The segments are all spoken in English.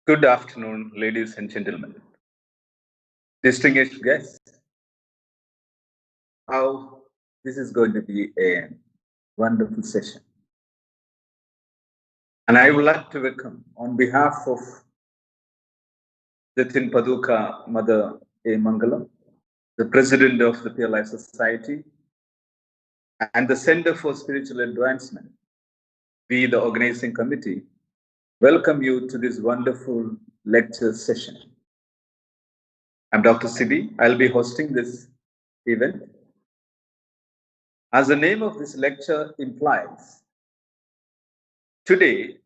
Good afternoon, ladies and gentlemen. Distinguished guests, this is going to be a wonderful session. And I would like to welcome, on behalf of Jatin Paduka Mother A. Mangalam, the President of the Pure Life Society, and the Center for Spiritual Advancement, we, the organizing committee, welcome you to this wonderful lecture session. I'm Dr. Sibi. I'll be hosting this event. As the name of this lecture implies, today,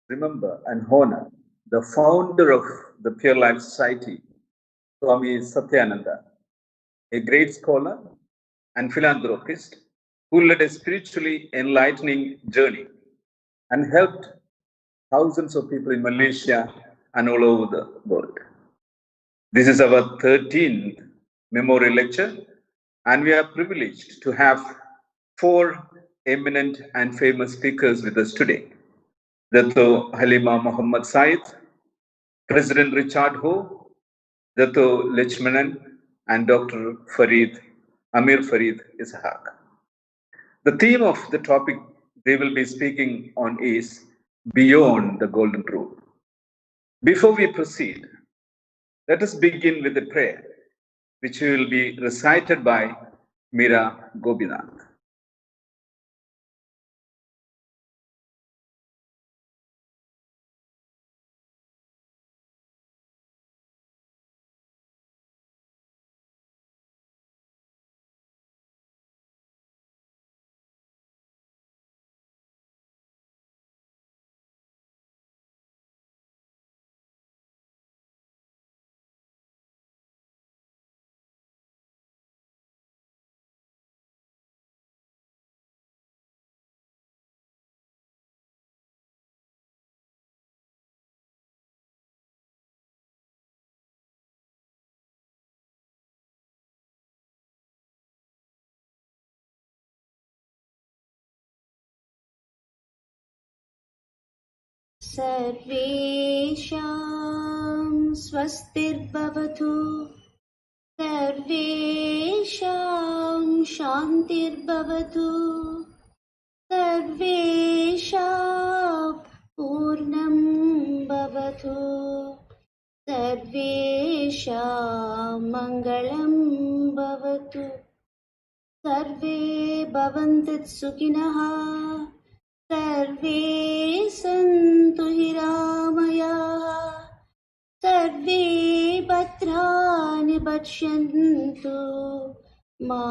remember and honor the founder of the Pure Life Society, Swami Satyananda, a great scholar and philanthropist who led a spiritually enlightening journey and helped thousands of people in Malaysia and all over the world. This is our 13th memorial lecture, and we are privileged to have 4 eminent and famous speakers with us today. Dato Halima Muhammad Said, President Richard Ho, Dato Lechmanan, and Dr. Amir Farid Ishaq. The theme of the topic they will be speaking on is Beyond the Golden Rule. Before we proceed, let us begin with a prayer, which will be recited by Meera Gobinath. सर्वेषां स्वस्तिर्भवतु, सर्वेषां शान्तिर्भवतु, सर्वेषां पूर्णं भवतु, सर्वेषां मङ्गलं भवतु, सर्वे भवन्तु सुखिनः, सर्वे सन्तु निरामयाः, सर्वे भद्राणि पश्यन्तु, मा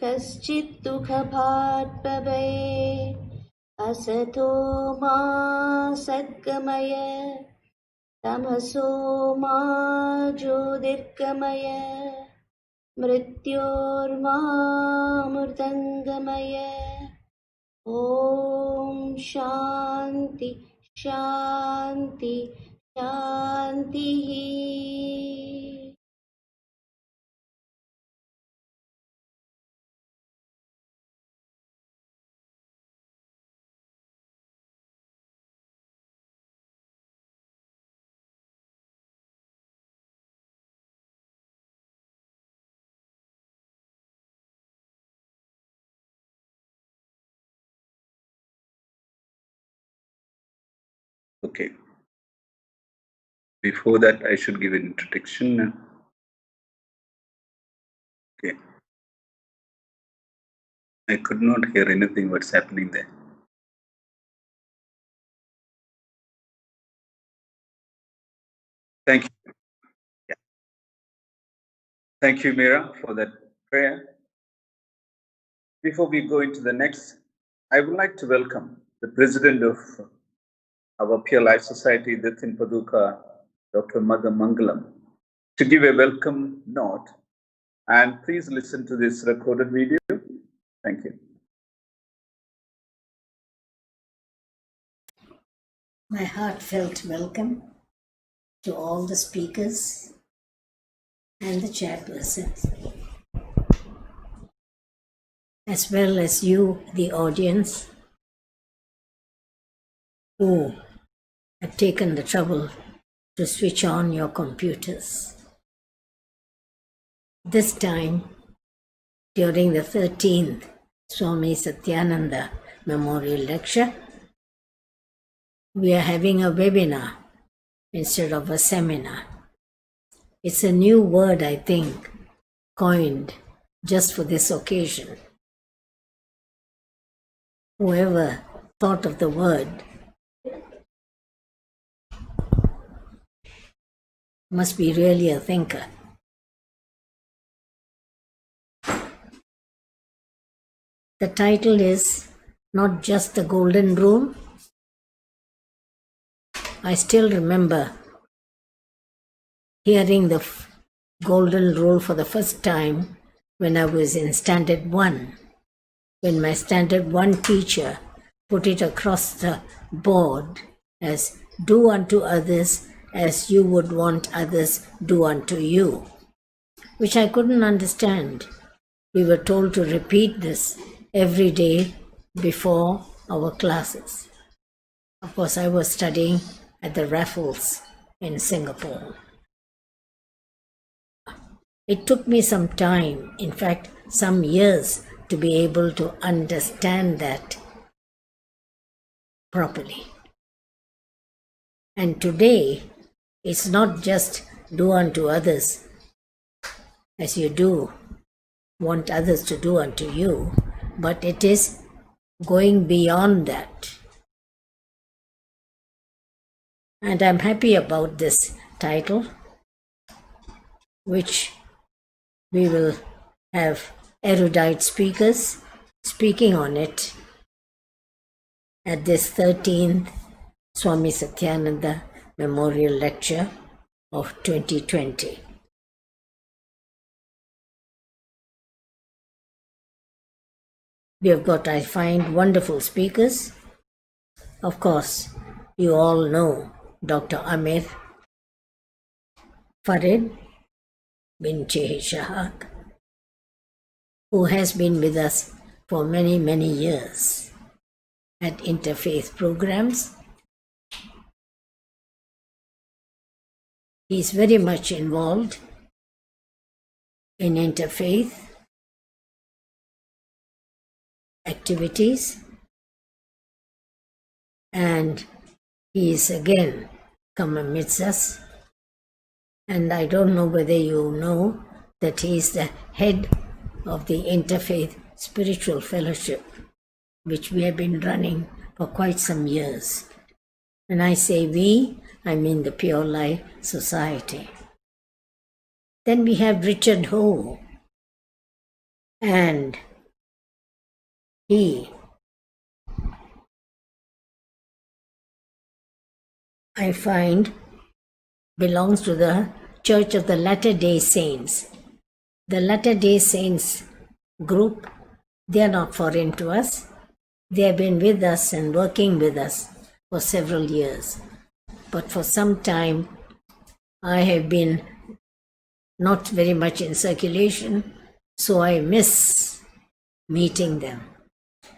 कश्चित् दुःखभाग् भवेत्, असतो मा सद्गमय, तमसो मा ज्योतिर्गमय, मृत्योर्मा मृतङ्गमय. Om Shanti Shanti Shanti. Okay. Before that, I should give an introduction. Okay. I could not hear anything what's happening there. Thank you. Yeah. Thank you, Meera, for that prayer. Before we go into the next, I would like to welcome the President of our Pure Life Society, Jatin Paduka, Dr. Mother Mangalam, to give a welcome note. And please listen to this recorded video. Thank you. My heartfelt welcome to all the speakers and the chairpersons, as well as you, the audience, who have taken the trouble to switch on your computers. This time, during the 13th Swami Satyananda Memorial Lecture, we are having a webinar instead of a seminar. It's a new word, I think, coined just for this occasion. Whoever thought of the word must be really a thinker. The title is not just the Golden Rule. I still remember hearing the Golden Rule for the first time when I was in Standard 1, when my Standard 1 teacher put it across the board as do unto others as you would want others do unto you, which I couldn't understand. We were told to repeat this every day before our classes. Of course, I was studying at the Raffles in Singapore. It took me some time, in fact, some years, to be able to understand that properly. And today, it's not just do unto others as you do want others to do unto you, but it is going beyond that. And I'm happy about this title, which we will have erudite speakers speaking on it at this 13th Swami Satyananda Memorial Lecture of 2020. We have got, I find, wonderful speakers. Of course, you all know Dr. Amir Farid bin Shahak, who has been with us for many, many years at interfaith programs. He is very much involved in interfaith activities, and he is again come amidst us. And I don't know whether you know that he is the head of the Interfaith Spiritual Fellowship, which we have been running for quite some years. When I say we, I mean the Pure Life Society. Then we have Richard Ho, and he, I find, belongs to the Church of the Latter-day Saints. The Latter-day Saints group, they are not foreign to us. They have been with us and working with us for several years. But for some time, I have been not very much in circulation, so I miss meeting them.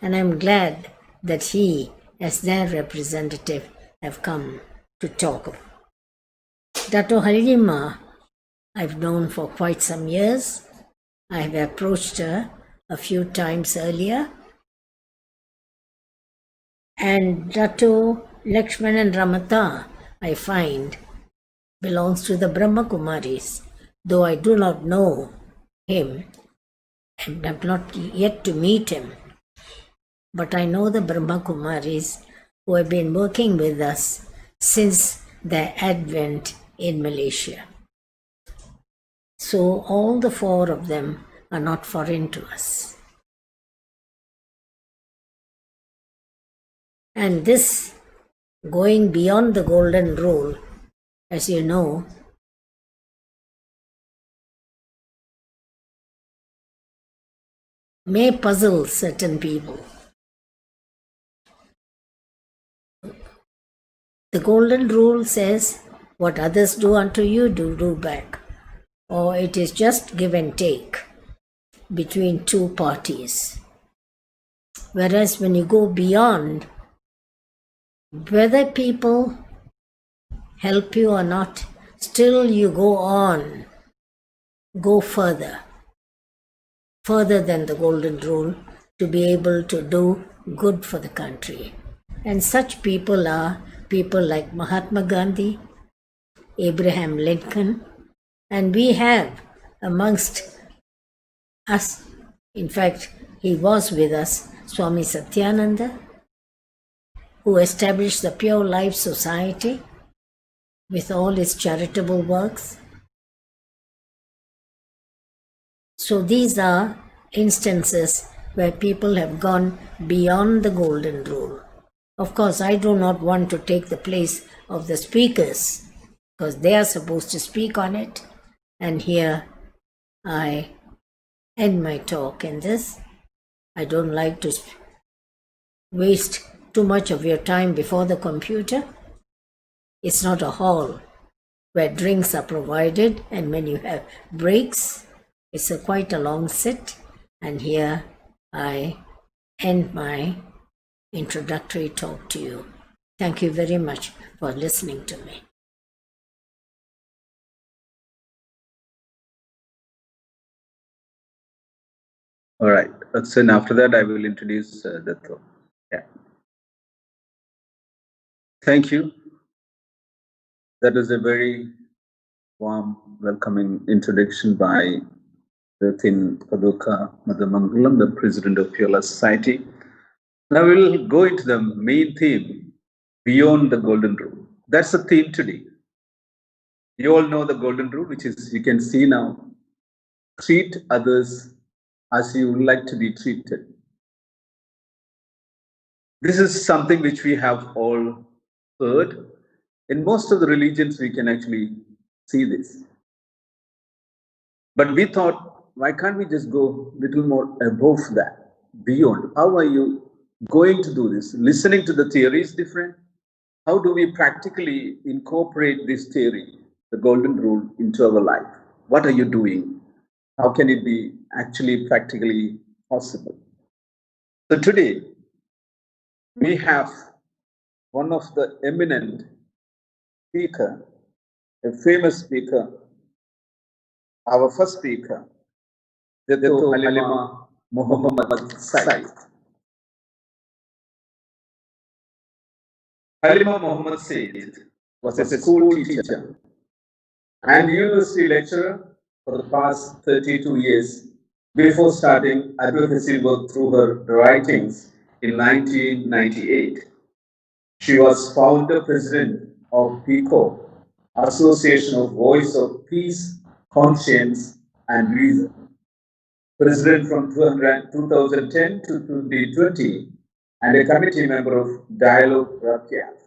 And I'm glad that he, as their representative, have come to talk. Dato Haririma, I've known for quite some years. I have approached her a few times earlier. And Dato Lakshmanan Ramata, I find, belongs to the Brahma Kumaris, though I do not know him and have not yet to meet him. But I know the Brahma Kumaris who have been working with us since their advent in Malaysia. So all the four of them are not foreign to us. And this going beyond the Golden Rule, as you know, may puzzle certain people. The Golden Rule says, what others do unto you, do back. Or it is just give and take between two parties. Whereas when you go beyond, whether people help you or not, still you go on, go further than the golden rule to be able to do good for the country. And such people are people like Mahatma Gandhi, Abraham Lincoln, and we have amongst us, in fact, he was with us, Swami Satyananda, who established the Pure Life Society with all its charitable works. So these are instances where people have gone beyond the golden rule. Of course, I do not want to take the place of the speakers because they are supposed to speak on it. And here I end my talk in this. I don't like to waste too much of your time before the computer. It's not a hall where drinks are provided, and when you have breaks, it's quite a long sit. And here I end my introductory talk to you. Thank you very much for listening to me. All right. So after that, I will introduce the talk. Yeah. Thank you. That was a very warm, welcoming introduction by Thin Paduka Madhamangalam, the President of Pure Life Society. Now we will go into the main theme, beyond the golden rule. That's the theme today. You all know the golden rule, which is, you can see now, treat others as you would like to be treated. This is something which we have all heard. In most of the religions, we can actually see this. But we thought, why can't we just go a little more above that, beyond? How are you going to do this? Listening to the theory is different. How do we practically incorporate this theory, the golden rule, into our life? What are you doing? How can it be actually practically possible? So today, we have one of the eminent speaker, a famous speaker, our first speaker, Dato' Halima Muhammad Said. Halima Muhammad Said was a school teacher and university lecturer for the past 32 years before starting advocacy work through her writings in 1998. She was founder president of PICO, Association of Voice of Peace, Conscience and Reason. President from 2010 to 2020, and a committee member of Dialogue Rakyat.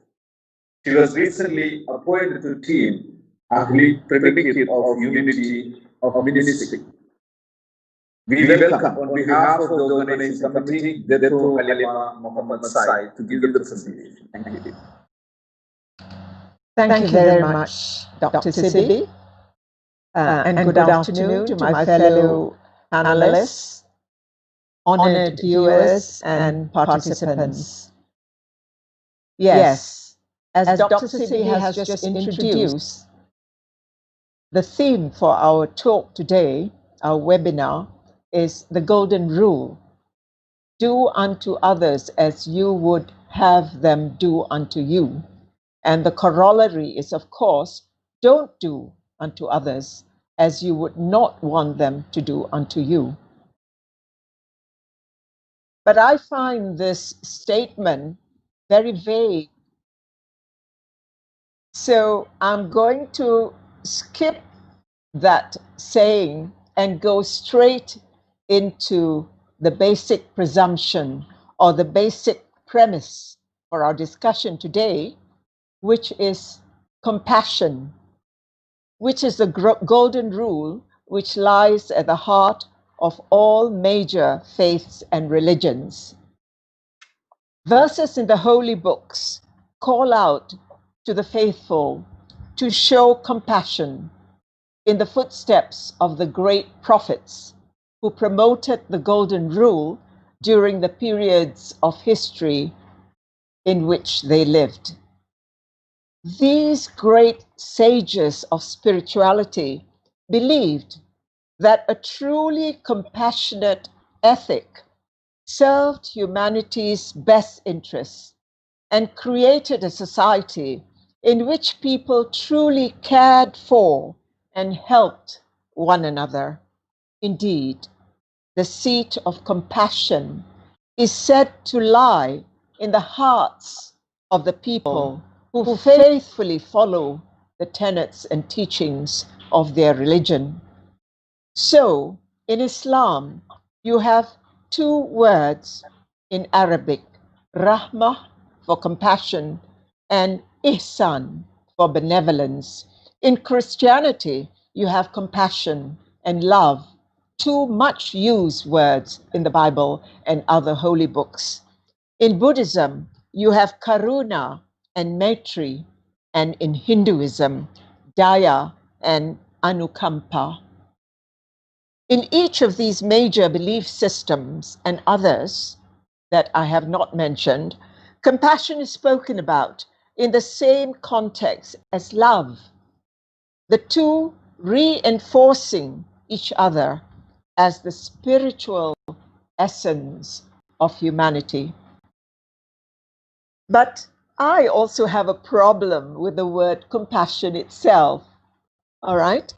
She was recently appointed to team Ahli Predicate of Unity of Ministry. We welcome, on behalf of the organizing committee, Dato' Halima Muhammad Said to give the presentation. Thank you. Thank you very much, Dr. Sibi, and good afternoon to my fellow panelists, honored viewers and participants. Yes, as Dr. Sibi has just introduced, the theme for our talk today, our webinar, is the golden rule. Do unto others as you would have them do unto you. And the corollary is, of course, don't do unto others as you would not want them to do unto you. But I find this statement very vague. So I'm going to skip that saying and go straight into the basic presumption or the basic premise for our discussion today, which is compassion, which is the golden rule which lies at the heart of all major faiths and religions. Verses in the holy books call out to the faithful to show compassion in the footsteps of the great prophets who promoted the golden rule during the periods of history in which they lived. These great sages of spirituality believed that a truly compassionate ethic served humanity's best interests and created a society in which people truly cared for and helped one another. Indeed, the seat of compassion is said to lie in the hearts of the people who faithfully follow the tenets and teachings of their religion. So, in Islam, you have two words in Arabic, rahmah for compassion and ihsan for benevolence. In Christianity, you have compassion and love, two much used words in the Bible and other holy books. In Buddhism, you have karuna and maitri, and in Hinduism, daya and anukampa. In each of these major belief systems and others that I have not mentioned, compassion is spoken about in the same context as love, the two reinforcing each other as the spiritual essence of humanity. But I also have a problem with the word compassion itself. All right?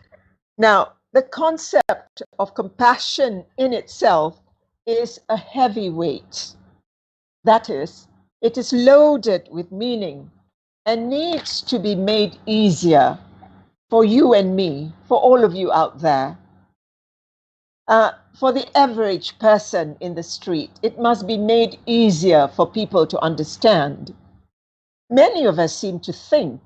Now, the concept of compassion in itself is a heavy weight. That is, it is loaded with meaning and needs to be made easier for you and me, for all of you out there. For the average person in the street, it must be made easier for people to understand. Many of us seem to think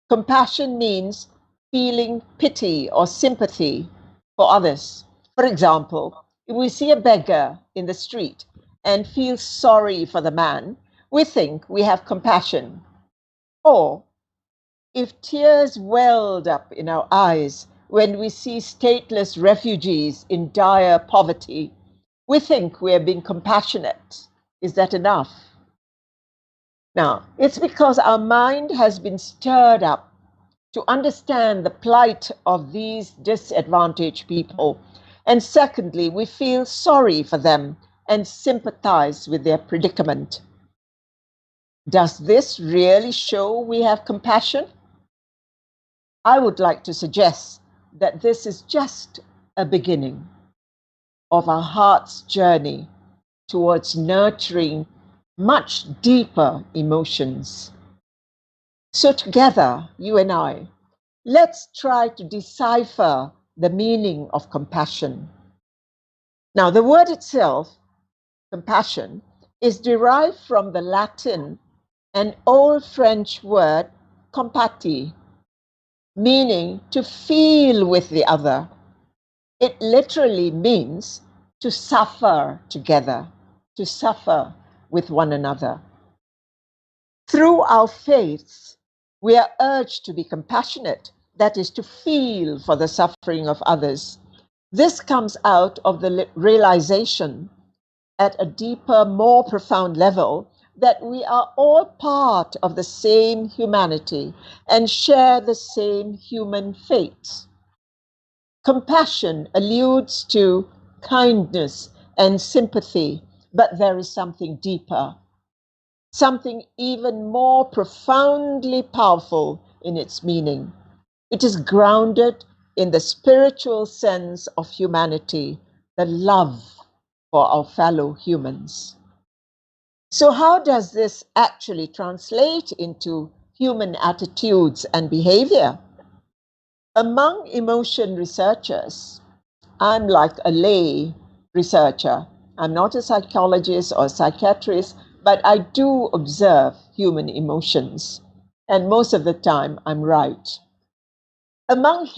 compassion means feeling pity or sympathy for others. For example, if we see a beggar in the street and feel sorry for the man, we think we have compassion. Or if tears welled up in our eyes when we see stateless refugees in dire poverty, we think we are being compassionate. Is that enough? Now, it's because our mind has been stirred up to understand the plight of these disadvantaged people. And secondly, we feel sorry for them and sympathize with their predicament. Does this really show we have compassion? I would like to suggest that this is just a beginning of our heart's journey towards nurturing much deeper emotions. So together, you and I, let's try to decipher the meaning of compassion. Now, the word itself, compassion, is derived from the Latin and Old French word compati, meaning to feel with the other. It literally means to suffer together, to suffer with one another. Through our faiths, we are urged to be compassionate, that is, to feel for the suffering of others. This comes out of the realization at a deeper, more profound level that we are all part of the same humanity and share the same human fate. Compassion alludes to kindness and sympathy, but there is something deeper, something even more profoundly powerful in its meaning. It is grounded in the spiritual sense of humanity, the love for our fellow humans. So how does this actually translate into human attitudes and behavior? Among emotion researchers, I'm like a lay researcher. I'm not a psychologist or a psychiatrist, but I do observe human emotions. And most of the time, I'm right. Among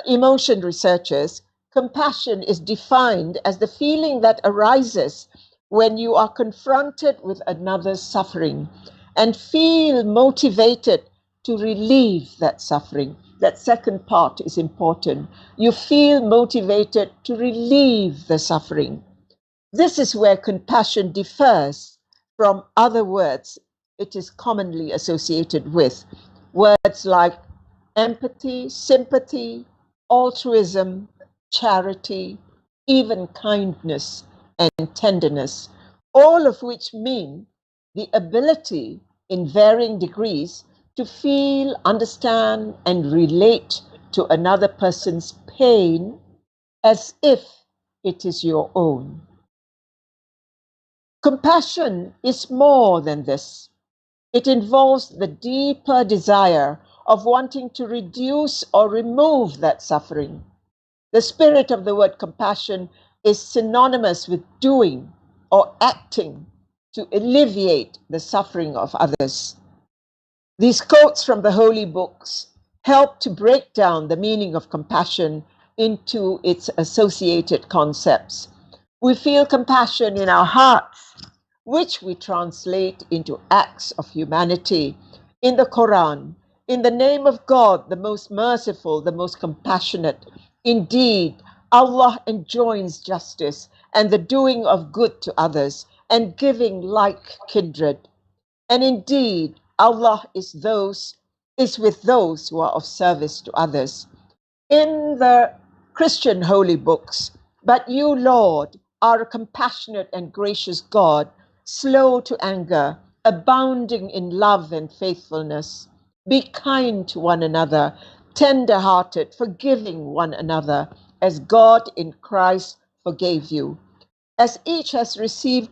emotion researchers, compassion is defined as the feeling that arises when you are confronted with another's suffering and feel motivated to relieve that suffering. That second part is important. You feel motivated to relieve the suffering. This is where compassion differs from other words it is commonly associated with. Words like empathy, sympathy, altruism, charity, even kindness and tenderness, all of which mean the ability in varying degrees to feel, understand, and relate to another person's pain as if it is your own. Compassion is more than this. It involves the deeper desire of wanting to reduce or remove that suffering. The spirit of the word compassion is synonymous with doing or acting to alleviate the suffering of others. These quotes from the holy books help to break down the meaning of compassion into its associated concepts. We feel compassion in our hearts, which we translate into acts of humanity. In the Quran, in the name of God, the most merciful, the most compassionate. Indeed, Allah enjoins justice and the doing of good to others and giving like kindred. And indeed, Allah is with those who are of service to others. In the Christian holy books, but you, Lord, are a compassionate and gracious God, slow to anger, abounding in love and faithfulness. Be kind to one another, tender-hearted, forgiving one another, as God in Christ forgave you. As each has received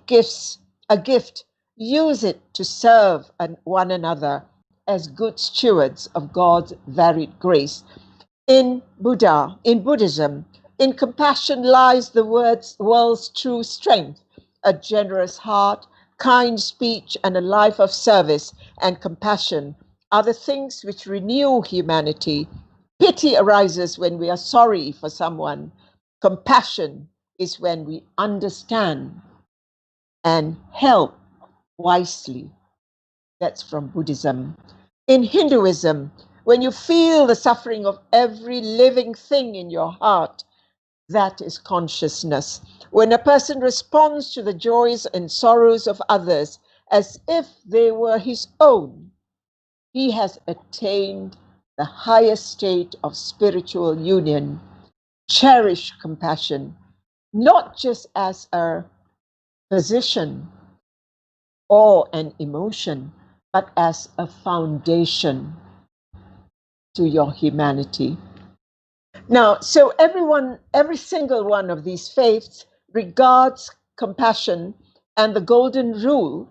a gift, use it to serve one another as good stewards of God's varied grace. In Buddhism, in compassion lies the world's true strength, a generous heart, kind speech, and a life of service and compassion are the things which renew humanity. Pity arises when we are sorry for someone. Compassion is when we understand and help wisely. That's from Buddhism. In Hinduism, when you feel the suffering of every living thing in your heart, that is consciousness. When a person responds to the joys and sorrows of others as if they were his own, he has attained the highest state of spiritual union. Cherish compassion, not just as a position or an emotion, but as a foundation to your humanity. Now, so every single one of these faiths regards compassion and the golden rule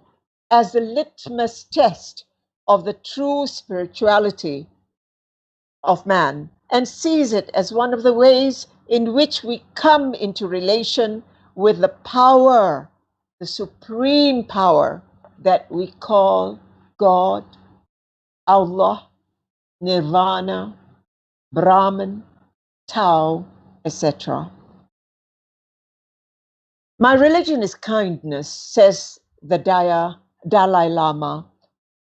as the litmus test of the true spirituality of man and sees it as one of the ways in which we come into relation with the power, the supreme power that we call God, Allah, Nirvana, Brahman, Tao, etc. My religion is kindness, says the Dalai Lama.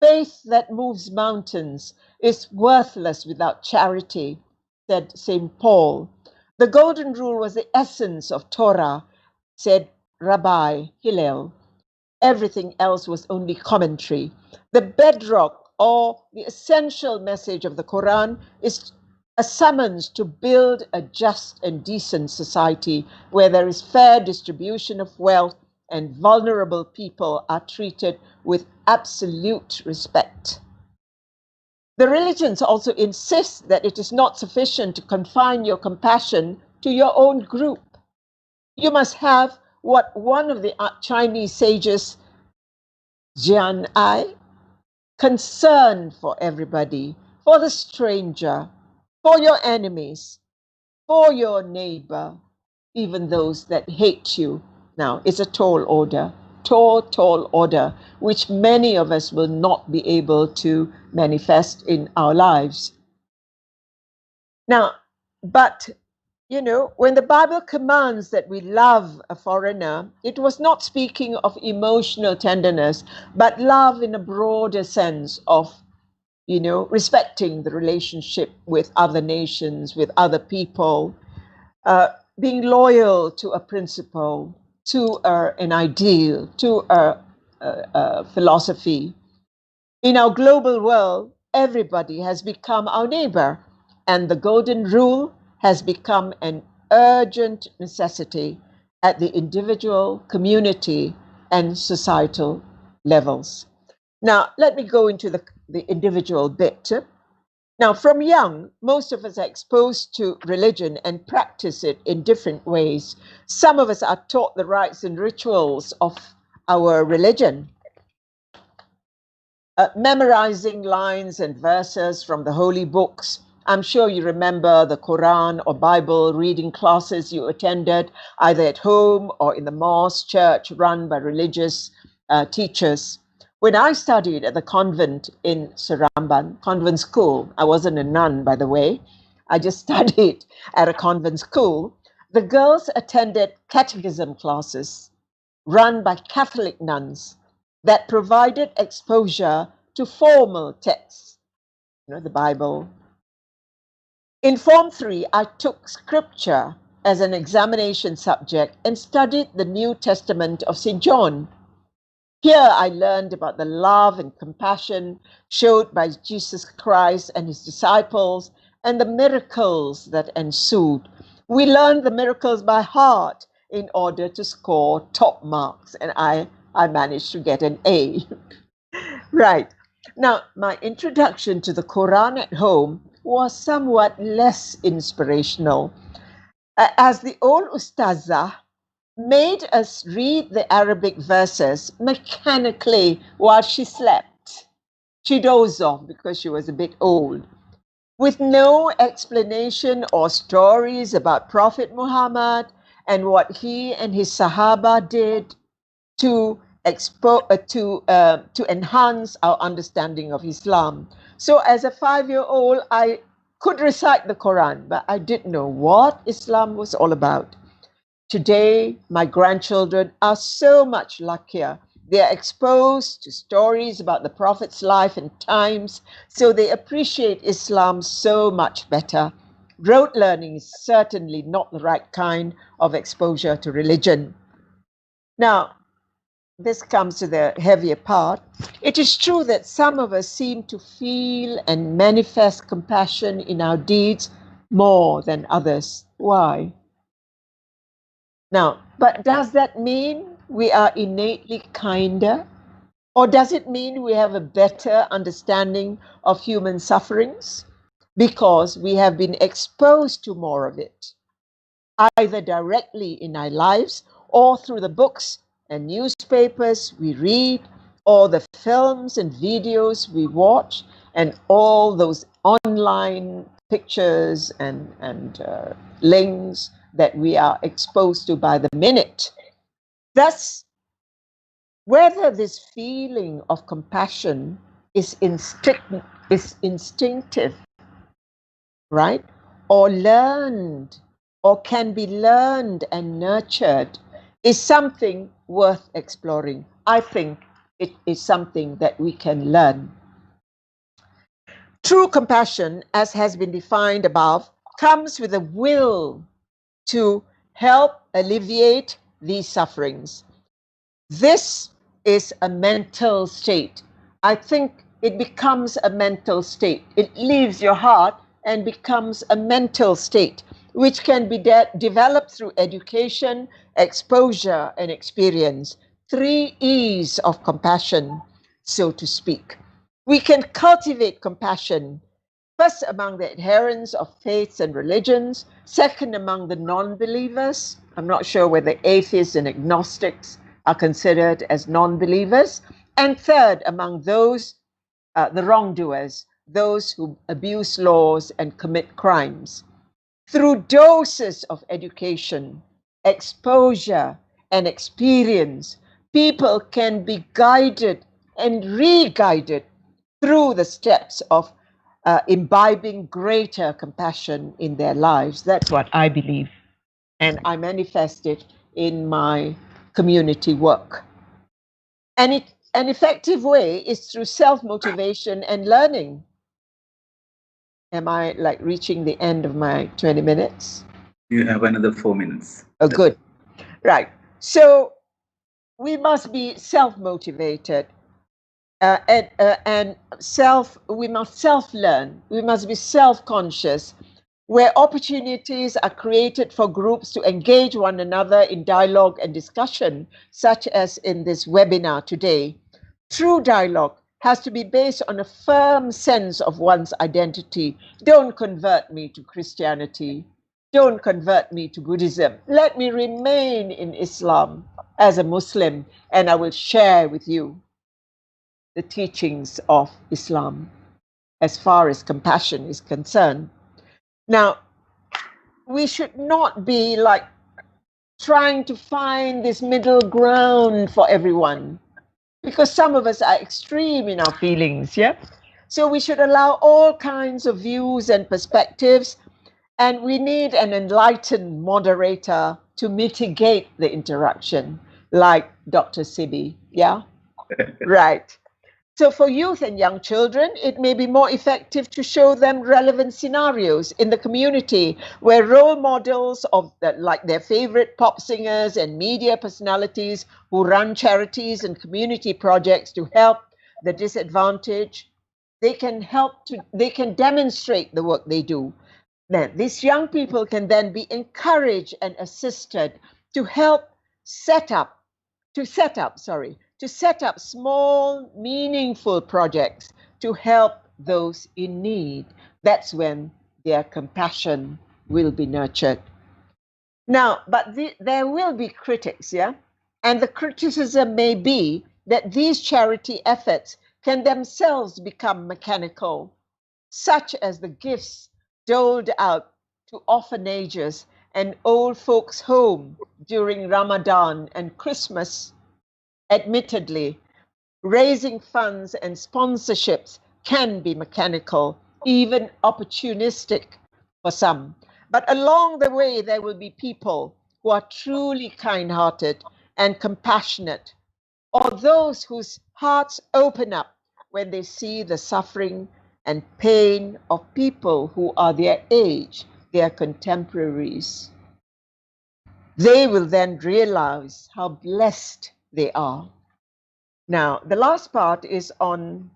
Faith that moves mountains is worthless without charity, said St. Paul. The golden rule was the essence of Torah, said Rabbi Hillel. Everything else was only commentary. The bedrock or the essential message of the Quran is a summons to build a just and decent society where there is fair distribution of wealth and vulnerable people are treated with absolute respect. The religions also insist that it is not sufficient to confine your compassion to your own group. You must have what one of the Chinese sages, Jian Ai, concern for everybody, for the stranger, for your enemies, for your neighbor, even those that hate you. Now, it's a tall order, tall order, which many of us will not be able to manifest in our lives. Now, but, when the Bible commands that we love a foreigner, it was not speaking of emotional tenderness, but love in a broader sense of respecting the relationship with other nations, with other people, being loyal to a principle, to an ideal, to a philosophy. In our global world, everybody has become our neighbor, and the golden rule has become an urgent necessity at the individual, community, and societal levels. Now, let me go into the individual bit. Now, from young, most of us are exposed to religion and practice it in different ways. Some of us are taught the rites and rituals of our religion, memorizing lines and verses from the holy books. I'm sure you remember the Quran or Bible reading classes you attended, either at home or in the mosque, church run by religious teachers. When I studied at the convent in Seramban, convent school, I wasn't a nun, by the way, I just studied at a convent school, the girls attended catechism classes run by Catholic nuns that provided exposure to formal texts, the Bible. In Form 3, I took scripture as an examination subject and studied the New Testament of St. John. Here I learned about the love and compassion showed by Jesus Christ and his disciples and the miracles that ensued. We learned the miracles by heart in order to score top marks, and I managed to get an A. Right. Now, my introduction to the Quran at home was somewhat less inspirational, as the old Ustazah made us read the Arabic verses mechanically while she slept. She dozed off because she was a bit old, with no explanation or stories about Prophet Muhammad and what he and his Sahaba did to enhance our understanding of Islam. So as a 5-year-old, I could recite the Quran, but I didn't know what Islam was all about. Today, my grandchildren are so much luckier. They are exposed to stories about the Prophet's life and times, so they appreciate Islam so much better. Rote learning is certainly not the right kind of exposure to religion. Now, this comes to the heavier part. It is true that some of us seem to feel and manifest compassion in our deeds more than others. Why? Now, but does that mean we are innately kinder? Or does it mean we have a better understanding of human sufferings because we have been exposed to more of it, either directly in our lives or through the books and newspapers we read, or the films and videos we watch, and all those online pictures and links that we are exposed to by the minute. Thus, whether this feeling of compassion is instinctive, right, or learned, or can be learned and nurtured, is something worth exploring. I think it is something that we can learn. True compassion, as has been defined above, comes with a will to help alleviate these sufferings. This is a mental state. I think it becomes a mental state. It leaves your heart and becomes a mental state, which can be developed through education, exposure, and experience. 3 E's of compassion, so to speak. We can cultivate compassion, first among the adherents of faiths and religions, second among the non-believers. I'm not sure whether atheists and agnostics are considered as non-believers, and third among those, the wrongdoers, those who abuse laws and commit crimes. Through doses of education, exposure, and experience, people can be guided and re-guided through the steps of imbibing greater compassion in their lives. That's what I believe. And I manifest it in my community work. And an effective way is through self-motivation and learning. Am I like reaching the end of my 20 minutes? You have another 4 minutes. Oh, good. Right. So we must be self-motivated. and we must self-learn. We must be self-conscious, where opportunities are created for groups to engage one another in dialogue and discussion, such as in this webinar today. True dialogue has to be based on a firm sense of one's identity. Don't convert me to Christianity. Don't convert me to Buddhism. Let me remain in Islam as a Muslim, and I will share with you the teachings of Islam as far as compassion is concerned. Now, we should not be like trying to find this middle ground for everyone, because some of us are extreme in our feelings, yeah? So we should allow all kinds of views and perspectives, and we need an enlightened moderator to mitigate the interaction, like Dr. Sibi, yeah? Right. So for youth and young children, it may be more effective to show them relevant scenarios in the community where role models of like their favorite pop singers and media personalities who run charities and community projects to help the disadvantaged, they can demonstrate the work they do. Then these young people can then be encouraged and assisted to help set up small, meaningful projects to help those in need. That's when their compassion will be nurtured. Now, but there will be critics, yeah? And the criticism may be that these charity efforts can themselves become mechanical, such as the gifts doled out to orphanages and old folks' home during Ramadan and Christmas. Admittedly, raising funds and sponsorships can be mechanical, even opportunistic for some. But along the way, there will be people who are truly kind-hearted and compassionate, or those whose hearts open up when they see the suffering and pain of people who are their age, their contemporaries. They will then realize how blessed they are. Now, the last part is on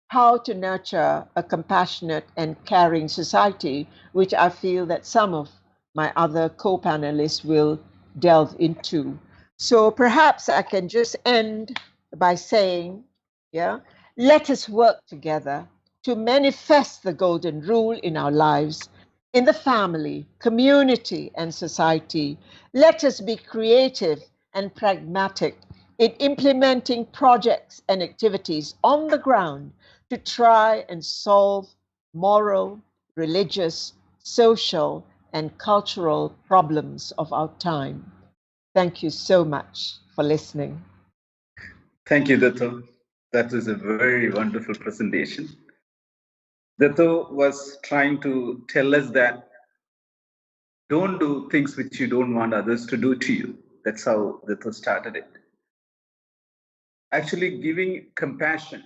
how to nurture a compassionate and caring society, which I feel that some of my other co-panelists will delve into. So perhaps I can just end by saying, yeah, let us work together to manifest the golden rule in our lives, in the family, community, and society. Let us be creative and pragmatic in implementing projects and activities on the ground to try and solve moral, religious, social, and cultural problems of our time. Thank you so much for listening. Thank you, Dato. That was a very wonderful presentation. Dato was trying to tell us that don't do things which you don't want others to do to you. That's how Dato started it. Actually, giving compassion,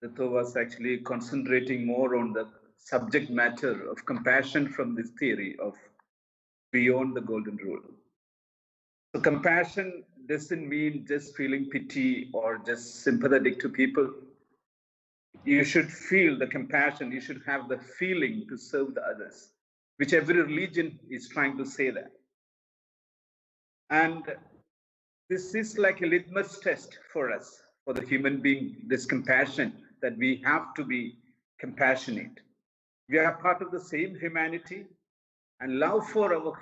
Dato was actually concentrating more on the subject matter of compassion from this theory of beyond the golden rule. So compassion doesn't mean just feeling pity or just sympathetic to people. You should feel the compassion, you should have the feeling to serve the others, which every religion is trying to say that. And this is like a litmus test for us, for the human being, this compassion, that we have to be compassionate. We are part of the same humanity, and love for our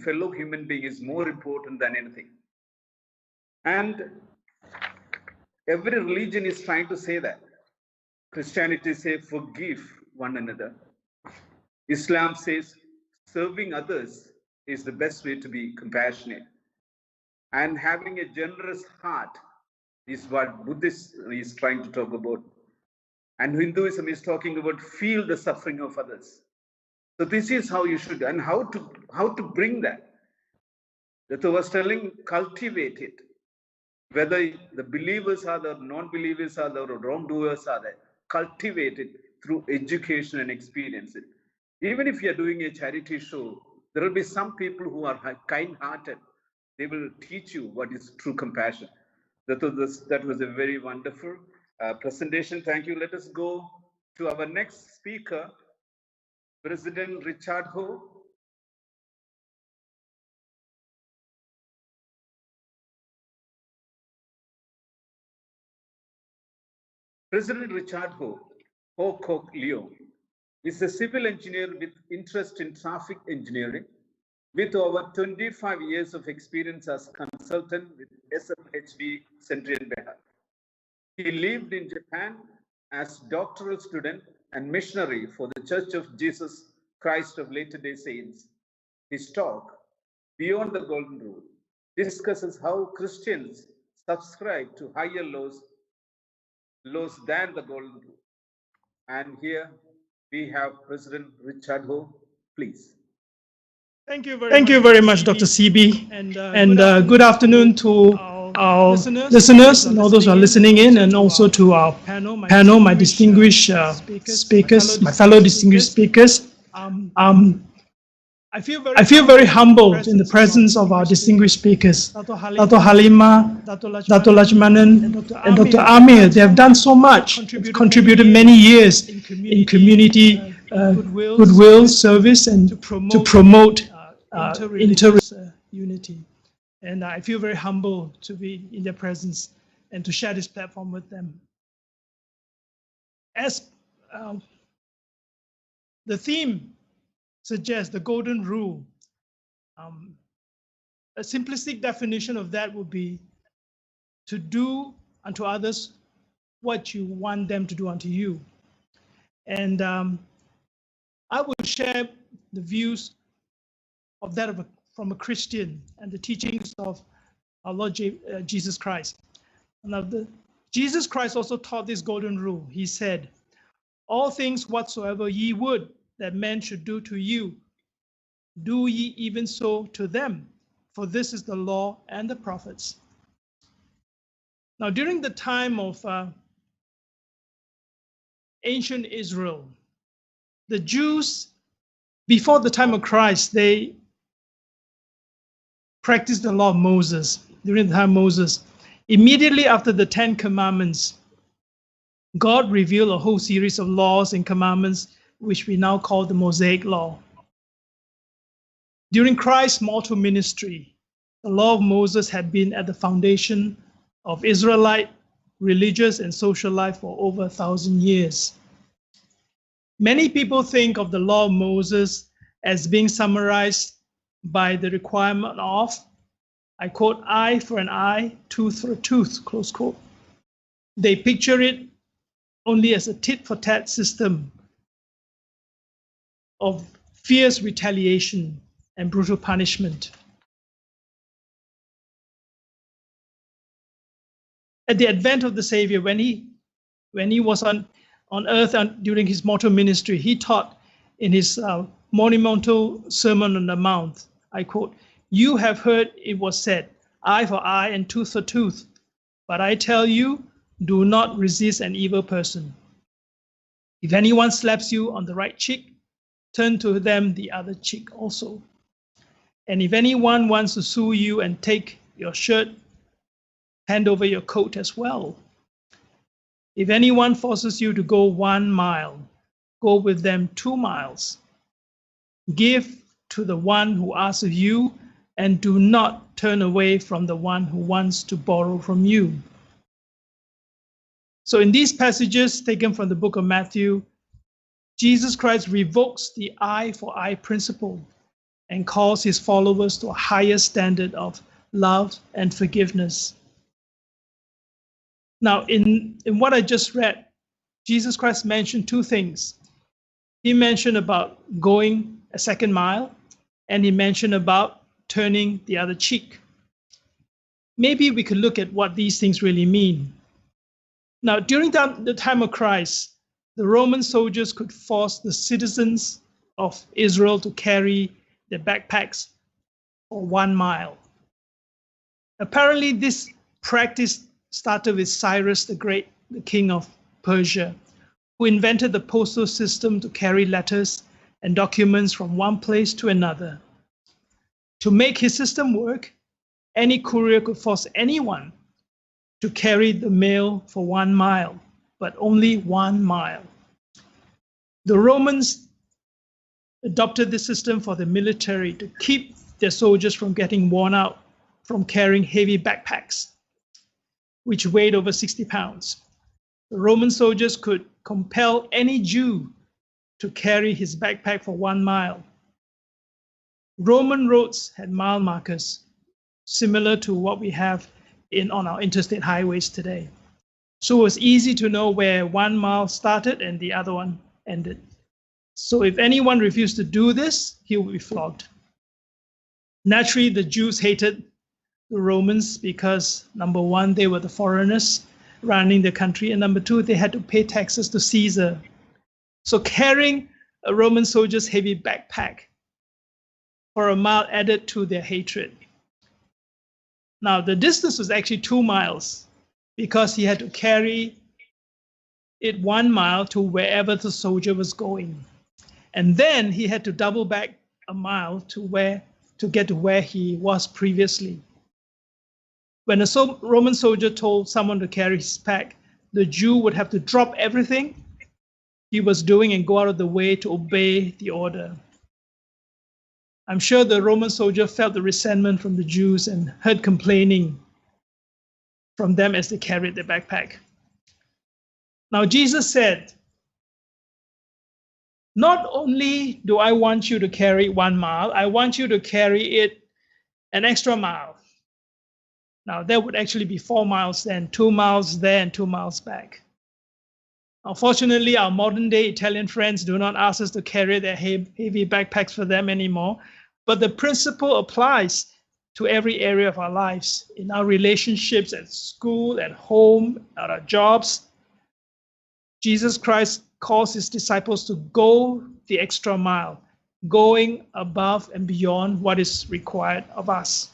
fellow human being is more important than anything. And every religion is trying to say that. Christianity says forgive one another. Islam says serving others is the best way to be compassionate. And having a generous heart is what Buddhism is trying to talk about. And Hinduism is talking about feel the suffering of others. So this is how you should, and how to bring that. Dato was telling, cultivate it. Whether the believers are the non-believers are the wrongdoers are there, cultivate it through education and experience it. Even if you're doing a charity show, there will be some people who are kind-hearted. They will teach you what is true compassion. That was a very wonderful. presentation. Thank you. Let us go to our next speaker, President Richard Ho. President Richard Ho Kok Leo, is a civil engineer with interest in traffic engineering, with over 25 years of experience as consultant with SFHB Center in Bihar. He lived in Japan as doctoral student and missionary for the Church of Jesus Christ of Latter-day Saints. His talk, Beyond the Golden Rule, discusses how Christians subscribe to higher laws than the Golden Rule. And here we have President Richard Ho, please. Thank you very much, Dr. CB, and good afternoon to our listeners and all those who are listening in, and also to our panel, my distinguished speakers, my fellow distinguished speakers. I feel very humbled in the presence of our distinguished speakers, Dr. Halima, Dr. Lachmanan, and Dr. Amir. They have done so much, contributed many years in community goodwill service and to promote inter-religious unity. And I feel very humbled to be in their presence and to share this platform with them. As the theme suggests, the golden rule, a simplistic definition of that would be to do unto others what you want them to do unto you. And I will share the views of that from a Christian and the teachings of our Lord Jesus Christ. Now, Jesus Christ also taught this golden rule. He said, "All things whatsoever ye would that men should do to you, do ye even so to them, for this is the law and the prophets." Now, during the time of ancient Israel, the Jews, before the time of Christ, they practiced the law of Moses. During the time of Moses, immediately after the 10 Commandments, God revealed a whole series of laws and commandments, which we now call the Mosaic Law. During Christ's mortal ministry, the law of Moses had been at the foundation of Israelite religious and social life for over 1,000 years. Many people think of the law of Moses as being summarized by the requirement of, I quote, eye for an eye, tooth for a tooth, close quote. They picture it only as a tit-for-tat system of fierce retaliation and brutal punishment. At the advent of the Savior, when he was on earth and during his mortal ministry, he taught in his monumental Sermon on the Mount, I quote, "You have heard it was said, eye for eye and tooth for tooth. But I tell you, do not resist an evil person. If anyone slaps you on the right cheek, turn to them the other cheek also. And if anyone wants to sue you and take your shirt, hand over your coat as well. If anyone forces you to go 1 mile, go with them 2 miles. Give to the one who asks of you, and do not turn away from the one who wants to borrow from you." So in these passages taken from the book of Matthew, Jesus Christ revokes the eye for eye principle and calls his followers to a higher standard of love and forgiveness. Now, in what I just read, Jesus Christ mentioned 2 things. He mentioned about going a 2nd mile, and he mentioned about turning the other cheek. Maybe we could look at what these things really mean. Now, during the time of Christ, the Roman soldiers could force the citizens of Israel to carry their backpacks for 1 mile. Apparently, this practice started with Cyrus the Great, the king of Persia, who invented the postal system to carry letters and documents from one place to another. To make his system work, any courier could force anyone to carry the mail for 1 mile, but only 1 mile. The Romans adopted this system for the military to keep their soldiers from getting worn out from carrying heavy backpacks, which weighed over 60 pounds. The Roman soldiers could compel any Jew to carry his backpack for 1 mile. Roman roads had mile markers, similar to what we have on our interstate highways today. So it was easy to know where 1 mile started and the other one ended. So if anyone refused to do this, he would be flogged. Naturally, the Jews hated the Romans because, number one, they were the foreigners running the country, and number two, they had to pay taxes to Caesar. So carrying a Roman soldier's heavy backpack for a mile added to their hatred. Now, the distance was actually 2 miles because he had to carry it 1 mile to wherever the soldier was going. And then he had to double back a mile to get to where he was previously. When a Roman soldier told someone to carry his pack, the Jew would have to drop everything he was doing and go out of the way to obey the order. I'm sure the Roman soldier felt the resentment from the Jews and heard complaining from them as they carried their backpack. Now, Jesus said, "Not only do I want you to carry 1 mile, I want you to carry it an extra mile." Now, that would actually be 4 miles then, 2 miles there and 2 miles back. Unfortunately, our modern day Italian friends do not ask us to carry their heavy backpacks for them anymore, but the principle applies to every area of our lives, in our relationships, at school, at home, at our jobs. Jesus Christ calls his disciples to go the extra mile, going above and beyond what is required of us.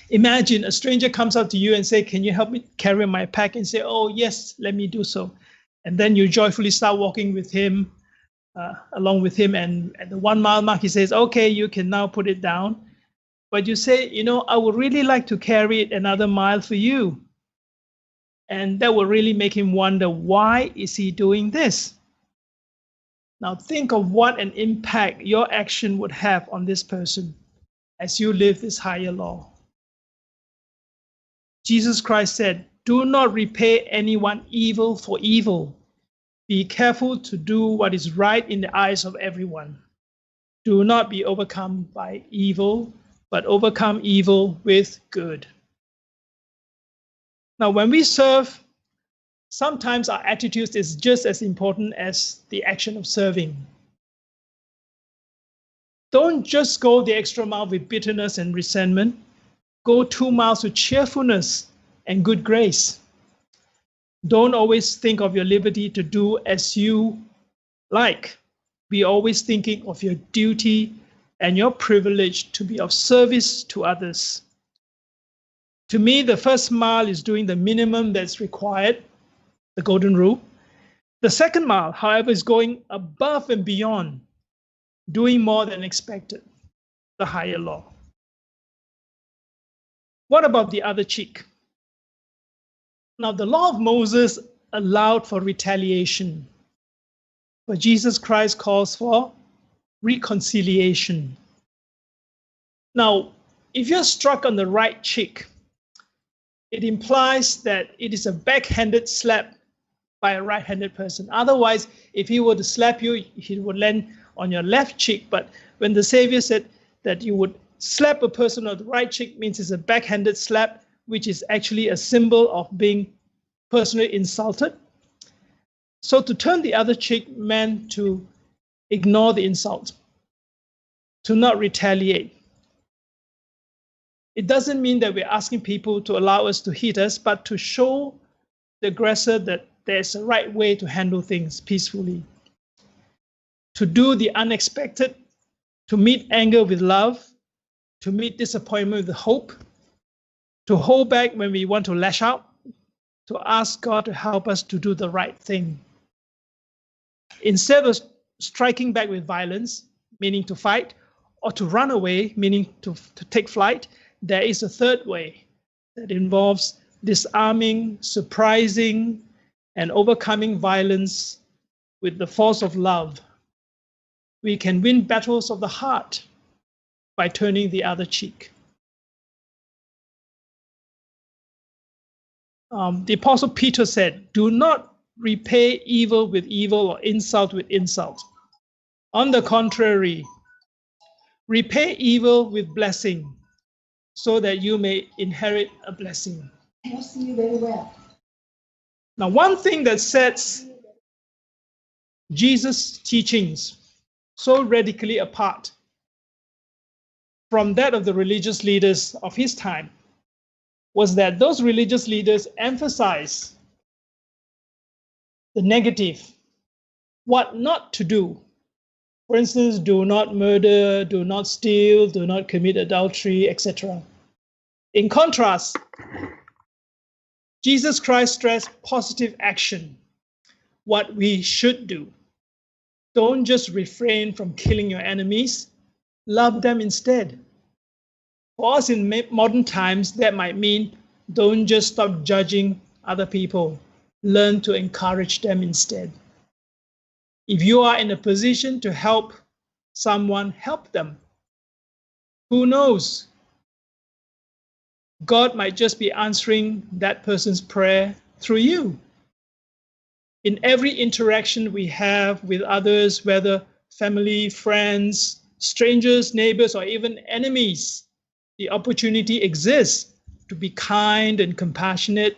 Imagine a stranger comes up to you and say, "Can you help me carry my pack?" And say, "Oh, yes, let me do so." And then you joyfully start walking with him, along with him. And at the 1 mile mark, he says, "Okay, you can now put it down." But you say, "I would really like to carry it another mile for you." And that will really make him wonder, why is he doing this? Now think of what an impact your action would have on this person as you live this higher law. Jesus Christ said, "Do not repay anyone evil for evil. Be careful to do what is right in the eyes of everyone. Do not be overcome by evil, but overcome evil with good." Now, when we serve, sometimes our attitude is just as important as the action of serving. Don't just go the extra mile with bitterness and resentment. Go 2 miles with cheerfulness and good grace. Don't always think of your liberty to do as you like. Be always thinking of your duty and your privilege to be of service to others. To me, the first mile is doing the minimum that's required, the golden rule. The second mile, however, is going above and beyond, doing more than expected, the higher law. What about the other cheek? Now, the law of Moses allowed for retaliation, but Jesus Christ calls for reconciliation. Now, if you're struck on the right cheek, it implies that it is a backhanded slap by a right-handed person. Otherwise, if he were to slap you, he would land on your left cheek. But when the Savior said that you would slap a person on the right cheek, means it's a backhanded slap, which is actually a symbol of being personally insulted. So to turn the other cheek meant to ignore the insult, to not retaliate. It doesn't mean that we're asking people to allow us to hit us, but to show the aggressor that there's a right way to handle things peacefully. To do the unexpected, to meet anger with love, to meet disappointment with hope, to hold back when we want to lash out, to ask God to help us to do the right thing. Instead of striking back with violence, meaning to fight, or to run away, meaning to take flight, there is a third way that involves disarming, surprising, and overcoming violence with the force of love. We can win battles of the heart by turning the other cheek. The Apostle Peter said, "Do not repay evil with evil or insult with insult. On the contrary, repay evil with blessing, so that you may inherit a blessing." I see you very well. Now, one thing that sets Jesus' teachings so radically apart from that of the religious leaders of his time was that those religious leaders emphasized the negative, what not to do. For instance, do not murder, do not steal, do not commit adultery, etc. In contrast, Jesus Christ stressed positive action, what we should do. Don't just refrain from killing your enemies, love them instead. For us in modern times, that might mean don't just stop judging other people, learn to encourage them instead. If you are in a position to help someone, help them. Who knows? God might just be answering that person's prayer through you. In every interaction we have with others, whether family, friends, strangers, neighbors, or even enemies, the opportunity exists to be kind and compassionate,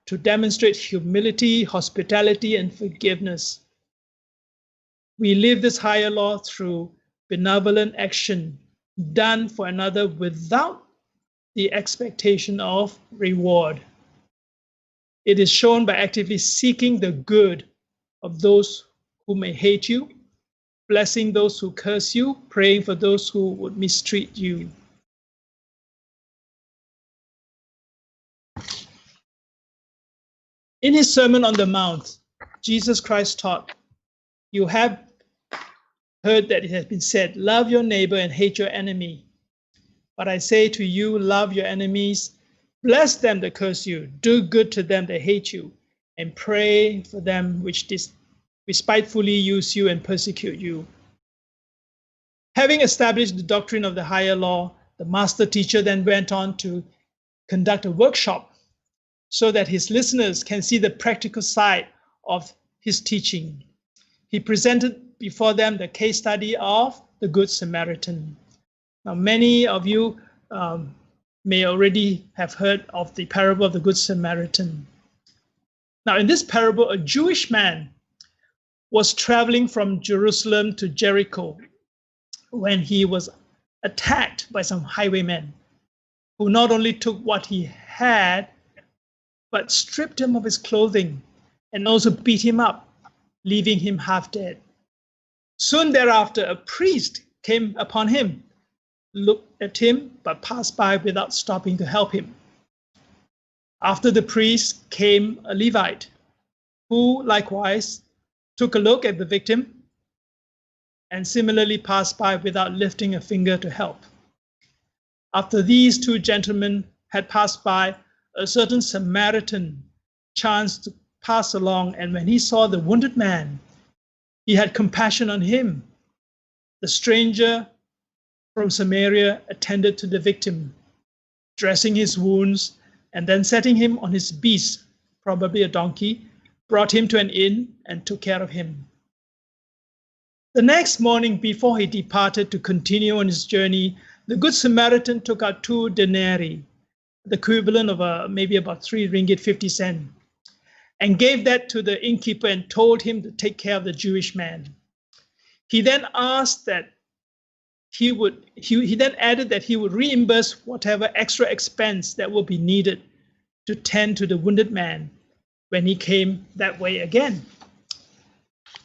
to demonstrate humility, hospitality, and forgiveness. We live this higher law through benevolent action done for another without the expectation of reward. It is shown by actively seeking the good of those who may hate you, blessing those who curse you, praying for those who would mistreat you. In his Sermon on the Mount, Jesus Christ taught, "You have heard that it has been said, love your neighbor and hate your enemy. But I say to you, love your enemies, bless them that curse you, do good to them that hate you, and pray for them which despitefully use you and persecute you." Having established the doctrine of the higher law, the master teacher then went on to conduct a workshop so that his listeners can see the practical side of his teaching. He presented before them the case study of the Good Samaritan. Now, many of you may already have heard of the parable of the Good Samaritan. Now, in this parable, a Jewish man was traveling from Jerusalem to Jericho when he was attacked by some highwaymen who not only took what he had, but stripped him of his clothing and also beat him up, leaving him half dead. Soon thereafter, a priest came upon him, looked at him, but passed by without stopping to help him. After the priest came a Levite, who likewise took a look at the victim and similarly passed by without lifting a finger to help. After these two gentlemen had passed by, a certain Samaritan chanced to pass along, and when he saw the wounded man, he had compassion on him. The stranger from Samaria attended to the victim, dressing his wounds, and then setting him on his beast, probably a donkey, brought him to an inn and took care of him. The next morning, before he departed to continue on his journey, the Good Samaritan took out 2 denarii, the equivalent of maybe about 3 ringgit 50 cents, and gave that to the innkeeper and told him to take care of the Jewish man. He then asked that he then added that he would reimburse whatever extra expense that will be needed to tend to the wounded man when he came that way again.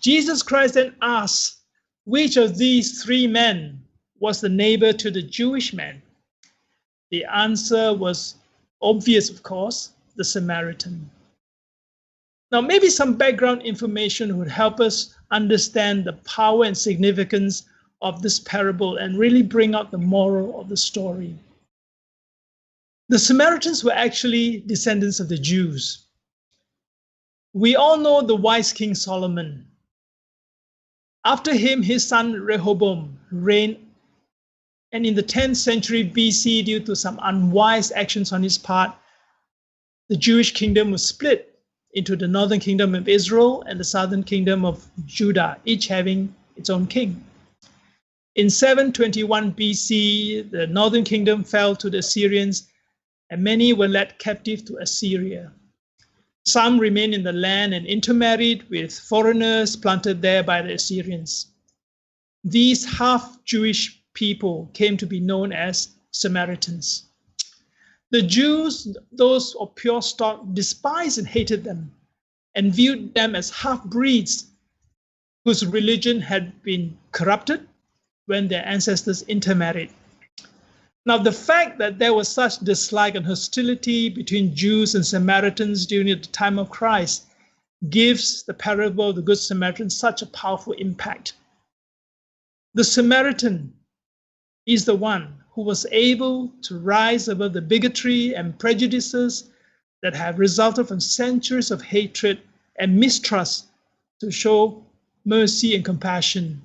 Jesus Christ then asked, which of these 3 men was the neighbor to the Jewish man? The answer was obvious, of course, the Samaritan. Now, maybe some background information would help us understand the power and significance of this parable and really bring out the moral of the story. The Samaritans were actually descendants of the Jews. We all know the wise King Solomon. After him, his son Rehoboam reigned, and in the 10th century BC, due to some unwise actions on his part, the Jewish kingdom was split into the northern kingdom of Israel and the southern kingdom of Judah, each having its own king. In 721 BC, the northern kingdom fell to the Assyrians, and many were led captive to Assyria. Some remained in the land and intermarried with foreigners planted there by the Assyrians. These half-Jewish people came to be known as Samaritans. The Jews, those of pure stock, despised and hated them and viewed them as half-breeds whose religion had been corrupted when their ancestors intermarried. Now, the fact that there was such dislike and hostility between Jews and Samaritans during the time of Christ gives the parable of the Good Samaritan such a powerful impact. The Samaritan is the one who was able to rise above the bigotry and prejudices that have resulted from centuries of hatred and mistrust to show mercy and compassion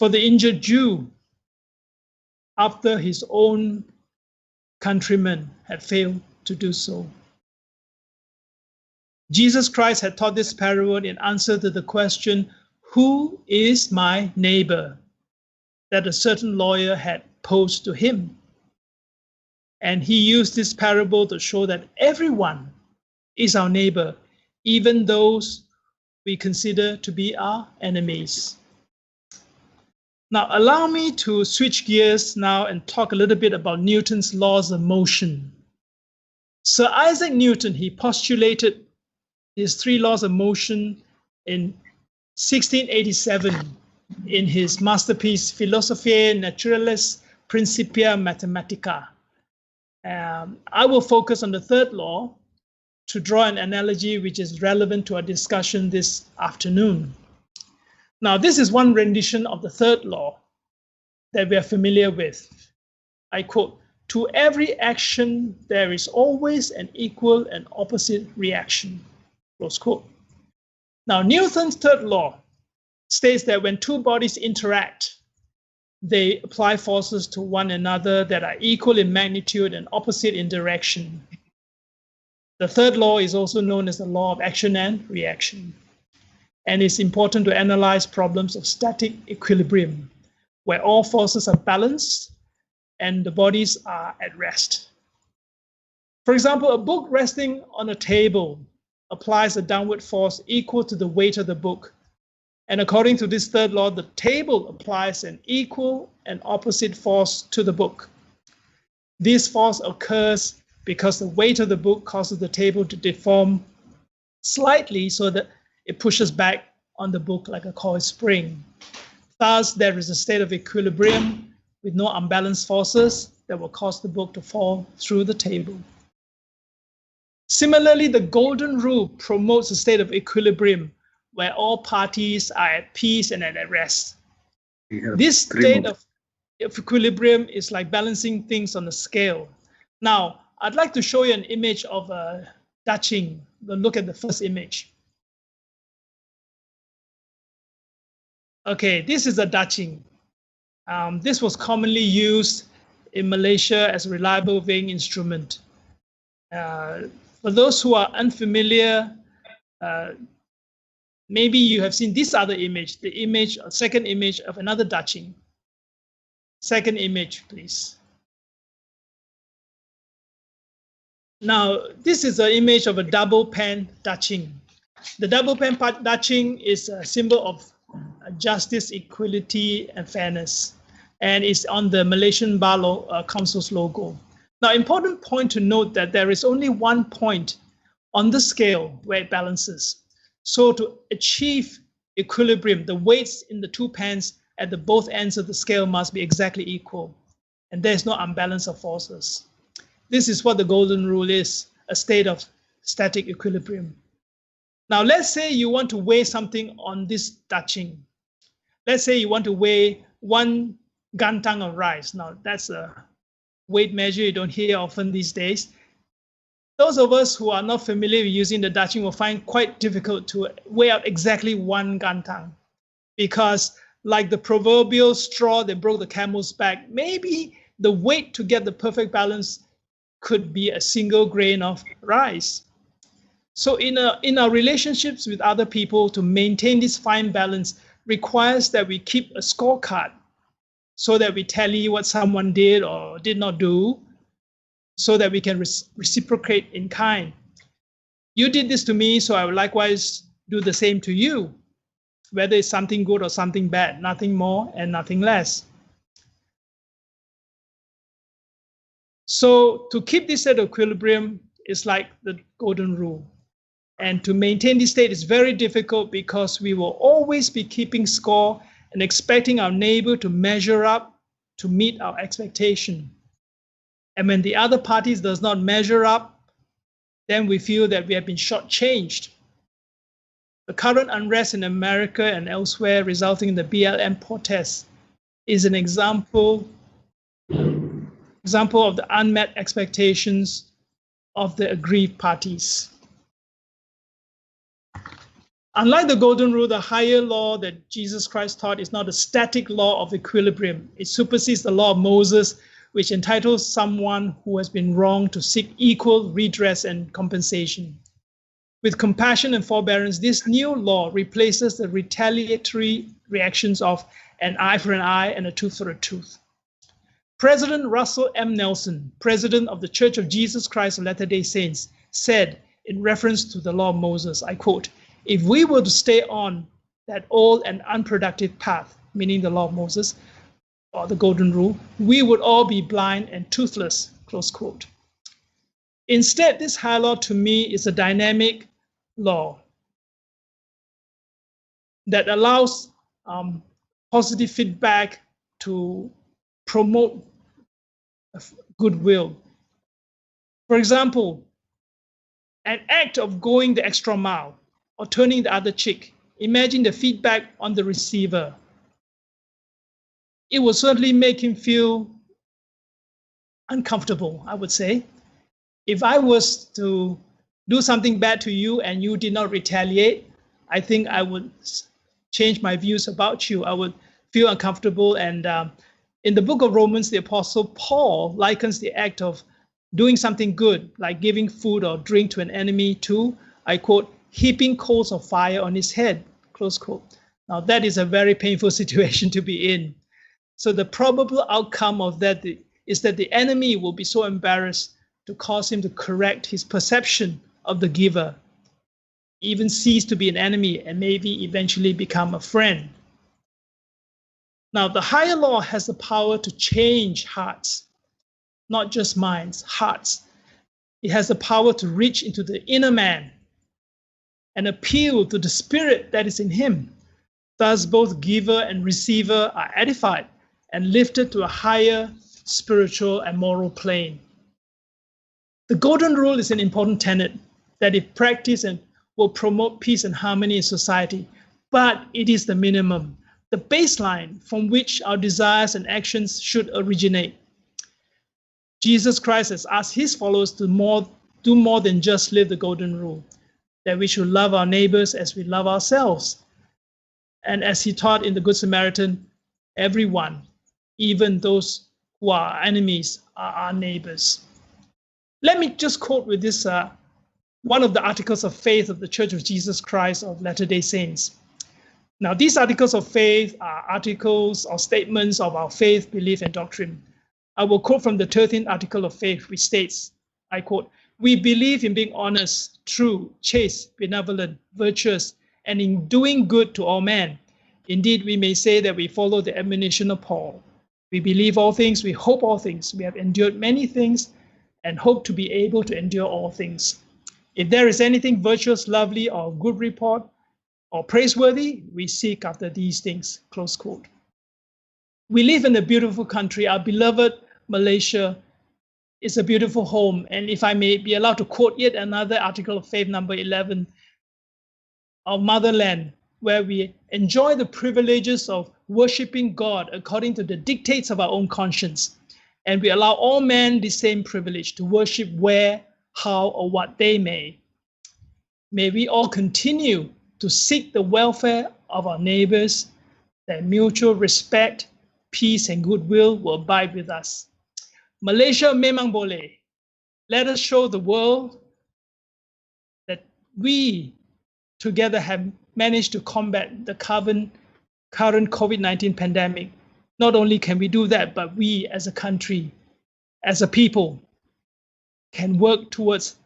for the injured Jew after his own countrymen had failed to do so. Jesus Christ had taught this parable in answer to the question, "Who is my neighbor?" that a certain lawyer had posed to him. And he used this parable to show that everyone is our neighbor, even those we consider to be our enemies. Now, allow me to switch gears now and talk a little bit about Newton's laws of motion. Sir Isaac Newton, he postulated his 3 laws of motion in 1687 in his masterpiece Philosophiae Naturalis Principia Mathematica. I will focus on the 3rd law to draw an analogy which is relevant to our discussion this afternoon. Now, this is one rendition of the 3rd law that we are familiar with. I quote, "To every action, there is always an equal and opposite reaction." Close quote. Now, Newton's 3rd law states that when two bodies interact, they apply forces to one another that are equal in magnitude and opposite in direction. The 3rd law is also known as the law of action and reaction. And it's important to analyze problems of static equilibrium, where all forces are balanced and the bodies are at rest. For example, a book resting on a table applies a downward force equal to the weight of the book. And according to this 3rd law, the table applies an equal and opposite force to the book. This force occurs because the weight of the book causes the table to deform slightly so that it pushes back on the book like a coil spring. Thus, there is a state of equilibrium with no unbalanced forces that will cause the book to fall through the table. Similarly, the golden rule promotes a state of equilibrium where all parties are at peace and at rest. This state of equilibrium is like balancing things on a scale. Now, I'd like to show you an image of a Dutching. Look at the first image. Okay, this is a Dutching. This was commonly used in Malaysia as a reliable weighing instrument. For those who are unfamiliar, maybe you have seen this other image, the image, second image of another Dutching. Second image, please. Now, this is an image of a double pan Dutching. The double pan Dutching is a symbol of justice, equality, and fairness, and it's on the Malaysian Bar Council's logo. Now, important point to note that there is only one point on the scale where it balances. So to achieve equilibrium, the weights in the 2 pans at the both ends of the scale must be exactly equal, and there is no unbalance of forces. This is what the golden rule is, a state of static equilibrium. Now, let's say you want to weigh something on this Dutching. Let's say you want to weigh 1 gantang of rice. Now, that's a weight measure you don't hear often these days. Those of us who are not familiar with using the Dutching will find quite difficult to weigh out exactly 1 gantang, because like the proverbial straw that broke the camel's back, maybe the weight to get the perfect balance could be a single grain of rice. So in our relationships with other people, to maintain this fine balance requires that we keep a scorecard so that we tally what someone did or did not do, so that we can reciprocate in kind. You did this to me, so I will likewise do the same to you, whether it's something good or something bad, nothing more and nothing less. So to keep this state of equilibrium is like the golden rule. And to maintain this state is very difficult because we will always be keeping score and expecting our neighbor to measure up to meet our expectation. And when the other party does not measure up, then we feel that we have been shortchanged. The current unrest in America and elsewhere resulting in the BLM protests is an example of the unmet expectations of the aggrieved parties. Unlike the golden rule, the higher law that Jesus Christ taught is not a static law of equilibrium. It supersedes the law of Moses, which entitles someone who has been wronged to seek equal redress and compensation. With compassion and forbearance, this new law replaces the retaliatory reactions of an eye for an eye and a tooth for a tooth. President Russell M. Nelson, president of the Church of Jesus Christ of Latter-day Saints, said in reference to the law of Moses, I quote, "If we were to stay on that old and unproductive path," meaning the law of Moses, or the golden rule, "we would all be blind and toothless," close quote. Instead, this higher law to me is a dynamic law that allows positive feedback to promote goodwill. For example, an act of going the extra mile or turning the other cheek. Imagine the feedback on the receiver. It will certainly make him feel uncomfortable, I would say. If I was to do something bad to you and you did not retaliate, I think I would change my views about you. I would feel uncomfortable. And in the book of Romans, the Apostle Paul likens the act of doing something good, like giving food or drink to an enemy, to, I quote, "heaping coals of fire on his head," close quote. Now that is a very painful situation to be in. So the probable outcome of that is that the enemy will be so embarrassed to cause him to correct his perception of the giver, even cease to be an enemy and maybe eventually become a friend. Now, the higher law has the power to change hearts, not just minds, hearts. It has the power to reach into the inner man and appeal to the spirit that is in him. Thus, both giver and receiver are edified and lifted to a higher spiritual and moral plane. The golden rule is an important tenet that, if practiced, will promote peace and harmony in society, but it is the minimum, the baseline from which our desires and actions should originate. Jesus Christ has asked his followers to do more than just live the golden rule, that we should love our neighbors as we love ourselves. And as he taught in the Good Samaritan, everyone, even those who are our enemies, are our neighbors. Let me just quote with this one of the articles of faith of the Church of Jesus Christ of Latter-day Saints. Now, these articles of faith are articles or statements of our faith, belief, and doctrine. I will quote from the 13th article of faith, which states, I quote, "We believe in being honest, true, chaste, benevolent, virtuous, and in doing good to all men. Indeed, we may say that we follow the admonition of Paul. We believe all things, we hope all things, we have endured many things, and hope to be able to endure all things. If there is anything virtuous, lovely, or good report, or praiseworthy, we seek after these things," close quote. We live in a beautiful country. Our beloved Malaysia is a beautiful home. And if I may be allowed to quote yet another article of faith, number 11, our motherland, where we enjoy the privileges of worshiping God according to the dictates of our own conscience. and we allow all men the same privilege to worship where, how, or what they may. May we all continue to seek the welfare of our neighbors, that mutual respect, peace, and goodwill will abide with us. Malaysia memang boleh. Let us show the world that we together have managed to combat the current COVID-19 pandemic. Not only can we do that, but we as a country, as a people, can work towards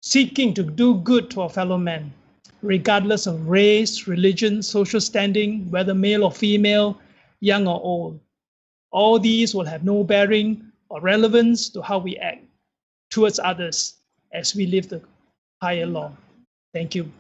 seeking to do good to our fellow men, regardless of race, religion, social standing, whether male or female, young or old. All these will have no bearing or relevance to how we act towards others as we live the higher law. Thank you.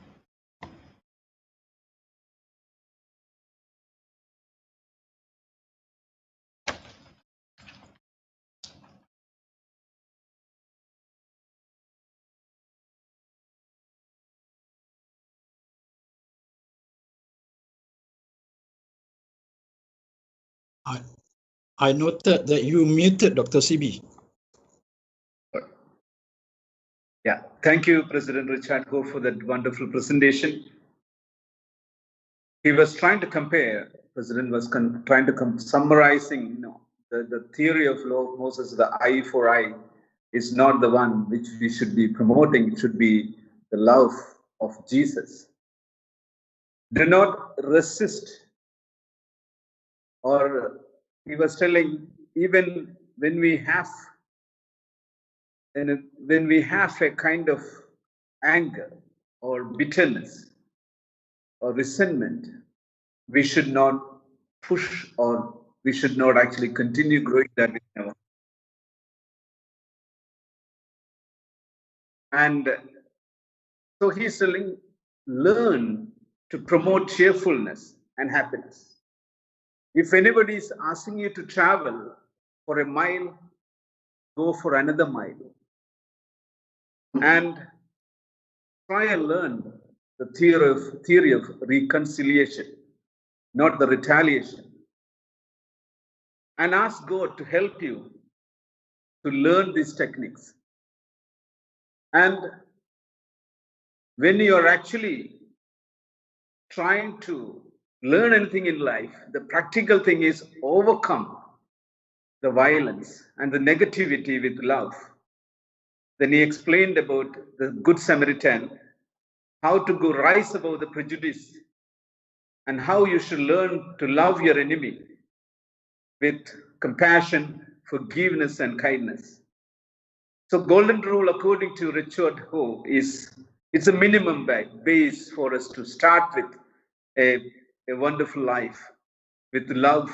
I noted that you muted Dr. CB. Yeah, thank you, President Richard Ho, for that wonderful presentation. He was trying to compare, President was trying to summarizing, the theory of law of Moses, the eye for eye, is not the one which we should be promoting. It should be the love of Jesus. Do not resist. Or he was telling, even when we have a kind of anger or bitterness or resentment, we should not push, or we should not actually continue growing that. And so he's telling, learn to promote cheerfulness and happiness. If anybody is asking you to travel for a mile, go for another mile. And try and learn the theory of reconciliation, not the retaliation. And ask God to help you to learn these techniques. And when you are actually trying to learn anything in life, the practical thing is overcome the violence and the negativity with love. Then he explained about the Good Samaritan, how to go rise above the prejudice, and how you should learn to love your enemy with compassion, forgiveness, and kindness. So golden rule, according to Richard Ho, it's a minimum base for us to start with a wonderful life with love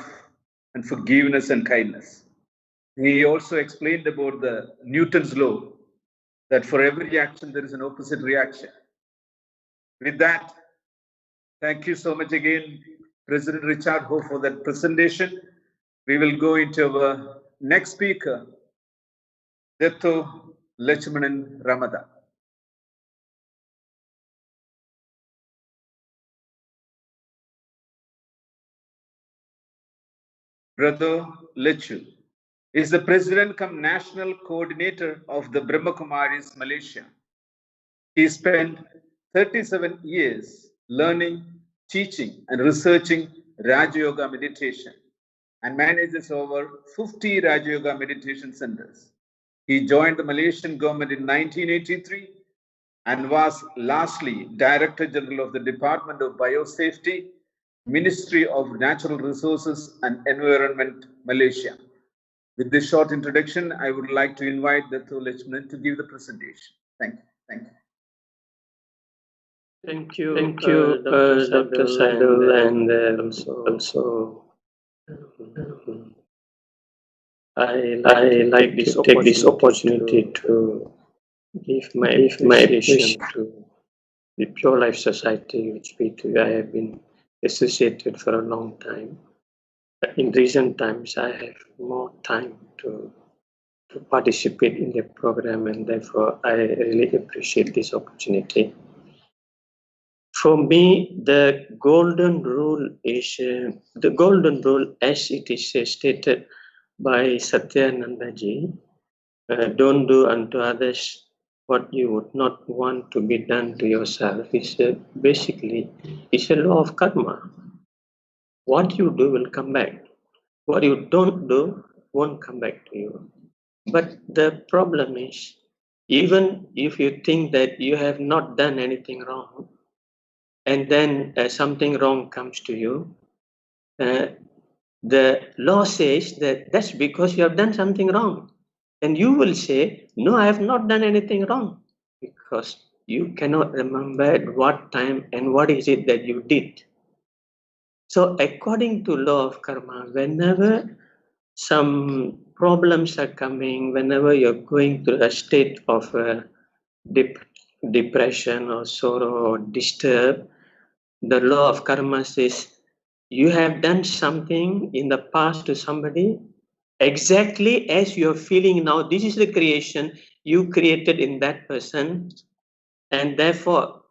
and forgiveness and kindness. He also explained about the Newton's law, that for every action there is an opposite reaction. With that, thank you so much again, President Richard Ho, for that presentation. We will go into our next speaker, Dr. Lechmanan Ramadan. Brother Lechu is the President cum National Coordinator of the Brahma Kumaris, Malaysia. He spent 37 years learning, teaching, and researching Raja Yoga meditation and manages over 50 Raja Yoga meditation centers. He joined the Malaysian government in 1983 and was lastly Director General of the Department of Biosafety, Ministry of Natural Resources and Environment, Malaysia. With this short introduction, I would like to invite Dr. Lechmanan to give the presentation. Thank you. Thank you. Thank you, Dr. Sadhu, and also I like to take this opportunity to give my appreciation to the Pure Life Society, which I have been associated for a long time. But in recent times, I have more time to participate in the program, and therefore I really appreciate this opportunity. For me, the golden rule is as it is stated by Satyananda ji, don't do unto others what you would not want to be done to yourself. It's basically it's a law of karma. What you do will come back. What you don't do won't come back to you. But the problem is, even if you think that you have not done anything wrong, and then something wrong comes to you, the law says that that's because you have done something wrong. And you will say, no, I have not done anything wrong, because you cannot remember at what time and what is it that you did. So according to law of karma, whenever some problems are coming, whenever you're going through a state of depression or sorrow or disturb, the law of karma says you have done something in the past to somebody exactly as you're feeling now. This is the creation you created in that person, and therefore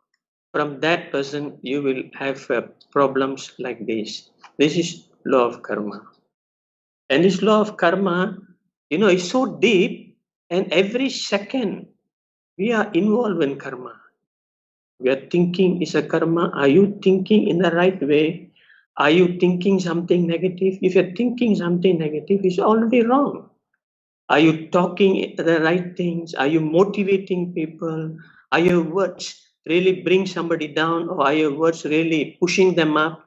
from that person you will have problems like this. This is law of karma. And this law of karma, is so deep, and every second we are involved in karma. We are thinking is a karma. Are you thinking in the right way? Are you thinking something negative? If you're thinking something negative, it's already wrong. Are you talking the right things? Are you motivating people? Are your words really bring somebody down, or are your words really pushing them up?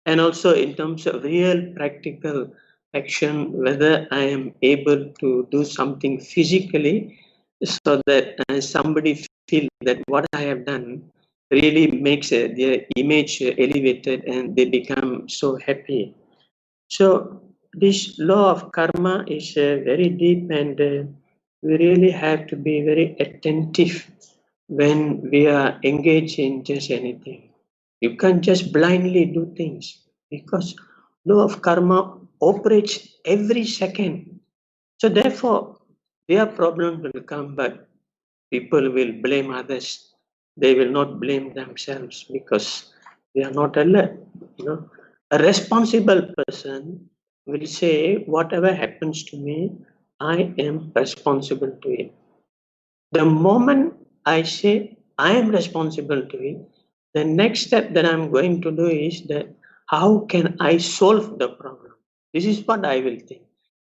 And also in terms of real practical action, whether I am able to do something physically so that somebody feel that what I have done really makes their image elevated and they become so happy. So this law of karma is very deep, and we really have to be very attentive when we are engaged in just anything. You can't just blindly do things, because law of karma operates every second. So therefore, their problem will come, but people will blame others. They will not blame themselves because they are not alert. A responsible person will say, whatever happens to me, I am responsible to it. The moment I say I am responsible to it, the next step that I'm going to do is that how can I solve the problem? This is what I will think.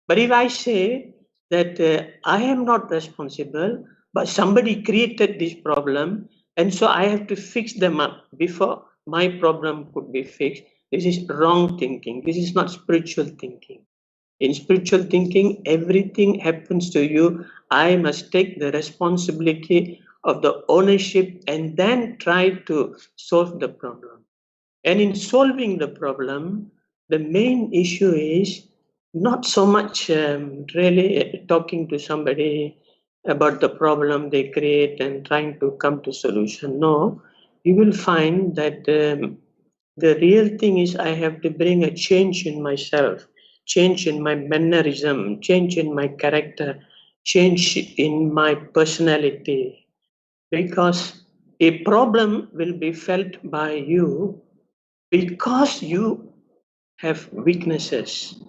But if I say that I am not responsible, but somebody created this problem, and so I have to fix them up before my problem could be fixed, this is wrong thinking. This is not spiritual thinking. In spiritual thinking, everything happens to you. I must take the responsibility of the ownership and then try to solve the problem. And in solving the problem, the main issue is not so much really talking to somebody about the problem they create and trying to come to solution. No, you will find that the real thing is I have to bring a change in myself, change in my mannerism, change in my character, change in my personality. Because a problem will be felt by you because you have weaknesses,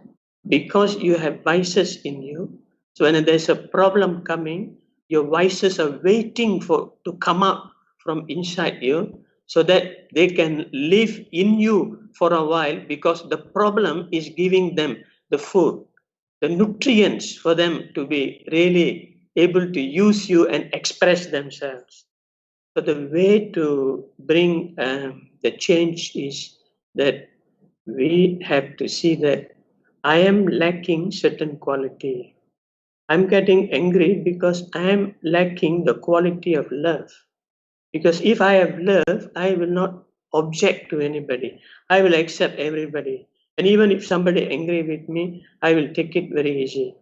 because you have vices in you. So when there's a problem coming, your vices are waiting to come up from inside you so that they can live in you for a while, because the problem is giving them the food, the nutrients for them to be really able to use you and express themselves. So the way to bring the change is that we have to see that I am lacking certain quality. I'm getting angry because I am lacking the quality of love. Because if I have love, I will not object to anybody. I will accept everybody. And even if somebody angry with me, I will take it very easy.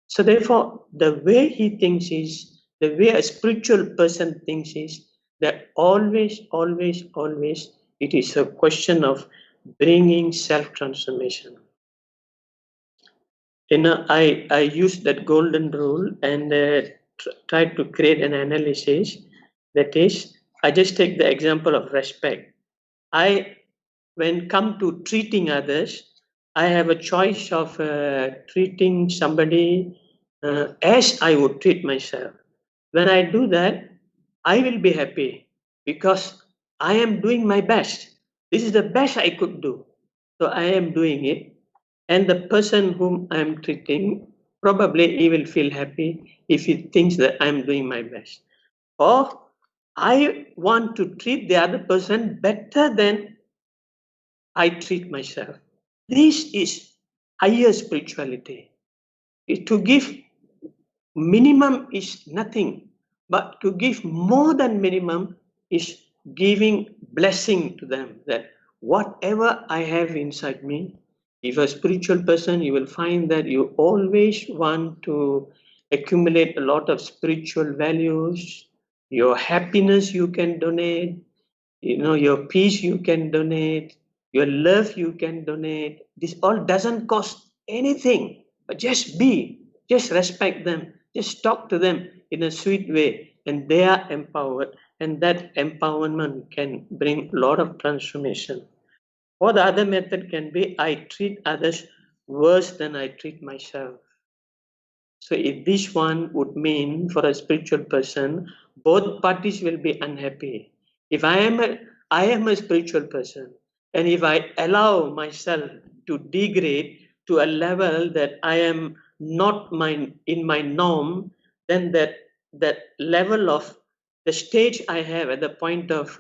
So therefore, the way he thinks is, the way a spiritual person thinks is that always, always, always, it is a question of bringing self-transformation. I use that golden rule and try to create an analysis. That is, I just take the example of respect. When come to treating others, I have a choice of treating somebody as I would treat myself. When I do that, I will be happy because I am doing my best. This is the best I could do. So I am doing it. And the person whom I am treating, probably he will feel happy if he thinks that I am doing my best. Or I want to treat the other person better than I treat myself. This is higher spirituality. To give minimum is nothing, but to give more than minimum is giving blessing to them, that whatever I have inside me, if a spiritual person, you will find that you always want to accumulate a lot of spiritual values. Your happiness you can donate, your peace you can donate, your love you can donate. This all doesn't cost anything, but just respect them, just talk to them in a sweet way, and they are empowered, and that empowerment can bring a lot of transformation. Or the other method can be, I treat others worse than I treat myself. So if this one would mean, for a spiritual person, both parties will be unhappy. If I am a spiritual person, and if I allow myself to degrade to a level that I am not in my norm, then that level of the stage I have at the point of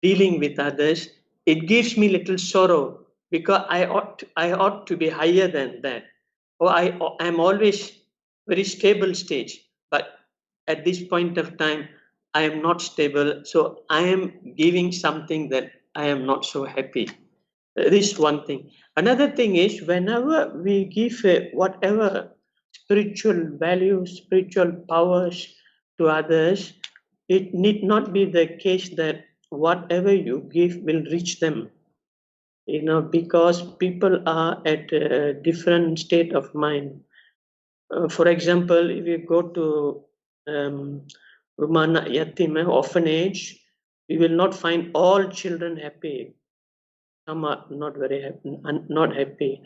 dealing with others, it gives me little sorrow, because I ought to be higher than that. Or I am always very stable stage, but at this point of time I am not stable, so I am giving something that I am not so happy. This one thing. Another thing is, whenever we give whatever spiritual values, spiritual powers to others, it need not be the case that whatever you give will reach them, because people are at a different state of mind. For example, if you go to Rumana Yatim orphanage, you will not find all children happy. Some are not very happy, not happy.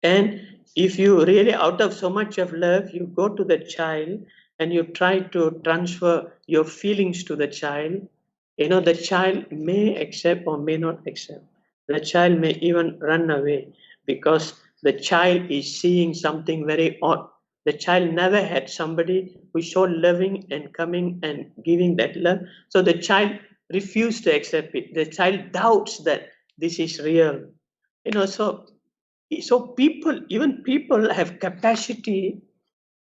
And if you really, out of so much of love, you go to the child and you try to transfer your feelings to the child, the child may accept or may not accept. The child may even run away because the child is seeing something very odd. The child never had somebody who is so loving and coming and giving that love. So the child refused to accept it. The child doubts that this is real. So people have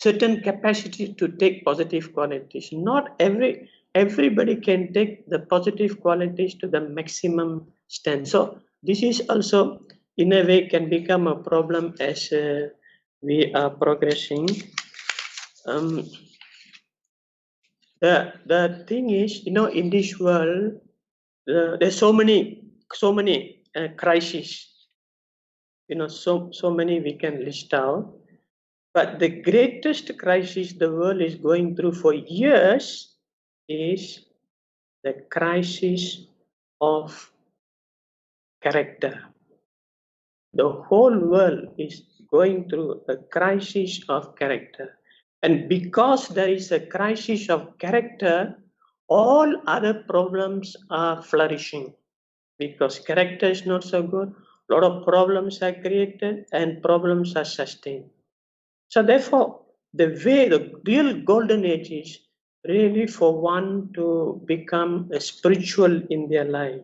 certain capacity to take positive qualities. Not everybody can take the positive qualities to the maximum extent. So this is also, in a way, can become a problem as we are progressing. The thing is, in this world, there's so many crises. So many we can list out. But the greatest crisis the world is going through for years is the crisis of character. The whole world is going through a crisis of character. And because there is a crisis of character, all other problems are flourishing. Because character is not so good, a lot of problems are created and problems are sustained. So therefore, the real golden age is really for one to become a spiritual in their life,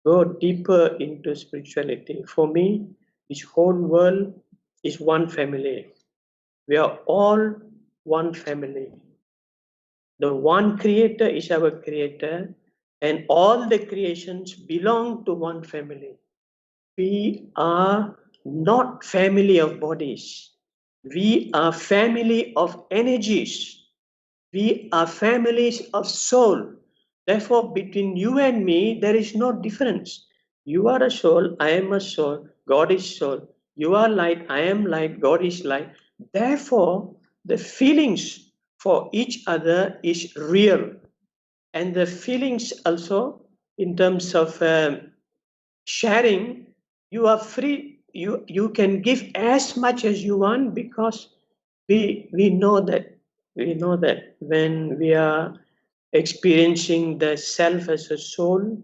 go deeper into spirituality. For me, this whole world is one family. We are all one family. The one creator is our creator, and all the creations belong to one family. We are not family of bodies. We are family of energies. We are families of soul. Therefore, between you and me, there is no difference. You are a soul, I am a soul, God is soul. You are light, I am light, God is light. Therefore, the feelings for each other is real. And the feelings also, in terms of sharing, you are free you can give as much as you want, because we know that when we are experiencing the self as a soul,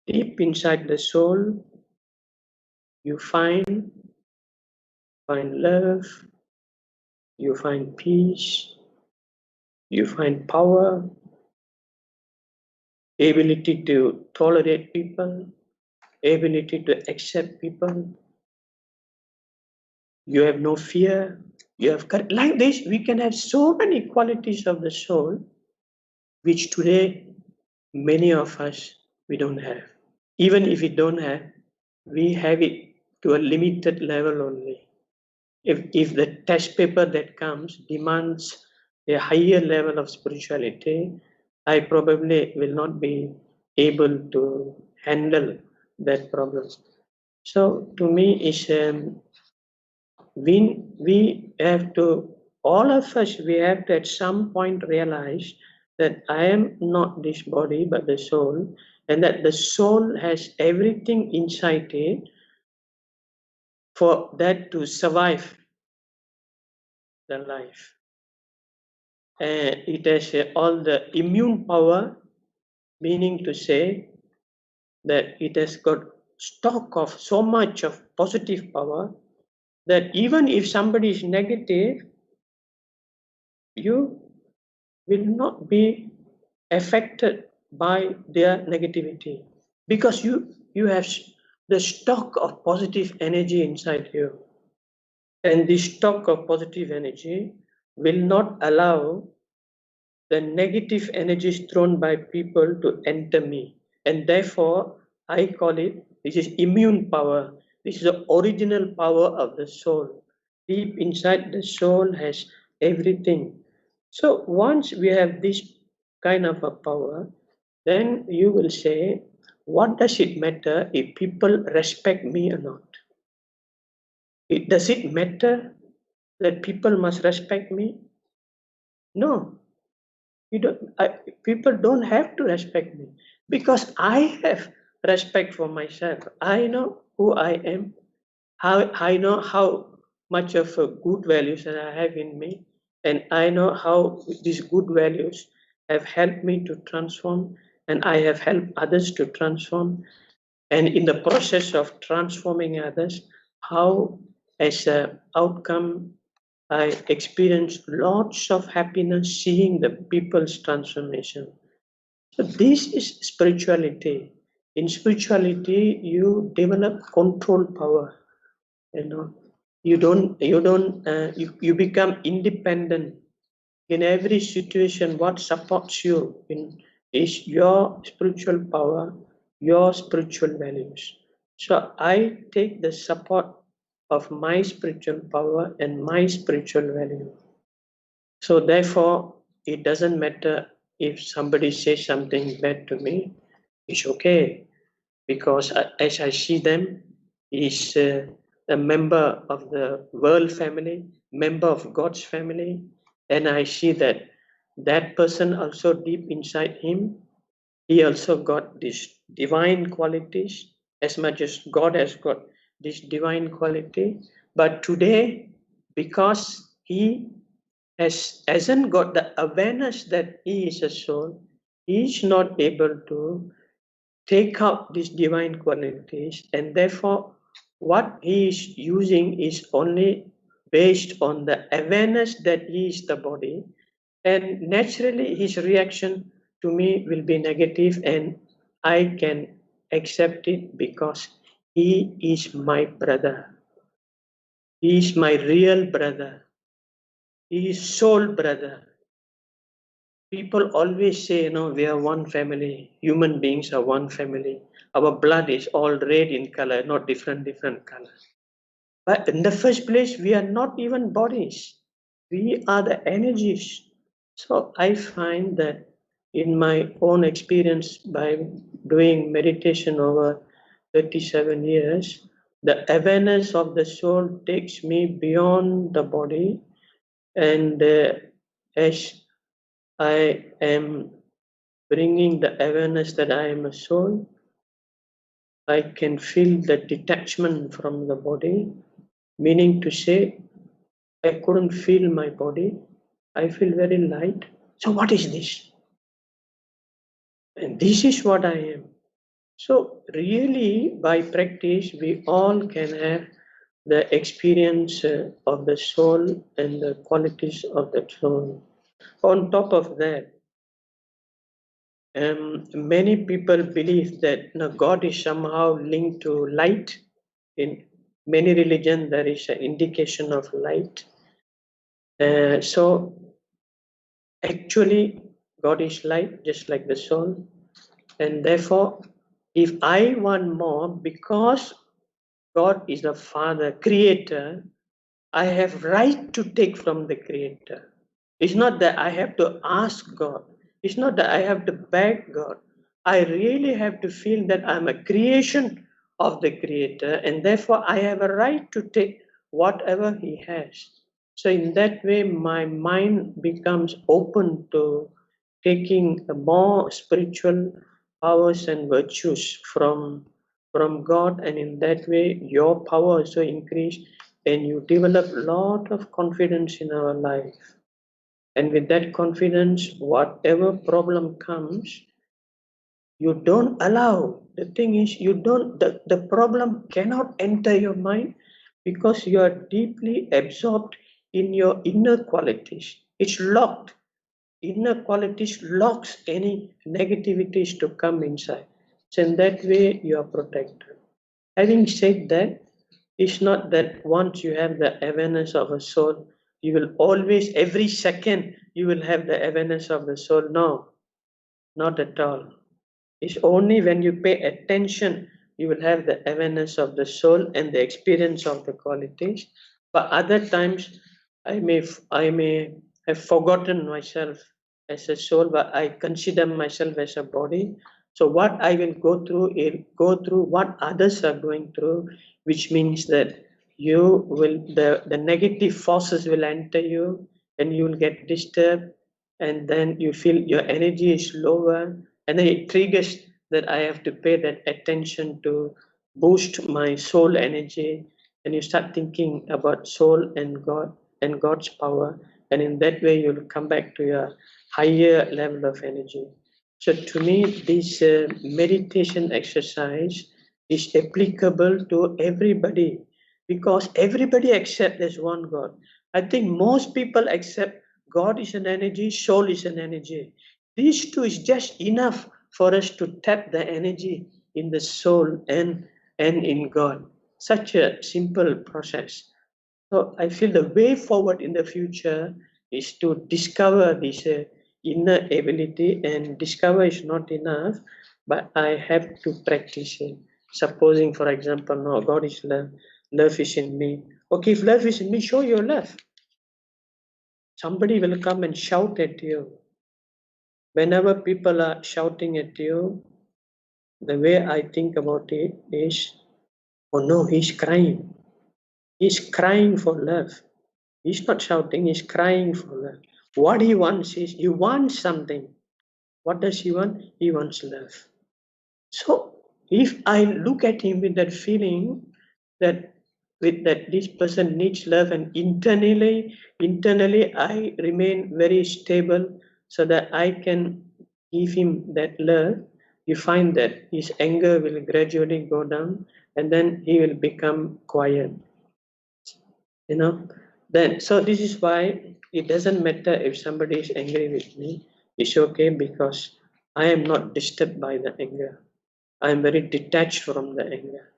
deep inside the soul, you find love, you find peace, you find power, ability to tolerate people, ability to accept people. You have no fear. You have like this. We can have so many qualities of the soul, which today many of us we don't have. Even if we don't have, we have it to a limited level only. If the test paper that comes demands a higher level of spirituality, I probably will not be able to handle that problem. So to me, it's we have to, all of us, we have to at some point realize that I am not this body but the soul, and that the soul has everything inside it for that to survive the life. And it has all the immune power, meaning to say that it has got stock of so much of positive power that even if somebody is negative, you will not be affected by their negativity, because you have the stock of positive energy inside you, and this stock of positive energy will not allow the negative energies thrown by people to enter me. And therefore I call it, this is immune power. This is the original power of the soul. Deep inside the soul has everything. So once we have this kind of a power, then you will say, what does it matter if people respect me or not? Does it matter that people must respect me? No. People don't have to respect me, because I have respect for myself. I know who I am. I know how much of good values that I have in me, and I know how these good values have helped me to transform, and I have helped others to transform. And in the process of transforming others, how as an outcome I experienced lots of happiness seeing the people's transformation. So this is spirituality. In spirituality, you develop control power. You become independent. In every situation, what supports you is your spiritual power, your spiritual values. So I take the support of my spiritual power and my spiritual value. So therefore, it doesn't matter if somebody says something bad to me, it's okay, because as I see them, is a member of the world family, member of God's family, and I see that that person also deep inside him, he also got these divine qualities, as much as God has got this divine quality. But today, because he hasn't got the awareness that he is a soul, he is not able to take out these divine qualities, and therefore what he is using is only based on the awareness that he is the body, and naturally his reaction to me will be negative, and I can accept it because he is my brother. He is my real brother. He is soul brother. People always say, we are one family. Human beings are one family. Our blood is all red in color, not different colors. But in the first place, we are not even bodies. We are the energies. So I find that in my own experience by doing meditation over 37 years, the awareness of the soul takes me beyond the body, and as I am bringing the awareness that I am a soul, I can feel the detachment from the body, meaning to say, I couldn't feel my body. I feel very light. So what is this? And this is what I am. So really, by practice, we all can have the experience of the soul and the qualities of the soul. On top of that, many people believe that God is somehow linked to light. In many religions, there is an indication of light. So actually, God is light, just like the soul. And therefore, if I want more, because God is the Father, Creator, I have right to take from the Creator. It's not that I have to ask God. It's not that I have to beg God. I really have to feel that I'm a creation of the Creator, and therefore I have a right to take whatever He has. So in that way, my mind becomes open to taking more spiritual powers and virtues from God, and in that way, your power also increase, and you develop a lot of confidence in our life. And with that confidence, whatever problem comes, you don't allow. The thing is, the problem cannot enter your mind because you are deeply absorbed in your inner qualities. It's locked. Inner qualities locks any negativities to come inside. So in that way, you are protected. Having said that, it's not that once you have the awareness of a soul, you will always, every second, you will have the awareness of the soul. No, not at all. It's only when you pay attention, you will have the awareness of the soul and the experience of the qualities. But other times, I may have forgotten myself as a soul, but I consider myself as a body. So what I will go through is go through what others are going through, which means that you will the negative forces will enter you, and you will get disturbed, and then you feel your energy is lower, and then it triggers that I have to pay that attention to boost my soul energy, and you start thinking about soul and God and God's power, and in that way you'll come back to your higher level of energy. So to me, this meditation exercise is applicable to everybody, because everybody accepts there's one God. I think most people accept God is an energy, soul is an energy. These two is just enough for us to tap the energy in the soul and in God. Such a simple process. So I feel the way forward in the future is to discover this inner ability, and discover is not enough, but I have to practice it. Supposing, for example, no, God is love, love is in me. Okay, if love is in me, show your love. Somebody will come and shout at you. Whenever people are shouting at you, the way I think about it is, oh no, he's crying. He's crying for love. He's not shouting, he's crying for love. What he wants is, he wants something. What does he want? He wants love. So if I look at him with that feeling that this person needs love, and internally I remain very stable so that I can give him that love, you find that his anger will gradually go down, and then he will become quiet. Then so this is why it doesn't matter if somebody is angry with me. It's okay, because I am not disturbed by the anger. I am very detached from the anger.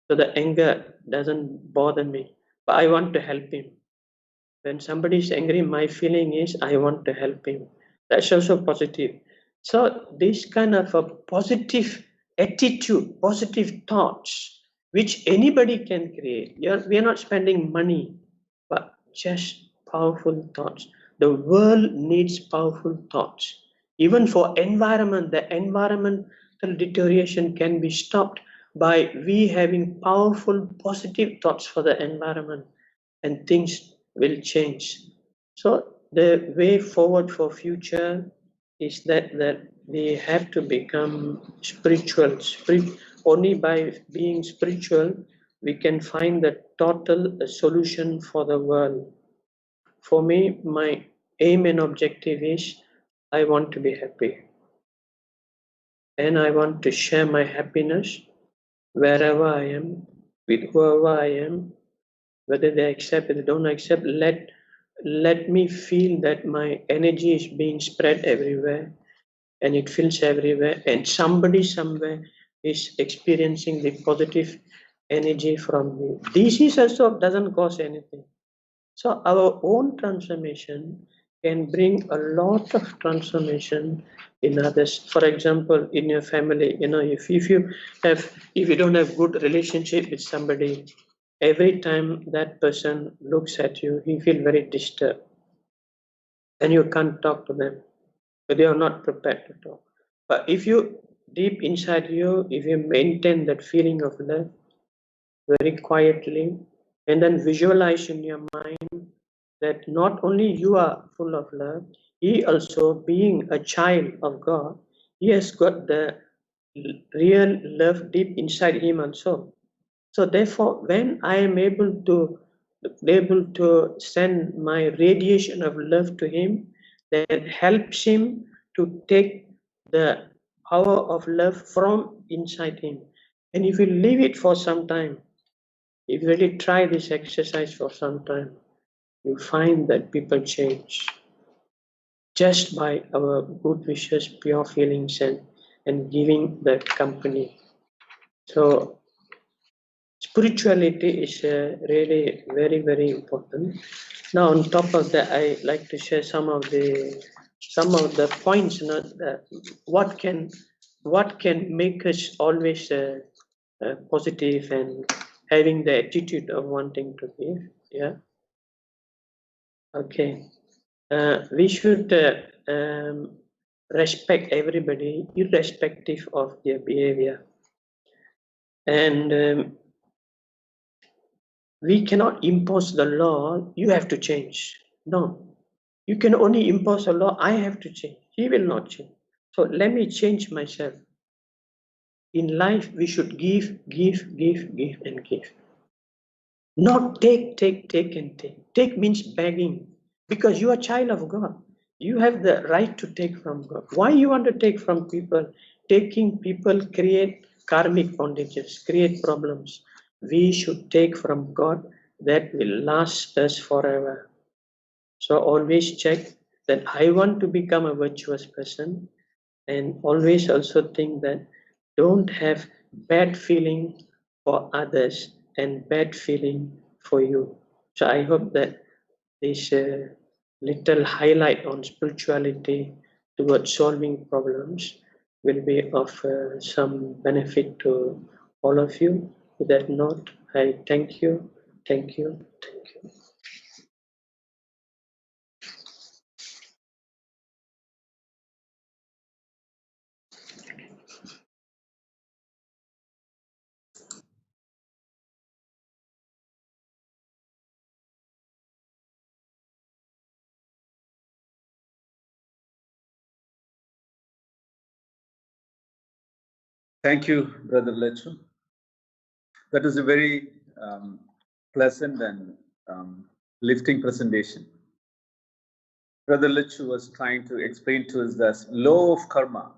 So the anger doesn't bother me, but I want to help him. When somebody is angry, my feeling is I want to help him. That's also positive. So this kind of a positive attitude, positive thoughts, which anybody can create. We are not spending money, but just powerful thoughts. The world needs powerful thoughts. Even for environment, the environmental deterioration can be stopped by we having powerful positive thoughts for the environment, and things will change. So the way forward for future is that we have to become spiritual. only by being spiritual we can find the total solution for the world. For me, my aim and objective is I want to be happy. And I want to share my happiness wherever I am, with whoever I am, whether they accept or they don't accept. Let me feel that my energy is being spread everywhere and it fills everywhere, and somebody somewhere is experiencing the positive energy from me. This also doesn't cost anything. So our own transformation can bring a lot of transformation in others. For example, in your family, if you don't have good relationship with somebody, every time that person looks at you, he feel very disturbed, and you can't talk to them, but they are not prepared to talk. But if you deep inside you, if you maintain that feeling of love very quietly, and then visualize in your mind that not only you are full of love, he also, being a child of God, he has got the real love deep inside him also. So therefore, when I am able to send my radiation of love to him, that helps him to take the power of love from inside him. And if you leave it for some time, if you really try this exercise for some time, you find that people change just by our good wishes, pure feelings, and giving that company. So spirituality is really very, very important. Now, on top of that, I like to share some of the points. What can make us always positive and having the attitude of wanting to give. Yeah. Okay. We should respect everybody, irrespective of their behavior. And we cannot impose the law, you have to change. No. You can only impose a law, I have to change. He will not change. So let me change myself. In life, we should give, and give. Not take, and take. Take means begging. Because you are a child of God. You have the right to take from God. Why you want to take from people? Taking people create karmic bondages, create problems. We should take from God that will last us forever. So always check that I want to become a virtuous person, and always also think that don't have bad feeling for others and bad feeling for you. So I hope that this little highlight on spirituality towards solving problems will be of some benefit to all of you. With that note, I thank you, thank you, thank you. Thank you, Brother Lechu. That is a very pleasant and lifting presentation. Brother Lechu was trying to explain to us the law of karma,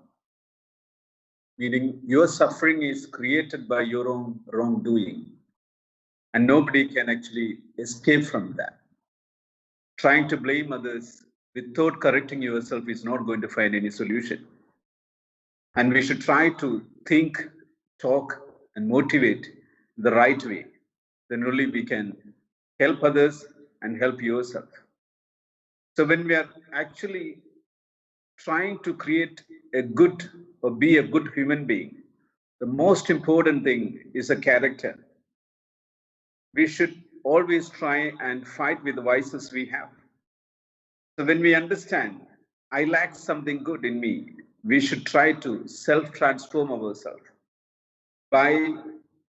meaning your suffering is created by your own wrongdoing, and nobody can actually escape from that. Trying to blame others without correcting yourself is not going to find any solution. And we should try to think, talk, and motivate the right way. Then only we can help others and help yourself. So when we are actually trying to create a good or be a good human being, the most important thing is a character. We should always try and fight with the vices we have. So when we understand, I lack something good in me, we should try to self-transform ourselves. By,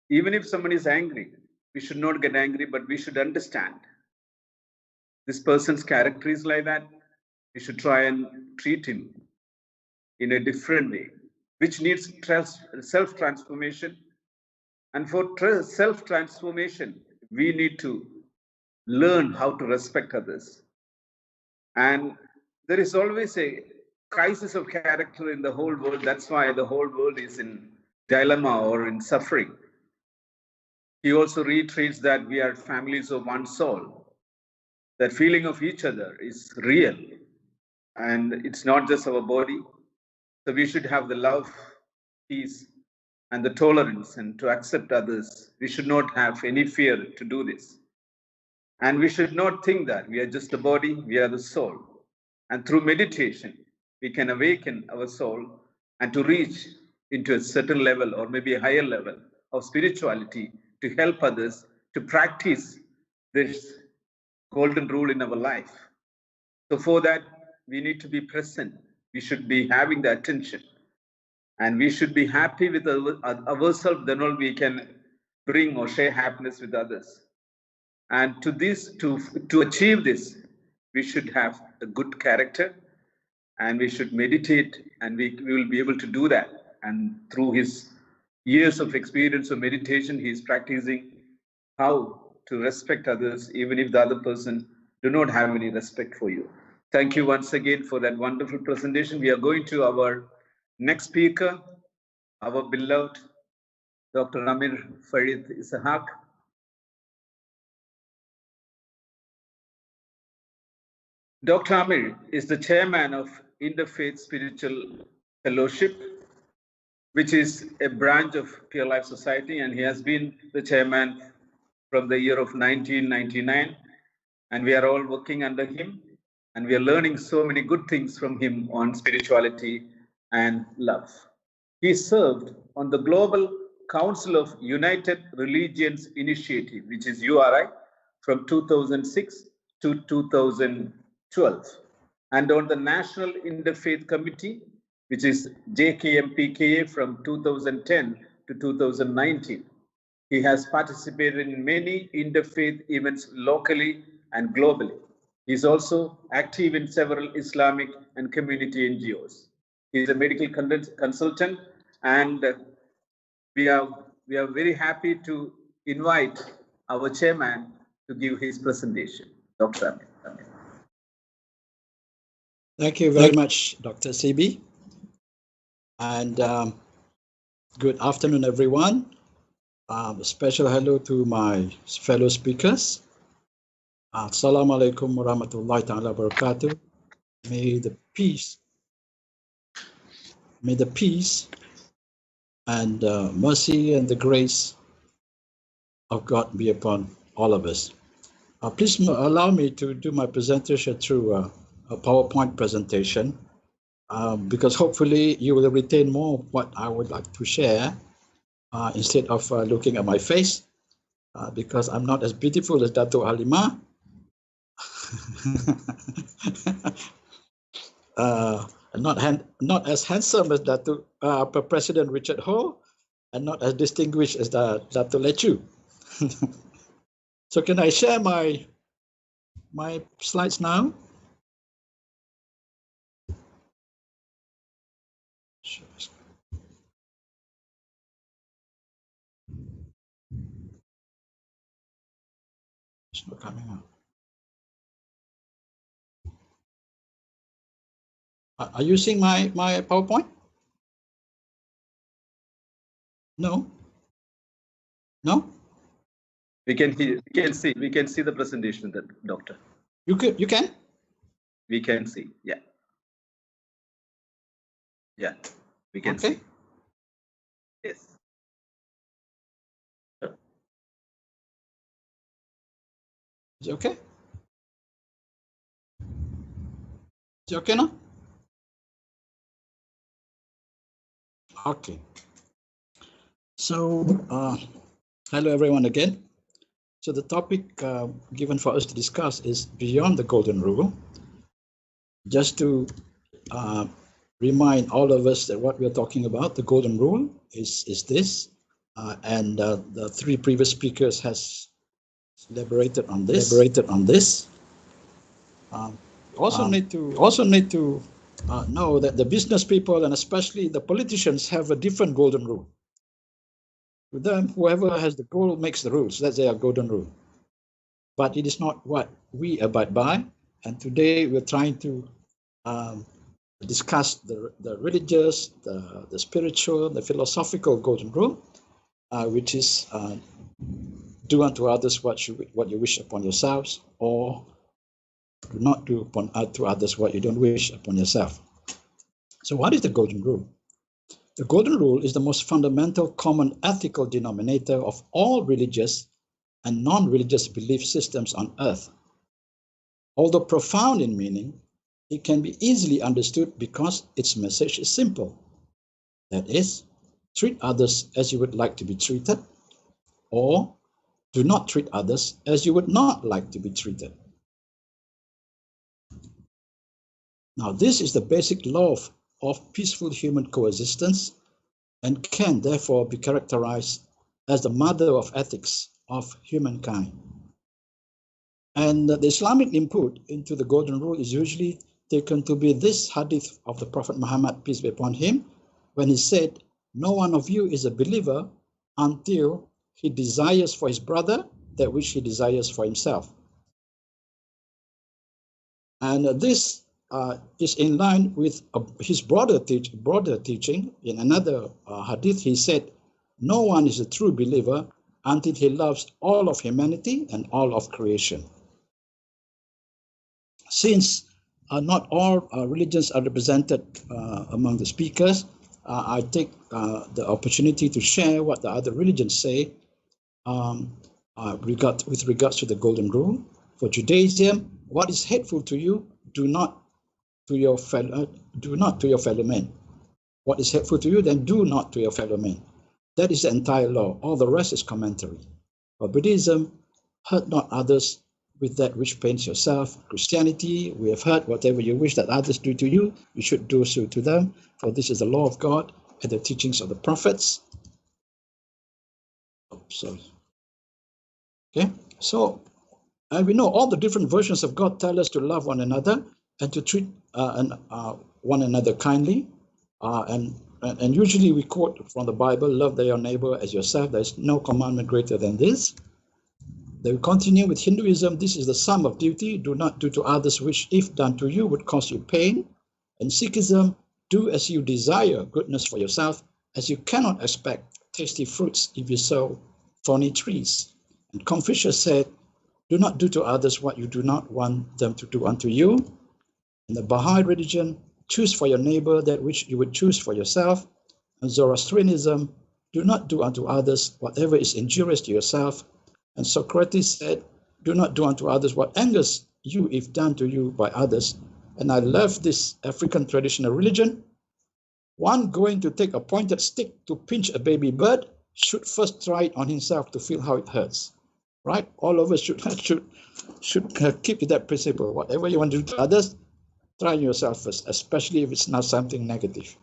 even if someone is angry, we should not get angry, but we should understand this person's character is like that. We should try and treat him in a different way, which needs self-transformation, And for self-transformation, we need to learn how to respect others. And there is always a crisis of character in the whole world. That's why the whole world is in dilemma or in suffering. He also reiterates that we are families of one soul. That feeling of each other is real. And it's not just our body. So we should have the love, peace, and the tolerance and to accept others. We should not have any fear to do this. And we should not think that we are just the body, we are the soul. And through meditation, we can awaken our soul and to reach into a certain level or maybe a higher level of spirituality to help others to practice this golden rule in our life. So for that, we need to be present. We should be having the attention. And we should be happy with ourselves, then all we can bring or share happiness with others. And to achieve this, we should have a good character and we should meditate, and we will be able to do that. And through his years of experience of meditation, he is practicing how to respect others, even if the other person do not have any respect for you. Thank you once again for that wonderful presentation. We are going to our next speaker, our beloved Dr. Amir Farid Ishaq. Dr. Amir is the chairman of Interfaith Spiritual Fellowship, which is a branch of Pure Life Society, and he has been the chairman from the year of 1999, and we are all working under him, and we are learning so many good things from him on spirituality and love. He served on the Global Council of United Religions Initiative, which is URI, from 2006 to 2012, and on the National Interfaith Committee, which is JKMPKA, from 2010 to 2019. He has participated in many interfaith events locally and globally. He is also active in several Islamic and community NGOs. He is a medical consultant, and we are very happy to invite our chairman to give his presentation. Dr. Amir. Thank you very much, Dr. CB. And good afternoon, everyone. A special hello to my fellow speakers. Assalamu alaikum warahmatullahi ta'ala wabarakatuh. May the peace and mercy and the grace of God be upon all of us. Please allow me to do my presentation through a PowerPoint presentation, because hopefully you will retain more of what I would like to share instead of looking at my face, because I'm not as beautiful as Dato' Halimah. Not as handsome as President Richard Ho, and not as distinguished as Dato' Lechu. So can I share my slides now? Sure. It's not coming out. Are you seeing my PowerPoint? No? No? We can see the presentation, Doctor. You can? We can see, yeah. Yeah, we can see. Yes. Is it okay? Is it okay now? Okay. So, hello everyone again. So the topic given for us to discuss is Beyond the Golden Rule. Just to remind all of us that what we are talking about, the Golden Rule, is this, and the three previous speakers has elaborated on this. Also need to know that the business people and especially the politicians have a different golden rule. with them, whoever has the goal makes the rules. That's their golden rule. But it is not what we abide by. And today we're trying to discuss the religious, the spiritual, the philosophical golden rule, which is do unto others what you wish upon yourselves, or do not do to others what you don't wish upon yourself. So what is the golden rule? The golden rule is the most fundamental common ethical denominator of all religious and non-religious belief systems on earth. Although profound in meaning, it can be easily understood because its message is simple. That is, treat others as you would like to be treated, or do not treat others as you would not like to be treated. Now, this is the basic law of peaceful human coexistence and can therefore be characterized as the mother of ethics of humankind. And the Islamic input into the golden rule is usually taken to be this hadith of the Prophet Muhammad, peace be upon him, when he said, "No one of you is a believer until he desires for his brother that which he desires for himself." And this is in line with his broader teaching. In another hadith, he said, "No one is a true believer until he loves all of humanity and all of creation." Since not all religions are represented among the speakers, I take the opportunity to share what the other religions say with regards to the golden rule. For Judaism, what is hateful to you, do not to your fellow man. What is hateful to you, then do not to your fellow man. That is the entire law. All the rest is commentary. For Buddhism, hurt not others with that which pains yourself. Christianity, we have heard, whatever you wish that others do to you, you should do so to them, for this is the law of God and the teachings of the prophets. Okay, so we know all the different versions of God tell us to love one another and to treat one another kindly. And usually we quote from the Bible, love your neighbor as yourself. There is no commandment greater than this. They will continue with Hinduism. This is the sum of duty. Do not do to others which, if done to you, would cause you pain. And Sikhism, do as you desire goodness for yourself, as you cannot expect tasty fruits if you sow thorny trees. And Confucius said, do not do to others what you do not want them to do unto you. In the Baha'i religion, choose for your neighbor that which you would choose for yourself. And Zoroastrianism, do not do unto others whatever is injurious to yourself. And Socrates said, do not do unto others what angers you if done to you by others. And I love this African traditional religion. One going to take a pointed stick to pinch a baby bird should first try it on himself to feel how it hurts. Right? All of us should keep to that principle. Whatever you want to do to others, try yourself first, especially if it's not something negative.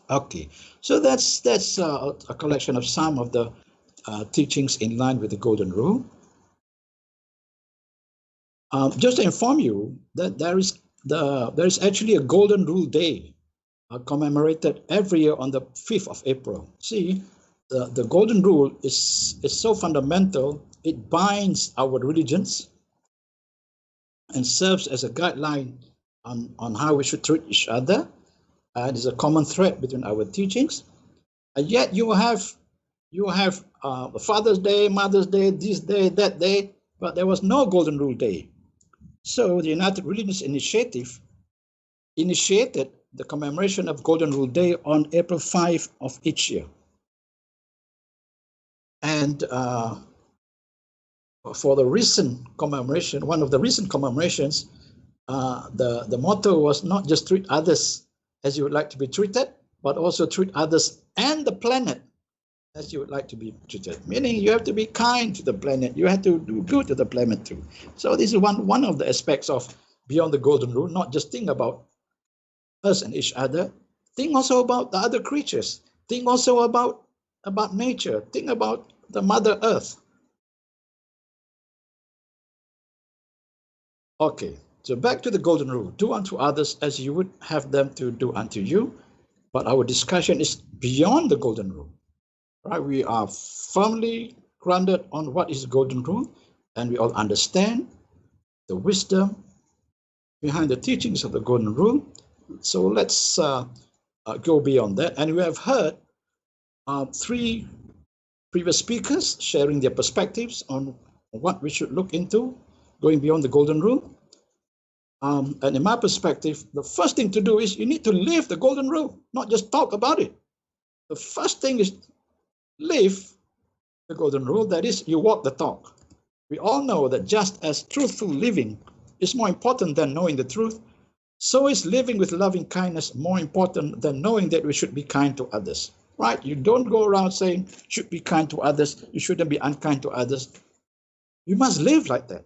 Okay, so that's a collection of some of the teachings in line with the golden rule. Just to inform you that there is actually a golden rule day commemorated every year on the 5th of April. See, the golden rule is so fundamental, it binds our religions and serves as a guideline on how we should treat each other. It is a common thread between our teachings. And yet you have Father's Day, Mother's Day, this day, that day, but there was no Golden Rule Day. So the United Religions Initiative initiated the commemoration of Golden Rule Day on April 5 of each year. And for the recent commemoration, one of the recent commemorations, the motto was not just treat others as you would like to be treated, but also treat others and the planet as you would like to be treated. Meaning you have to be kind to the planet. You have to do good to the planet too. So this is one of the aspects of beyond the golden rule, not just think about us and each other. Think also about the other creatures. Think also about nature. Think about the Mother Earth. Okay, so back to the golden rule. Do unto others as you would have them to do unto you. But our discussion is beyond the golden rule. right? We are firmly grounded on what is the golden rule, and we all understand the wisdom behind the teachings of the golden rule. So let's go beyond that. And we have heard three previous speakers sharing their perspectives on what we should look into going beyond the golden rule. And in my perspective, the first thing to do is you need to live the golden rule, not just talk about it. The first thing is live the golden rule, that is, you walk the talk. We all know that just as truthful living is more important than knowing the truth, so is living with loving kindness more important than knowing that we should be kind to others, right? You don't go around saying, should be kind to others, you shouldn't be unkind to others. You must live like that.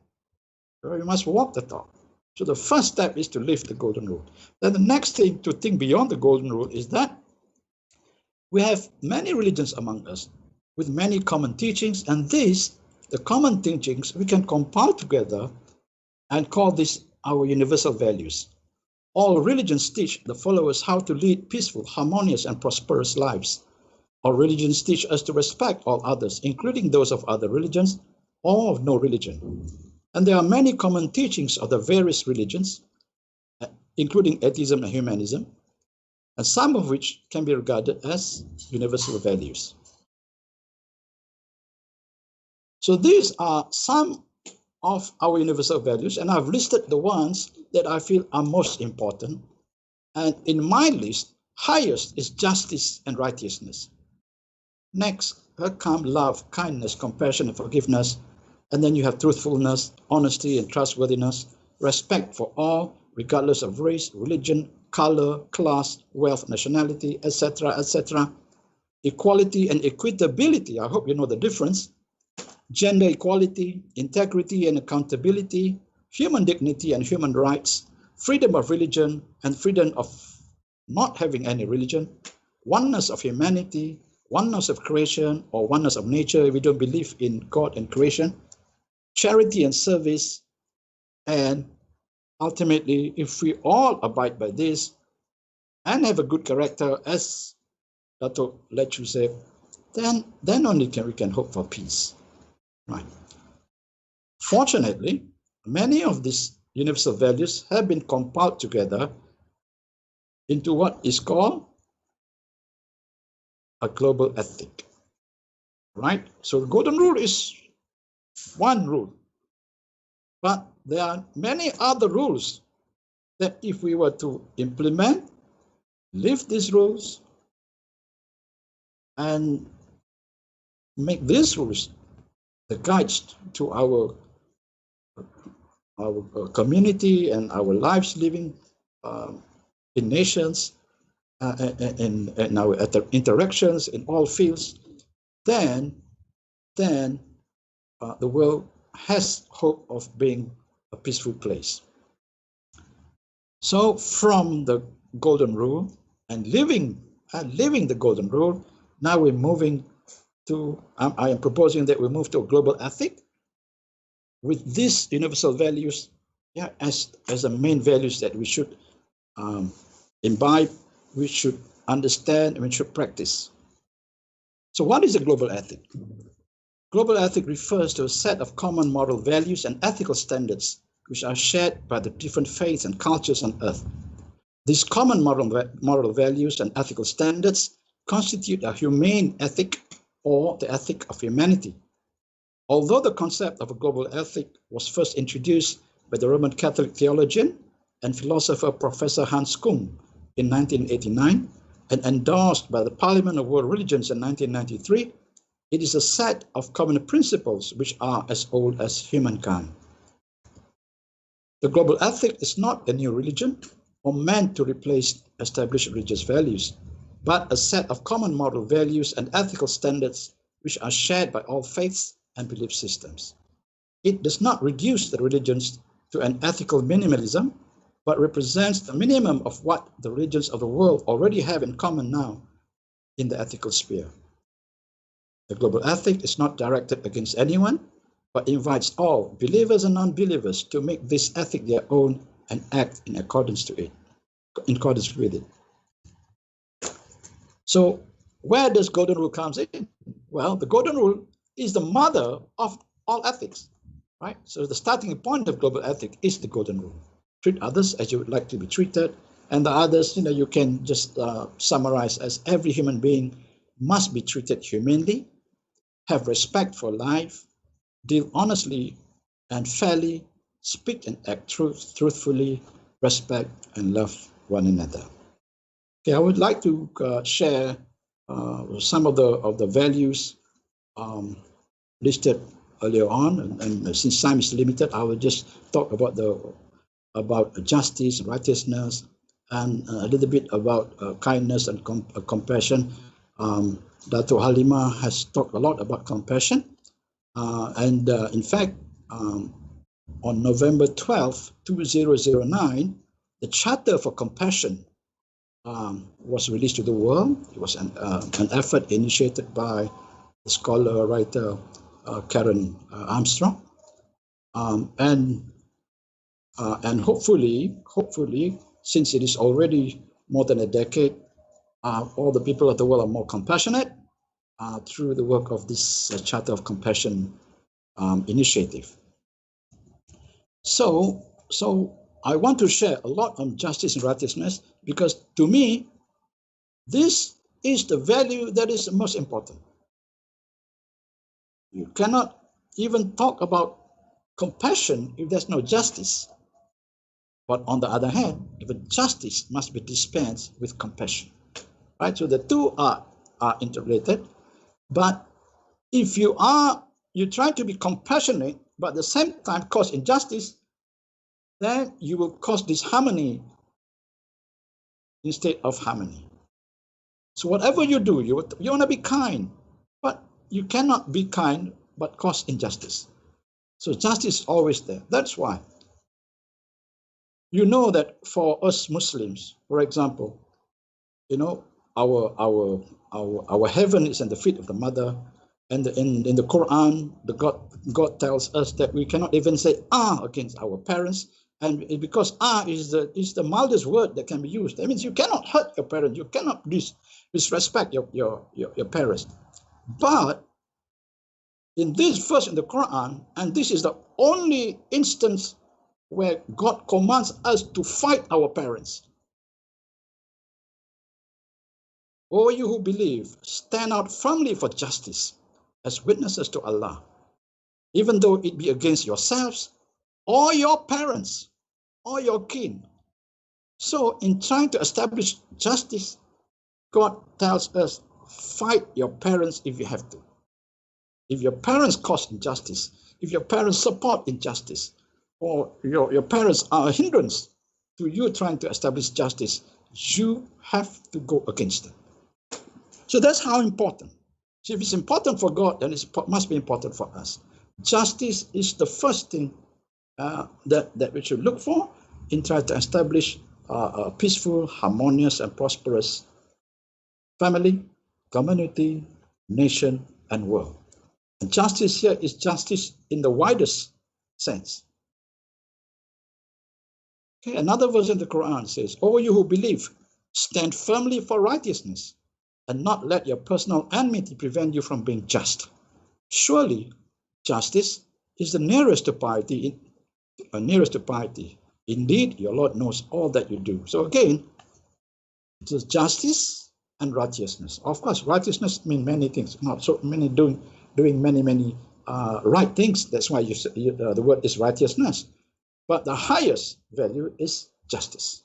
You must walk the talk. So the first step is to live the golden rule. Then the next thing to think beyond the golden rule is that we have many religions among us with many common teachings, and these, the common teachings, we can compile together and call this our universal values. All religions teach the followers how to lead peaceful, harmonious, and prosperous lives. All religions teach us to respect all others, including those of other religions or of no religion. And there are many common teachings of the various religions, including atheism and humanism, and some of which can be regarded as universal values. So these are some of our universal values, and I've listed the ones that I feel are most important. And in my list, highest is justice and righteousness. Next come love, kindness, compassion, and forgiveness. And then you have truthfulness, honesty, and trustworthiness, respect for all, regardless of race, religion, color, class, wealth, nationality, etc., etc. Equality and equitability, I hope you know the difference. Gender equality, integrity and accountability, human dignity and human rights, freedom of religion and freedom of not having any religion, oneness of humanity, oneness of creation or oneness of nature if we don't believe in God and creation, charity and service, and ultimately, if we all abide by this and have a good character, as Dr. Lecture said, then only we can hope for peace. Right. Fortunately, many of these universal values have been compiled together into what is called a global ethic. Right? So the golden rule is one rule, but there are many other rules that if we were to implement, live these rules, and make these rules the guides to our community and our lives living in nations, in our interactions in all fields, then the world has hope of being a peaceful place. So from the golden rule and living the golden rule, now we're moving to, I am proposing that we move to a global ethic with these universal values as the main values that we should imbibe, we should understand, and we should practice. So what is a global ethic? Global ethic refers to a set of common moral values and ethical standards which are shared by the different faiths and cultures on earth. These common moral values and ethical standards constitute a humane ethic or the ethic of humanity. Although the concept of a global ethic was first introduced by the Roman Catholic theologian and philosopher Professor Hans Kung in 1989 and endorsed by the Parliament of World Religions in 1993, it is a set of common principles which are as old as humankind. The global ethic is not a new religion or meant to replace established religious values, but a set of common moral values and ethical standards which are shared by all faiths and belief systems. It does not reduce the religions to an ethical minimalism, but represents the minimum of what the religions of the world already have in common now in the ethical sphere. The global ethic is not directed against anyone, but invites all, believers and non-believers, to make this ethic their own and act in accordance with it. So where does golden rule comes in? Well, the golden rule is the mother of all ethics, right? So the starting point of global ethics is the golden rule. Treat others as you would like to be treated. And the others, you can just summarize as every human being must be treated humanely, have respect for life, deal honestly and fairly, speak and act truthfully, respect and love one another. Okay, I would like to share some of the values listed earlier on, and since time is limited, I will just talk about justice, righteousness, and a little bit about kindness and compassion. Dato' Halima has talked a lot about compassion, and in fact, on November 12, 2009, the Charter for Compassion was released to the world. It was an effort initiated by the scholar writer Karen Armstrong, and hopefully, since it is already more than a decade, all the people of the world are more compassionate through the work of this Charter of Compassion initiative. So I want to share a lot on justice and righteousness, because to me, this is the value that is the most important. You cannot even talk about compassion if there's no justice. But on the other hand, even justice must be dispensed with compassion, right? So the two are interrelated. But if you try to be compassionate, but at the same time cause injustice, then you will cause disharmony instead of harmony. So whatever you do, you want to be kind, but you cannot be kind but cause injustice. So justice is always there. That's why you know that for us Muslims, for example, our heaven is in the feet of the mother, and in the Quran, God tells us that we cannot even say against our parents, and because is the mildest word that can be used. That means you cannot hurt your parents, you cannot disrespect your parents. But in this verse in the Quran, and this is the only instance where God commands us to fight our parents. O you who believe, stand out firmly for justice as witnesses to Allah, even though it be against yourselves or your parents or your kin. So in trying to establish justice, God tells us, fight your parents if you have to. If your parents cause injustice, if your parents support injustice, or your parents are a hindrance to you trying to establish justice, you have to go against them. So that's how important. So if it's important for God, then it must be important for us. Justice is the first thing that we should look for in trying to establish a peaceful, harmonious, and prosperous family, community, nation, and world. And justice here is justice in the widest sense. Okay, another verse in the Quran says, O you who believe, stand firmly for righteousness, and not let your personal enmity prevent you from being just. Surely, justice is the nearest to piety. Indeed, your Lord knows all that you do. So again, it is justice and righteousness. Of course, righteousness means many things. Not so many doing many right things. That's why the word is righteousness. But the highest value is justice.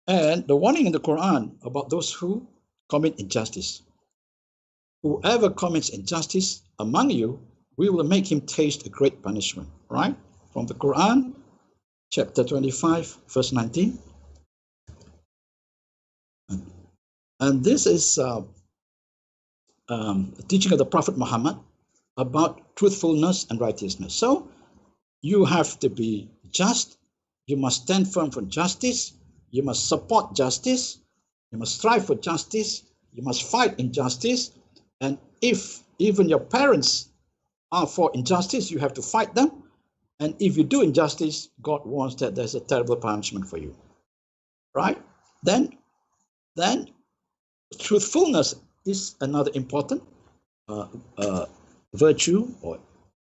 And the warning in the Quran about those who commit injustice. Whoever commits injustice among you, we will make him taste a great punishment. Right? From the Quran, chapter 25, verse 19. And this is the teaching of the Prophet Muhammad about truthfulness and righteousness. So you have to be just. You must stand firm for justice. You must support justice. You must strive for justice. You must fight injustice. And if even your parents are for injustice, you have to fight them. And if you do injustice, God warns that there's a terrible punishment for you, right? Then truthfulness is another important virtue or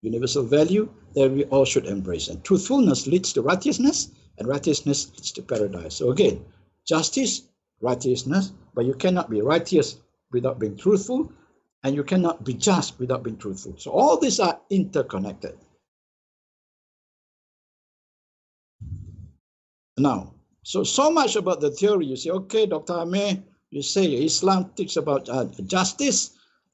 universal value that we all should embrace. And truthfulness leads to righteousness, and righteousness leads to paradise. So again, justice, righteousness, but you cannot be righteous without being truthful, and you cannot be just without being truthful. So all these are interconnected. Now, so much about the theory. You say, okay, Dr. Amir, you say Islam teaches about justice,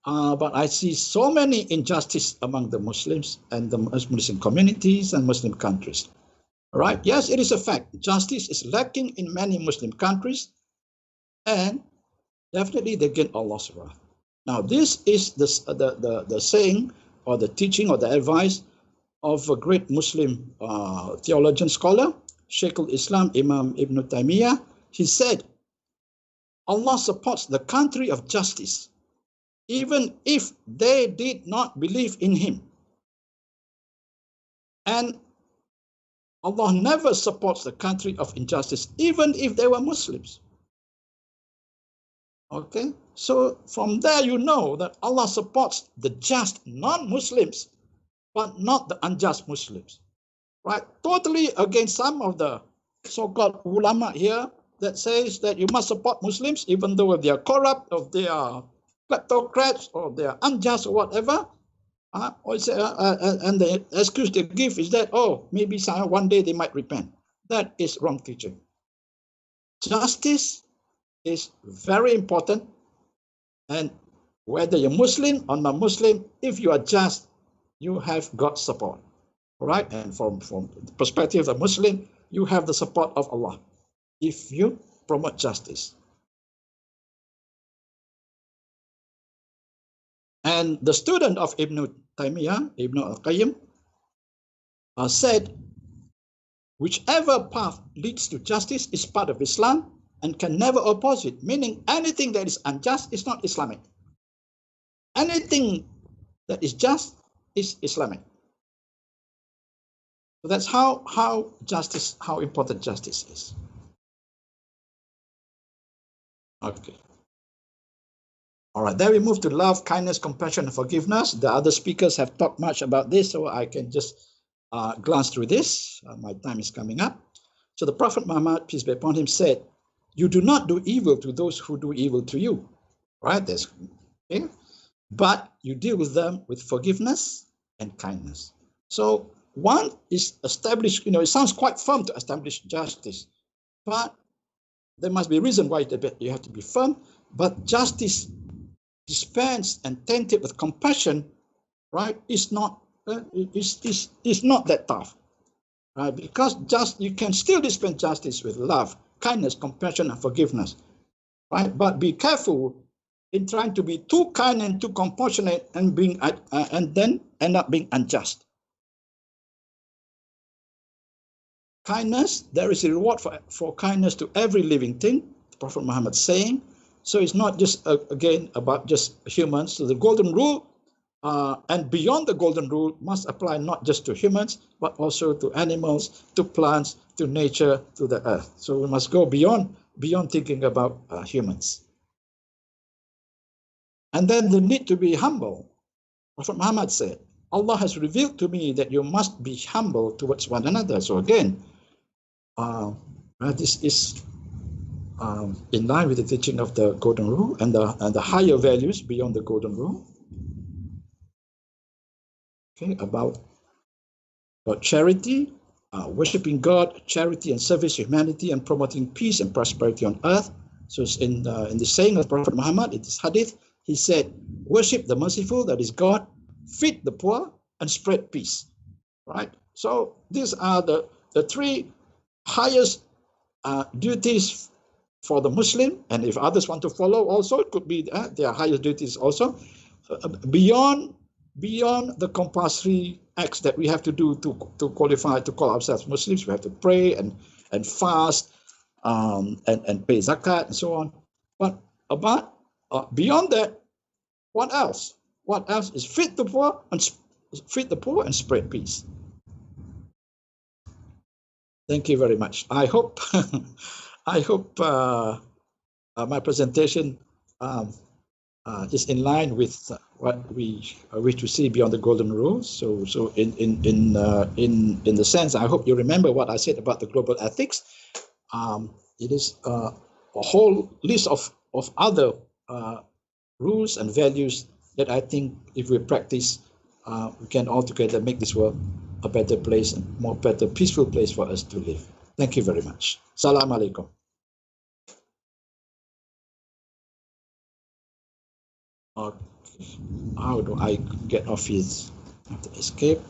but I see so many injustice among the Muslims and the Muslim communities and Muslim countries. All right? Yes, it is a fact. Justice is lacking in many Muslim countries, and definitely they get Allah's wrath. Now, this is the saying or the teaching or the advice of a great Muslim theologian scholar, Shaykh al-Islam Imam Ibn Taymiyyah. He said, Allah supports the country of justice, even if they did not believe in Him. And Allah never supports the country of injustice, even if they were Muslims. Okay, so from there you know that Allah supports the just non-Muslims, but not the unjust Muslims. Right? Totally against some of the so-called ulama here that says that you must support Muslims even though they are corrupt, or they are kleptocrats, or they are unjust, or whatever. And the excuse they give is that, oh, maybe one day they might repent. That is wrong teaching. Justice is very important, and whether you're Muslim or not Muslim, if you are just, you have God's support. All right, and from the perspective of a Muslim, you have the support of Allah if you promote justice. And the student of Ibn Taymiyyah, Ibn al-Qayyim, said, whichever path leads to justice is part of Islam and can never oppose it, meaning anything that is unjust is not Islamic. Anything that is just is Islamic. So that's how important justice is. Okay. All right, then we move to love, kindness, compassion, and forgiveness. The other speakers have talked much about this, so I can just glance through this. My time is coming up. So the Prophet Muhammad, peace be upon him, said, you do not do evil to those who do evil to you. Right? That's okay. But you deal with them with forgiveness and kindness. So one is established, it sounds quite firm to establish justice, but there must be a reason why you have to be firm. But justice dispensed and tainted with compassion, right, is not that tough, right? Because you can still dispense justice with love, kindness, compassion, and forgiveness, right? But be careful in trying to be too kind and too compassionate and then end up being unjust. Kindness, there is a reward for kindness to every living thing, the Prophet Muhammad saying. So it's not just, again, about just humans. So the golden rule and beyond the golden rule must apply not just to humans, but also to animals, to plants, to nature, to the earth. So we must go beyond thinking about humans. And then the need to be humble. Prophet Muhammad said, Allah has revealed to me that you must be humble towards one another. So again, this is in line with the teaching of the golden rule and the higher values beyond the golden rule. Okay, about charity, worshiping God, charity and service to humanity, and promoting peace and prosperity on earth. So in the saying of Prophet Muhammad, in this hadith, he said, worship the merciful, that is God, feed the poor, and spread peace. Right? So these are the three highest duties for the Muslim, and if others want to follow also, it could be their highest duties also, beyond the compulsory acts that we have to do to qualify to call ourselves Muslims. We have to pray and fast and pay zakat and so on. But beyond that, what else? What else is feed the poor and spread peace. Thank you very much. I hope I hope my presentation is in line with what we wish to see beyond the golden rule. So in the sense, I hope you remember what I said about the global ethics. It is a whole list of other rules and values that I think if we practice, we can all together make this world a better place, and more better, peaceful place for us to live. Thank you very much. Salam alaikum. Okay. How do I get off his after escape?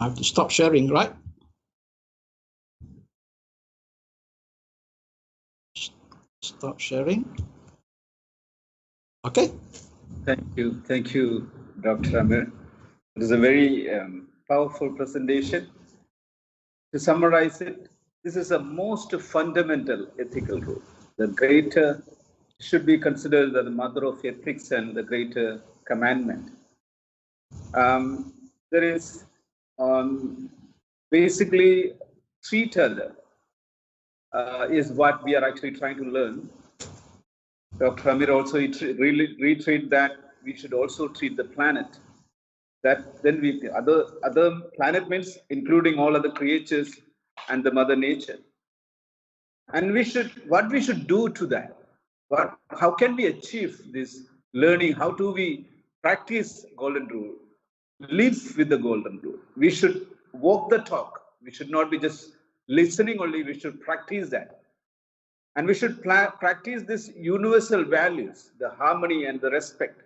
I have to stop sharing, right? Stop sharing. Okay. Thank you, Dr. Amir. It is a very powerful presentation. To summarize it, this is a most fundamental ethical rule. The greater should be considered the mother of ethics and the greater commandment. There is basically treat other is what we are actually trying to learn. Dr. Amir also really reiterated that we should also treat the planet. That then we other planet means including all other creatures and the mother nature. And what we should do to that. How can we achieve this learning? How do we practice golden rule? Live with the golden rule. We should walk the talk. We should not be just listening only. We should practice that. And we should practice these universal values, the harmony and the respect.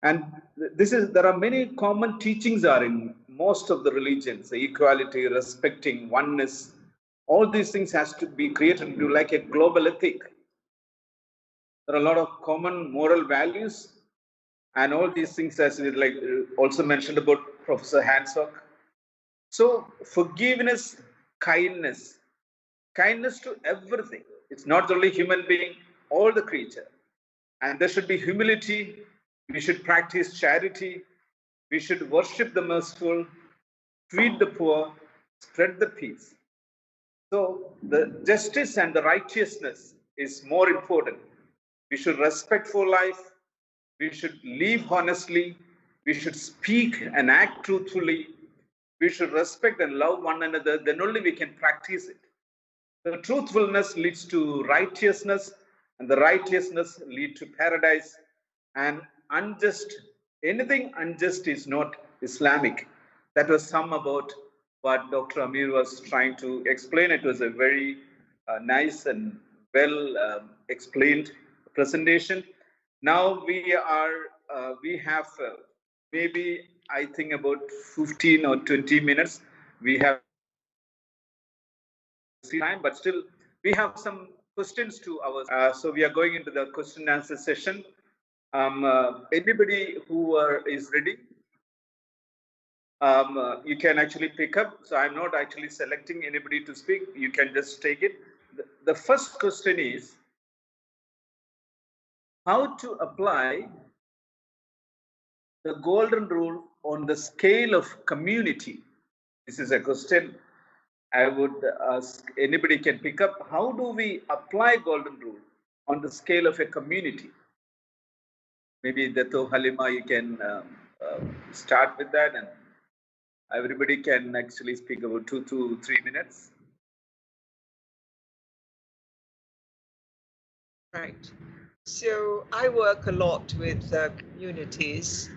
And there are many common teachings are in most of the religions, the equality, respecting, oneness. All these things has to be created into like a global ethic. There are a lot of common moral values, and all these things, as we like also mentioned about Professor Hancock. So forgiveness, kindness to everything. It's not only human being, all the creature. And there should be humility. We should practice charity. We should worship the merciful, feed the poor, spread the peace. So the justice and the righteousness is more important. We should respect for life. We should live honestly. We should speak and act truthfully. We should respect and love one another. Then only we can practice it. The truthfulness leads to righteousness, and the righteousness leads to paradise. And anything unjust is not Islamic. That was some about what Dr. Amir was trying to explain. It was a very nice and well explained presentation. Now we have maybe I think about 15 or 20 minutes. We have time, but still we have some questions to our. So we are going into the question and answer session. Anybody who is ready, you can actually pick up. So I'm not actually selecting anybody to speak. You can just take it. The first question is how to apply the golden rule on the scale of community. This is a question I would ask. Anybody can pick up. How do we apply golden rule on the scale of a community? Maybe Dato Halima, you can start with that, and everybody can actually speak about 2 to 3 minutes. Right. So I work a lot with communities,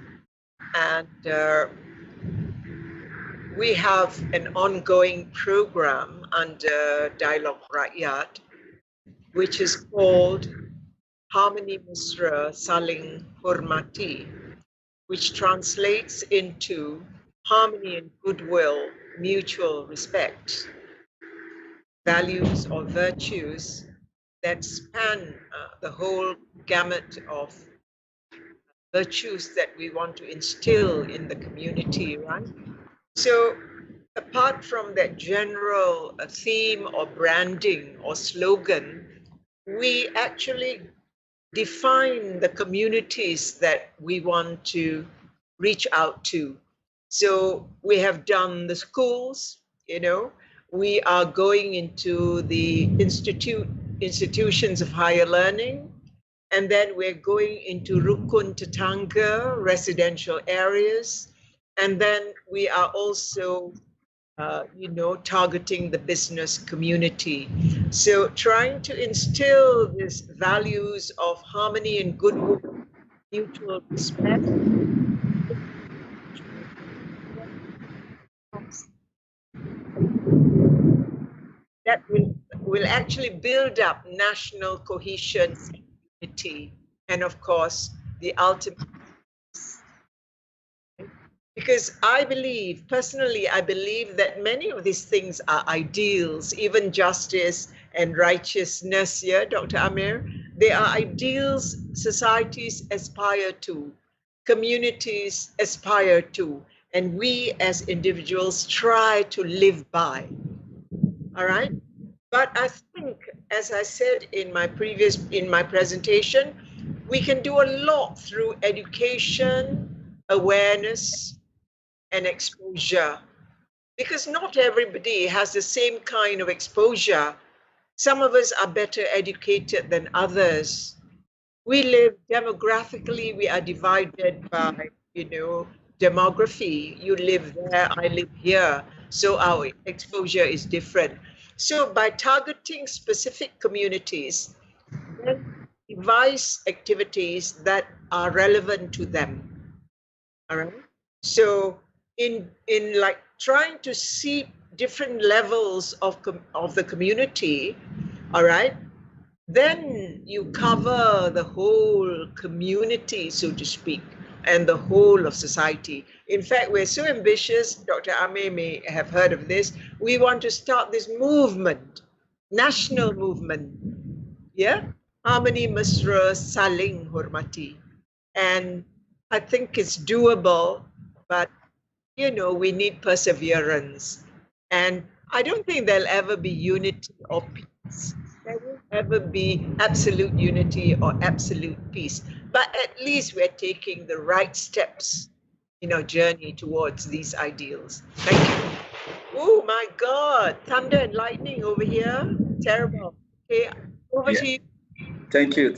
and we have an ongoing program under Dialogue Rakyat, which is called Harmony Mesra Saling Hormati, which translates into harmony and goodwill, mutual respect, values or virtues that span the whole gamut of virtues that we want to instill in the community, right? So apart from that general theme or branding or slogan, we actually define the communities that we want to reach out to. So we have done the schools, you know, we are going into the institutions of higher learning, and then we're going into Rukun Tetangga residential areas, and then we are also you know, targeting the business community. So trying to instill these values of harmony and goodwill, mutual respect, that will actually build up national cohesion and unity, and of course the ultimate. Because I believe, personally, I believe that many of these things are ideals, even justice and righteousness, yeah, Dr. Amir, they are ideals societies aspire to, communities aspire to, and we as individuals try to live by. All right? But I think, as I said in my presentation, we can do a lot through education, awareness, and exposure, because not everybody has the same kind of exposure. Some of us are better educated than others. We live demographically, we are divided by, you know, demography. You live there, I live here, so our exposure is different. So by targeting specific communities, then devise activities that are relevant to them. All right. So in like trying to see different levels of the community, all right, then you cover the whole community, so to speak, and the whole of society. In fact, we're so ambitious, Dr. Ame may have heard of this, we want to start this movement, national movement, yeah? Harmony Mesra Saling Hormati. And I think it's doable, but you know, we need perseverance. And I don't think there'll ever be unity or peace. There won't ever be absolute unity or absolute peace. But at least we're taking the right steps in our journey towards these ideals. Thank you. Oh my God, thunder and lightning over here. Terrible. Okay, over to you. Thank you.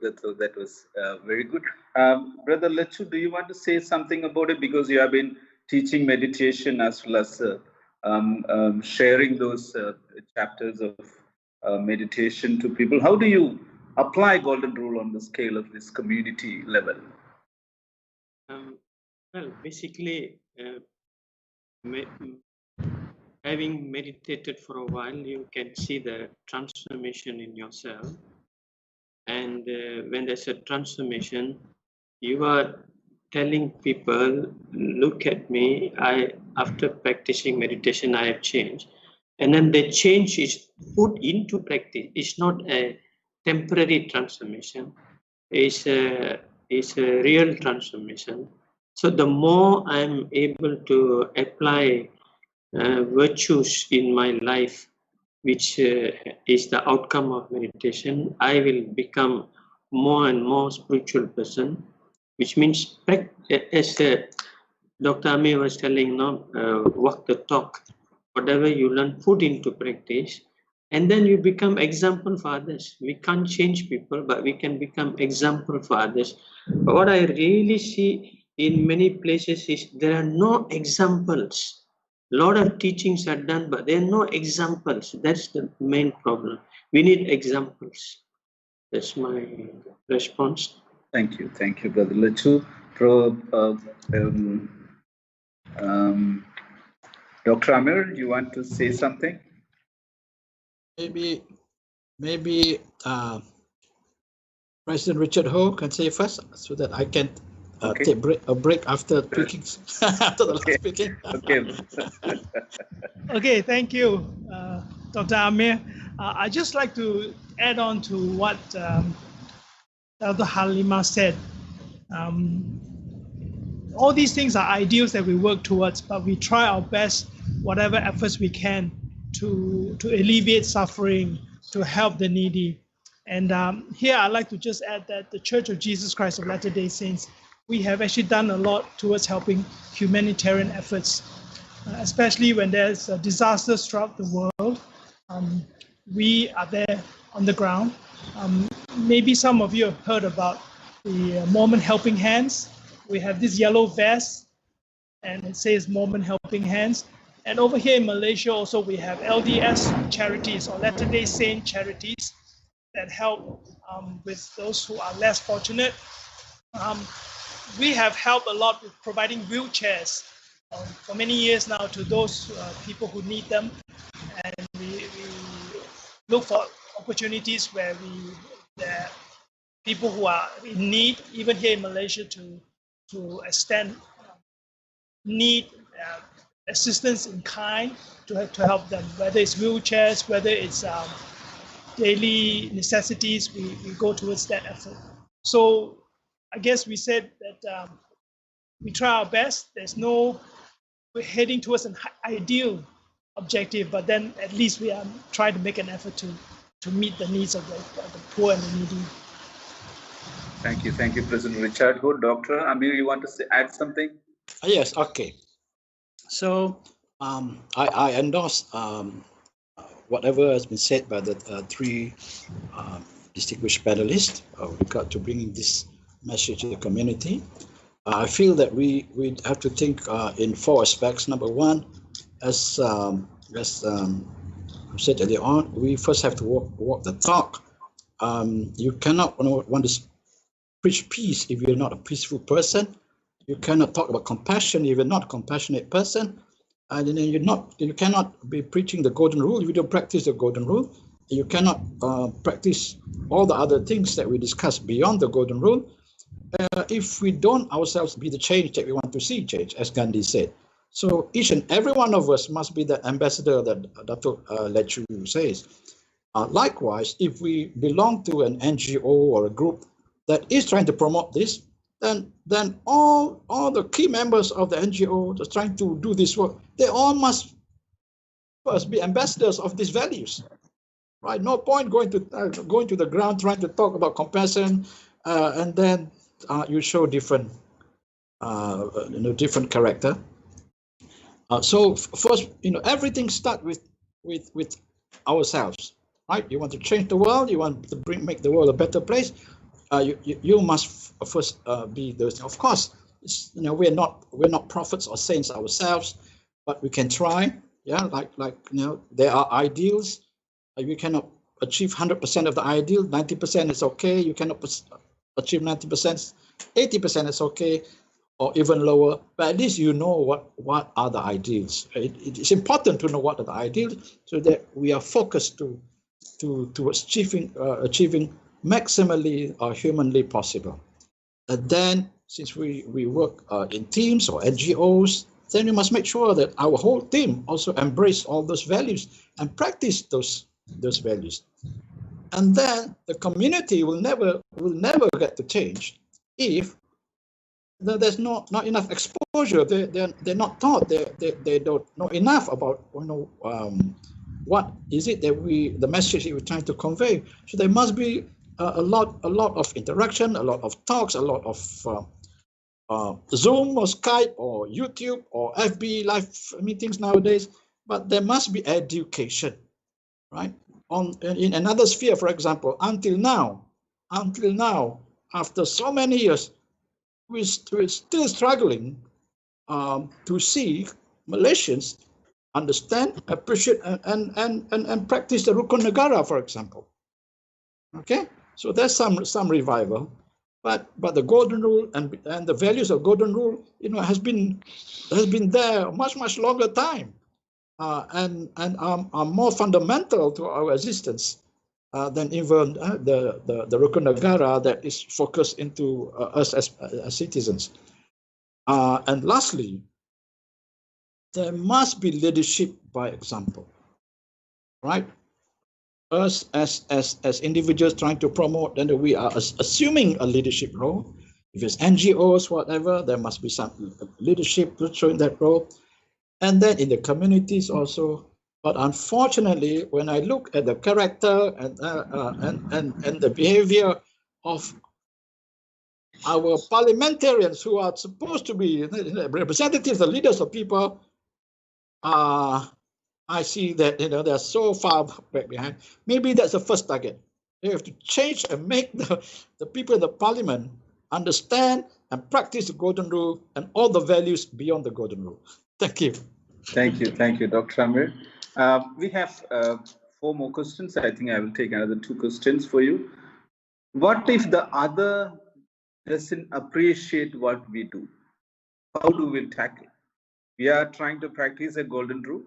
That was very good. Brother Lechu, do you want to say something about it? Because you have been teaching meditation as well as sharing those chapters of meditation to people. How do you apply Golden Rule on the scale of this community level? Well, basically, having meditated for a while, you can see the transformation in yourself. And when there's a transformation, you are telling people, look at me, after practicing meditation, I have changed. And then the change is put into practice. It's not a temporary transformation. It's a real transformation. So the more I'm able to apply virtues in my life, which is the outcome of meditation, I will become more and more spiritual person, which means, as Dr. Ame was telling, walk the talk. Whatever you learn, put into practice, and then you become example for others. We can't change people, but we can become example for others. But what I really see in many places is there are no examples. A lot of teachings are done, but there are no examples. That's the main problem. We need examples. That's my response. Thank you, Brother Lechu. Dr. Amir, you want to say something? Maybe President Richard Ho can say first, so that I can take a break after speaking. After the last speaking. Okay, thank you, Dr. Amir. I'd just like to add on to what Dr. Halima said. All these things are ideals that we work towards, but we try our best, whatever efforts we can, to alleviate suffering, to help the needy. And here I'd like to just add that the Church of Jesus Christ of Latter-day Saints we have actually done a lot towards helping humanitarian efforts, especially when there's disasters throughout the world. We are there on the ground. Maybe some of you have heard about the Mormon Helping Hands. We have this yellow vest, and it says Mormon Helping Hands. And over here in Malaysia also, we have LDS charities or Latter-day Saint charities that help with those who are less fortunate. We have helped a lot with providing wheelchairs for many years now to those people who need them. And we look for opportunities where there are people who are in need, even here in Malaysia, to extend need assistance in kind to help them, whether it's wheelchairs, whether it's daily necessities, we go towards that effort. So I guess we said that we try our best. We're heading towards an ideal objective, but then at least we are trying to make an effort to meet the needs of the poor and the needy. Thank you, President Richard. Good, Dr. Amir, you want to add something? Yes, okay. So I endorse whatever has been said by the three distinguished panelists with regard to bringing this message to the community. I feel that we have to think in four aspects. Number one, as I said earlier on, we first have to walk the talk. You cannot want to preach peace if you're not a peaceful person. You cannot talk about compassion if you're not a compassionate person. And then you cannot be preaching the golden rule if you don't practice the golden rule. You cannot practice all the other things that we discussed beyond the golden rule if we don't ourselves be the change that we want to see change, as Gandhi said. So each and every one of us must be the ambassador that Dr. Lecture says. Likewise, if we belong to an NGO or a group that is trying to promote this, then all the key members of the NGO that's trying to do this work, they all must first be ambassadors of these values, right? No point going to the ground trying to talk about compassion, and then you show different, different character. So first, everything starts with ourselves, right? You want to change the world, you want to make the world a better place. You must first be those. Of course, we're not prophets or saints ourselves, but we can try. Yeah, like there are ideals. We cannot achieve 100% of the ideal. 90% is okay. You cannot achieve 90%. 80% is okay, or even lower. But at least you know what are the ideals. It's important to know what are the ideals, so that we are focused towards achieving maximally or humanly possible. And then, since we work in teams or NGOs, then we must make sure that our whole team also embrace all those values and practice those values. And then the community will never get to change if there's not enough exposure. They're not taught. They don't know enough about what is it that the message that we're trying to convey. So there must be a lot of interaction, a lot of talks, a lot of Zoom or Skype or YouTube or FB live meetings nowadays. But there must be education, right? In another sphere, for example, until now, after so many years, we're still struggling to see Malaysians understand, appreciate, and practice the Rukun Negara, for example. Okay, so there's some revival, but the golden rule and the values of golden rule, has been there much longer time, and are more fundamental to our existence than even the Rukun Negara that is focused into us as citizens. And lastly, there must be leadership by example, right? Us as individuals trying to promote, then we are assuming a leadership role. If it's NGOs, whatever, there must be some leadership showing that role. And then in the communities also. But unfortunately, when I look at the character and the behavior of our parliamentarians who are supposed to be representatives, the leaders of people, I see that they're so far back behind. Maybe that's the first target. You have to change and make the people in the parliament understand and practice the golden rule and all the values beyond the golden rule. Thank you. Thank you, Dr. Amir. We have 4 more questions. I think I will take another 2 questions for you. What if the other doesn't appreciate what we do? How do we tackle? We are trying to practice a golden rule,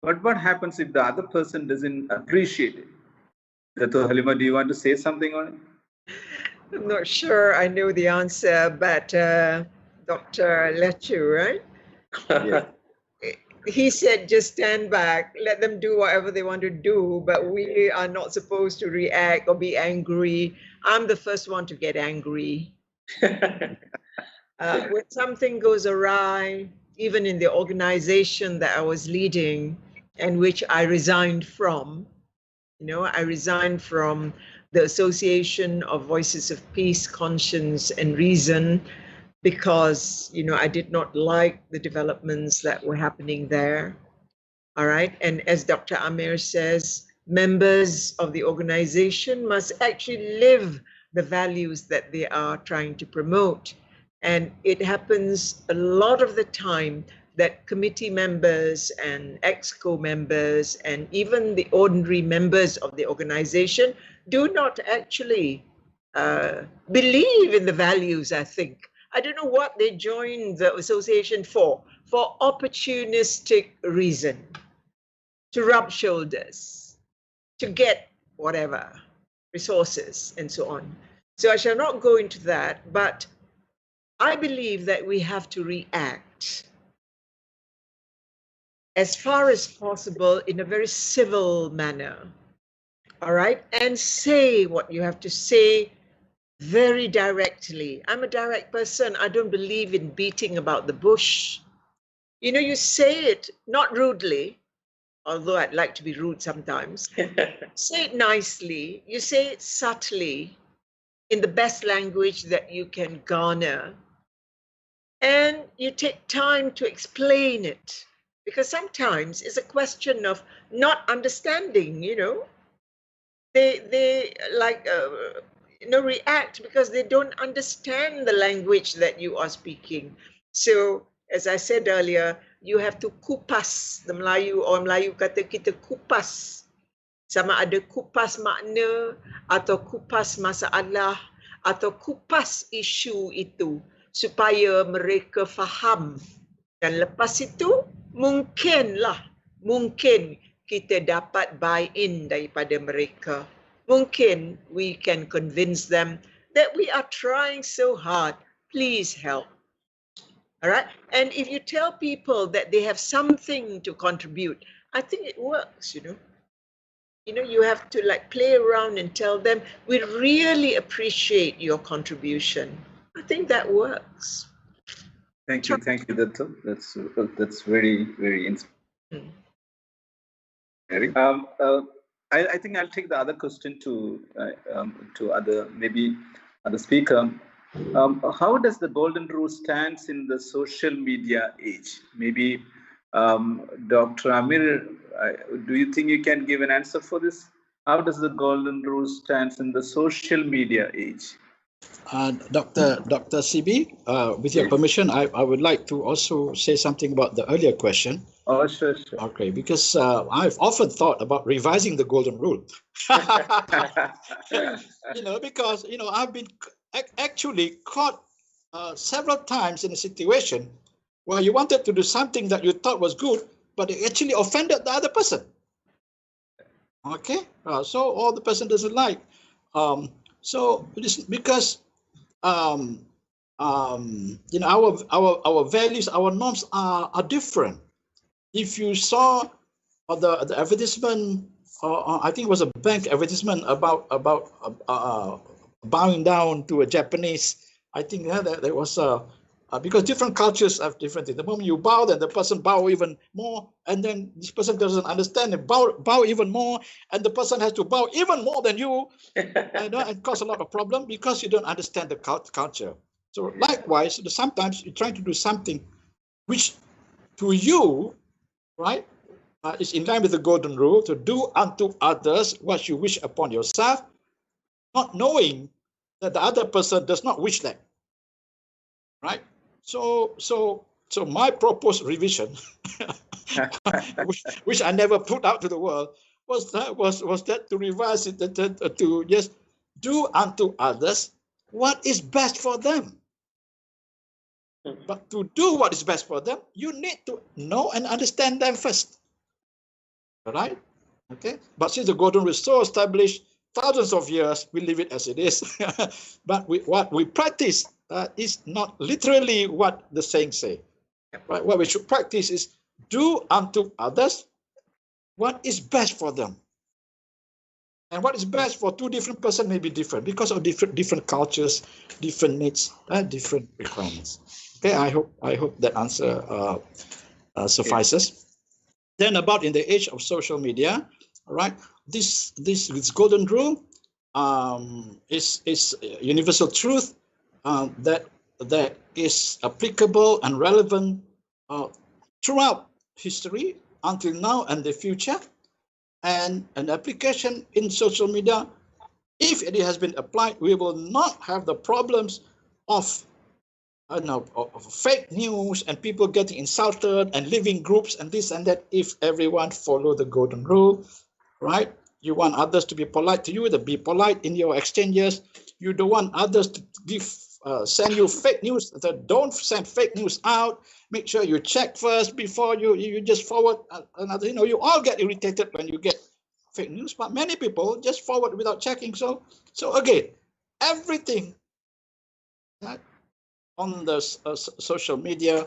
but what happens if the other person doesn't appreciate it? Dr. Halima, do you want to say something on it? I'm not sure I know the answer, but Dr. Lecture, right? Yes. He said, just stand back, let them do whatever they want to do, but we are not supposed to react or be angry. I'm the first one to get angry. When something goes awry, even in the organization that I was leading and which I resigned from, I resigned from the Association of Voices of Peace, Conscience and Reason because, I did not like the developments that were happening there. All right. And as Dr. Amir says, members of the organization must actually live the values that they are trying to promote. And it happens a lot of the time that committee members and exco members and even the ordinary members of the organization do not actually believe in the values, I think. I don't know what they joined the association for opportunistic reason, to rub shoulders, to get whatever, resources and so on. So I shall not go into that, but I believe that we have to react as far as possible in a very civil manner, all right? And say what you have to say very directly. I'm a direct person. I don't believe in beating about the bush. You say it not rudely, although I'd like to be rude sometimes. Say it nicely. You say it subtly in the best language that you can garner. And you take time to explain it. Because sometimes it's a question of not understanding, They like, react because they don't understand the language that you are speaking. So, as I said earlier, you have to kupas. The Melayu, orang Melayu kata kita kupas. Sama ada kupas makna, atau kupas masalah, atau kupas isu itu supaya mereka faham. Dan lepas itu, mungkin kita dapat buy-in daripada mereka. Mungkin we can convince them that we are trying so hard. Please help. All right. And if you tell people that they have something to contribute, I think it works, You have to play around and tell them, we really appreciate your contribution. I think that works. Thank you, Dr. That's very, very inspiring. I think I'll take the other question to other speaker. How does the golden rule stands in the social media age? Maybe Dr. Amir, do you think you can give an answer for this? How does the golden rule stands in the social media age? Dr. CB, with your permission, I would like to also say something about the earlier question. Oh, sure. Okay, because I've often thought about revising the golden rule. Because I've been actually caught several times in a situation where you wanted to do something that you thought was good, but it actually offended the other person. Okay, so all the person doesn't like. So because our values, our norms are different. If you saw the advertisement, I think it was a bank advertisement about bowing down to a Japanese, I think there was because different cultures have different things. The moment you bow, then the person bow even more, and then this person doesn't understand and bow even more, and the person has to bow even more than you, and cause a lot of problem because you don't understand the culture. So likewise, sometimes you're trying to do something which to you, right, is in line with the golden rule, to do unto others what you wish upon yourself, not knowing that the other person does not wish that, right? So my proposed revision, which I never put out to the world, was that to revise it to just do unto others what is best for them. But to do what is best for them, you need to know and understand them first. All right? Okay? But since the golden rule is so established, thousands of years, we leave it as it is. But what we practice is not literally what the sayings say. Right? What we should practice is do unto others what is best for them. And what is best for two different persons may be different because of different cultures, different needs, different requirements. Okay, I hope that answer suffices. Then about in the age of social media, all right, this golden rule is universal truth that is applicable and relevant throughout history until now and the future. And an application in social media, if it has been applied, we will not have the problems of fake news and people getting insulted and leaving groups and this and that if everyone follow the golden rule, right? You want others to be polite to you, to be polite in your exchanges. You don't want others to send you fake news. Don't send fake news out. Make sure you check first before you just forward another. You all get irritated when you get fake news, but many people just forward without checking. So again, everything on the social media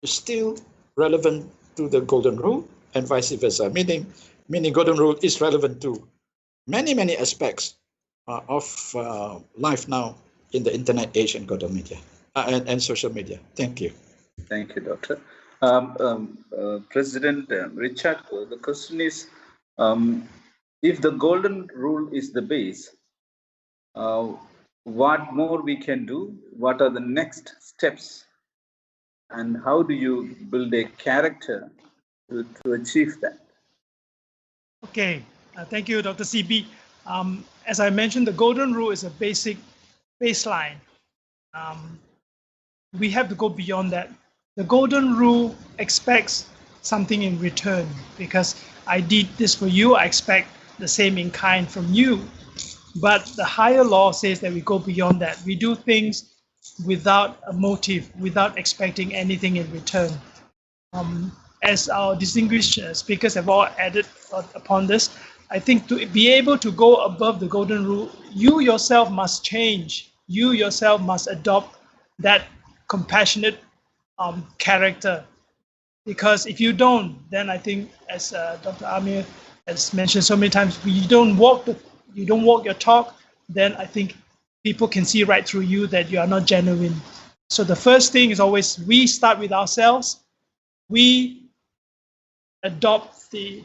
is still relevant to the golden rule and vice versa. Meaning golden rule is relevant to many aspects of life now in the internet age and golden media and social media. Thank you. Thank you, Doctor. President Richard, the question is, if the golden rule is the base, what more we can do? What are the next steps? And how do you build a character to achieve that? Okay, thank you, Dr. CB. As I mentioned, the golden rule is a basic baseline. We have to go beyond that. The golden rule expects something in return because I did this for you, I expect the same in kind from you. But the higher law says that we go beyond that. We do things without a motive, without expecting anything in return. As our distinguished speakers have all added upon this, I think to be able to go above the golden rule, you yourself must change. You yourself must adopt that compassionate character. Because if you don't, then I think, as Dr. Amir has mentioned so many times, you don't walk your talk, then I think people can see right through you that you are not genuine. So the first thing is always we start with ourselves. We adopt the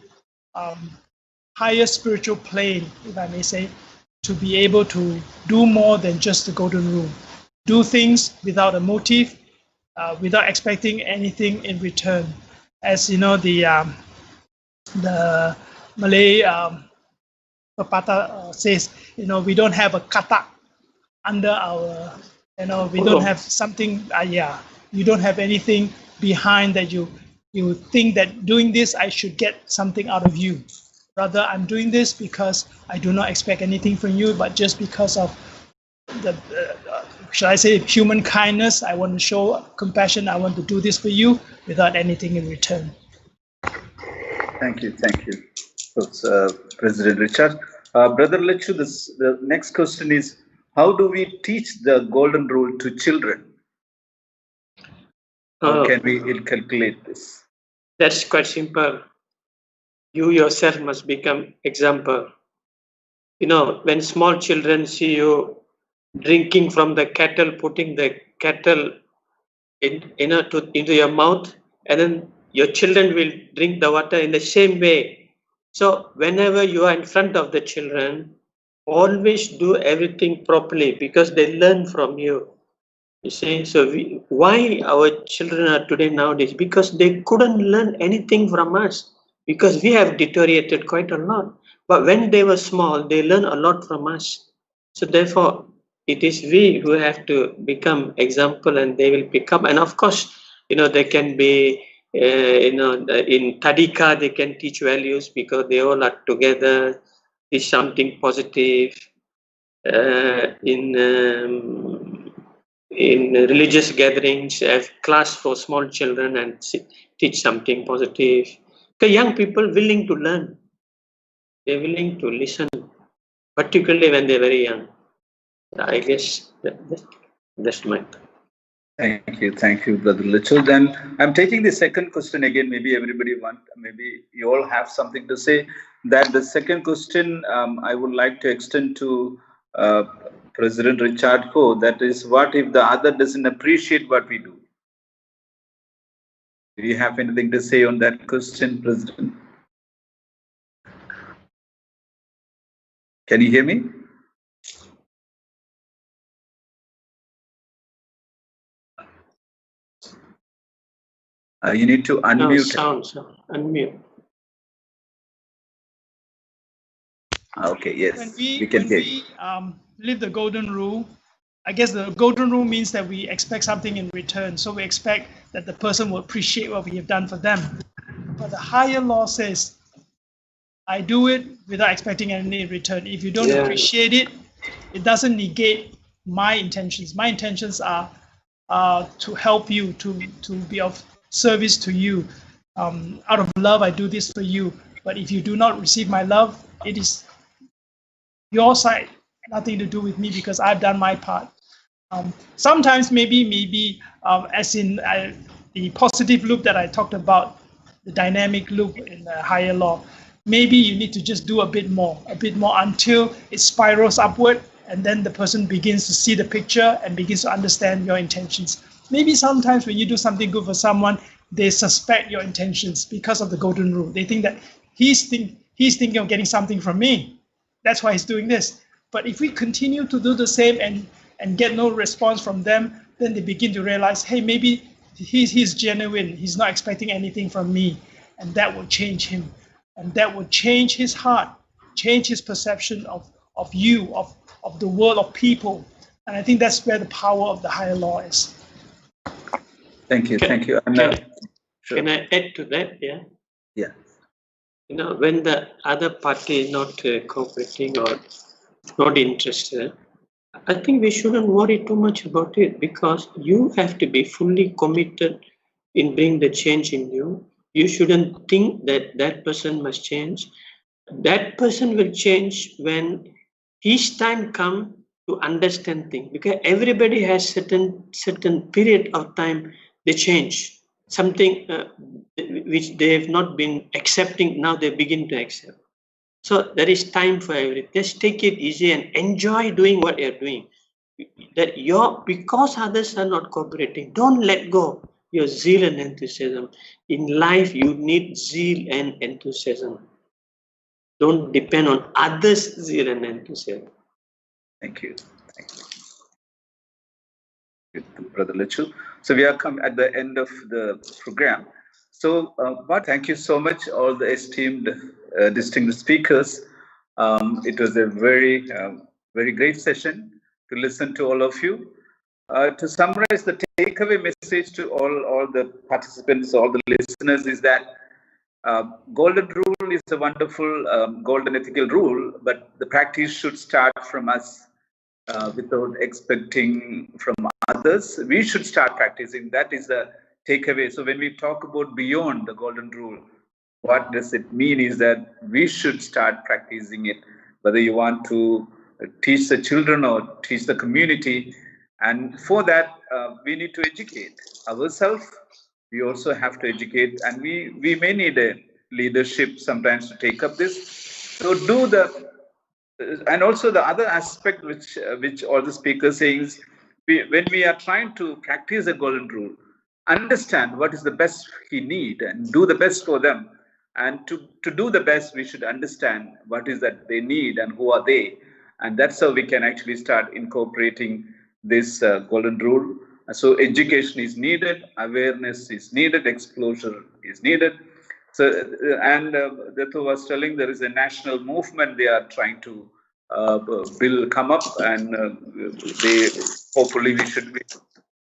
higher spiritual plane, if I may say, to be able to do more than just the golden rule. Do things without a motive, without expecting anything in return. As you know, the Malay pepatah says, we don't have a katak under our, we don't have something, you don't have anything behind that you think that doing this, I should get something out of you. Rather, I'm doing this because I do not expect anything from you, but just because of the, should I say, human kindness, I want to show compassion, I want to do this for you without anything in return. Thank you. That's, President Richard. Brother Lechu, the next question is, how do we teach the golden rule to children? How can we inculcate this? That's quite simple. You yourself must become example. When small children see you drinking from the kettle, putting the kettle into your mouth, and then your children will drink the water in the same way. So whenever you are in front of the children, always do everything properly because they learn from you. You see, so why our children are today nowadays? Because they couldn't learn anything from us because we have deteriorated quite a lot. But when they were small, they learn a lot from us. So therefore, it is we who have to become example, and they will pick up. And of course, they can be, in Tadika, they can teach values because they all are together, teach something positive. In religious gatherings, have class for small children and teach something positive. The young people willing to learn, they're willing to listen, particularly when they're very young. I guess that's my. Thank you, Brother Little. Then I'm taking the second question again. Maybe maybe you all have something to say. That the second question I would like to extend to President Richard Ho. That is, what if the other doesn't appreciate what we do? Do you have anything to say on that question, President? Can you hear me? You need to unmute. No, sound. Unmute. Okay, yes. When we can hear you. Live the golden rule, I guess the golden rule means that we expect something in return. So we expect that the person will appreciate what we have done for them. But the higher law says, I do it without expecting any in return. If you don't appreciate it, it doesn't negate my intentions. My intentions are to help you, to be of service to you. Out of love, I do this for you. But if you do not receive my love, it is your side, nothing to do with me because I've done my part. Sometimes maybe as in the positive loop that I talked about, the dynamic loop in the higher law, maybe you need to just do a bit more until it spirals upward, and then the person begins to see the picture and begins to understand your intentions. Maybe sometimes when you do something good for someone, they suspect your intentions because of the golden rule. They think that he's thinking of getting something from me. That's why he's doing this. But if we continue to do the same and get no response from them, then they begin to realize, hey, maybe he's genuine. He's not expecting anything from me. And that will change him. And that will change his heart, change his perception of you, of the world, of people. And I think that's where the power of the higher law is. Thank you. Sure. Can I add to that? Yeah. Yeah. When the other party is not cooperating or not interested, I think we shouldn't worry too much about it because you have to be fully committed in bringing the change in you. You shouldn't think that that person must change. That person will change when his time comes to understand things, because everybody has certain period of time they change. Something which they have not been accepting, now they begin to accept. So there is time for everything. Just take it easy and enjoy doing what you're doing. Because others are not cooperating, don't let go your zeal and enthusiasm. In life, you need zeal and enthusiasm. Don't depend on others' zeal and enthusiasm. Thank you. Brother Lichu. So we are come at the end of the program. So, but thank you so much, all the esteemed, distinguished speakers. It was a very, very great session to listen to all of you. To summarize, the takeaway message to all the participants, all the listeners, is that golden rule is a wonderful golden ethical rule, but the practice should start from us. Without expecting from others, we should start practicing. That is the takeaway. So when we talk about beyond the golden rule, what does it mean is that we should start practicing it, whether you want to teach the children or teach the community. And for that, we need to educate ourselves. We also have to educate, and we may need a leadership sometimes to take up this. So do the. And also the other aspect which all the speakers saying is, when we are trying to practice the golden rule, understand what is the best we need and do the best for them. And to do the best, we should understand what is that they need and who are they. And that's how we can actually start incorporating this golden rule. So education is needed, awareness is needed, exposure is needed. So, and Dato was telling there is a national movement they are trying to come up, and they hopefully we should be.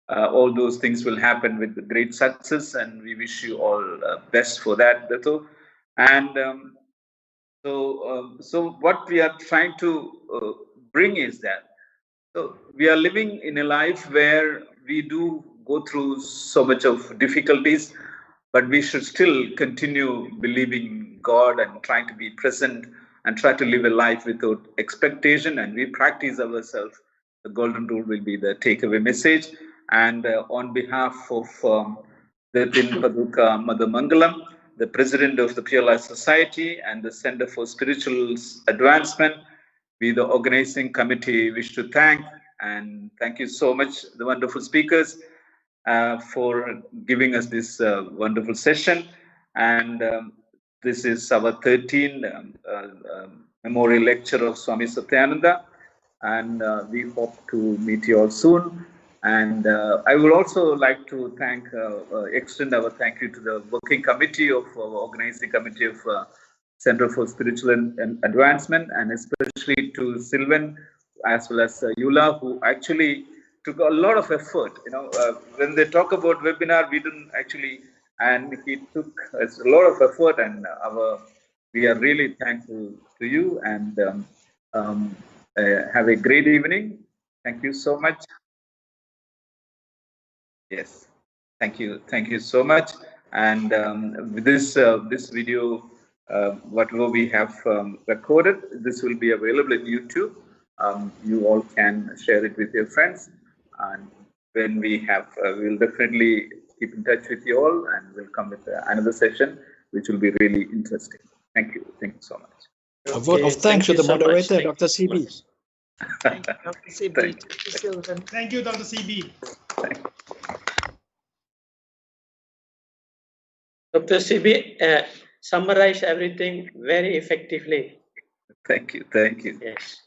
All those things will happen with great success, and we wish you all best for that, Dato. And so what we are trying to bring is that so we are living in a life where we do go through so much of difficulties, but we should still continue believing God and trying to be present and try to live a life without expectation, and we practice ourselves. The golden rule will be the takeaway message. And on behalf of Datin Paduka Madhamangalam, the president of the Pure Life Society and the Center for Spiritual Advancement, we, the organizing committee, wish to thank you so much, the wonderful speakers, for giving us this wonderful session. And this is our 13th Memorial Lecture of Swami Satyananda, and we hope to meet you all soon. And I would also like to extend our thank you to the working committee of our organizing committee of Center for Spiritual Advancement, and especially to Sylvan as well as Yula, who actually took a lot of effort. When they talk about webinar, we didn't actually, and he took a lot of effort, and we are really thankful to you, and have a great evening. Thank you so much. Yes, thank you so much. And with this video, whatever we have recorded, this will be available in YouTube. You all can share it with your friends, and when we have, we'll definitely keep in touch with you all, and we'll come with another session, which will be really interesting. Thank you so much. A vote of thanks to the moderator, Dr. CB. Thank you, Dr. CB. Thank you, Sylvan. Thank you, Dr. CB. Dr. CB summarized everything very effectively. Thank you. Yes.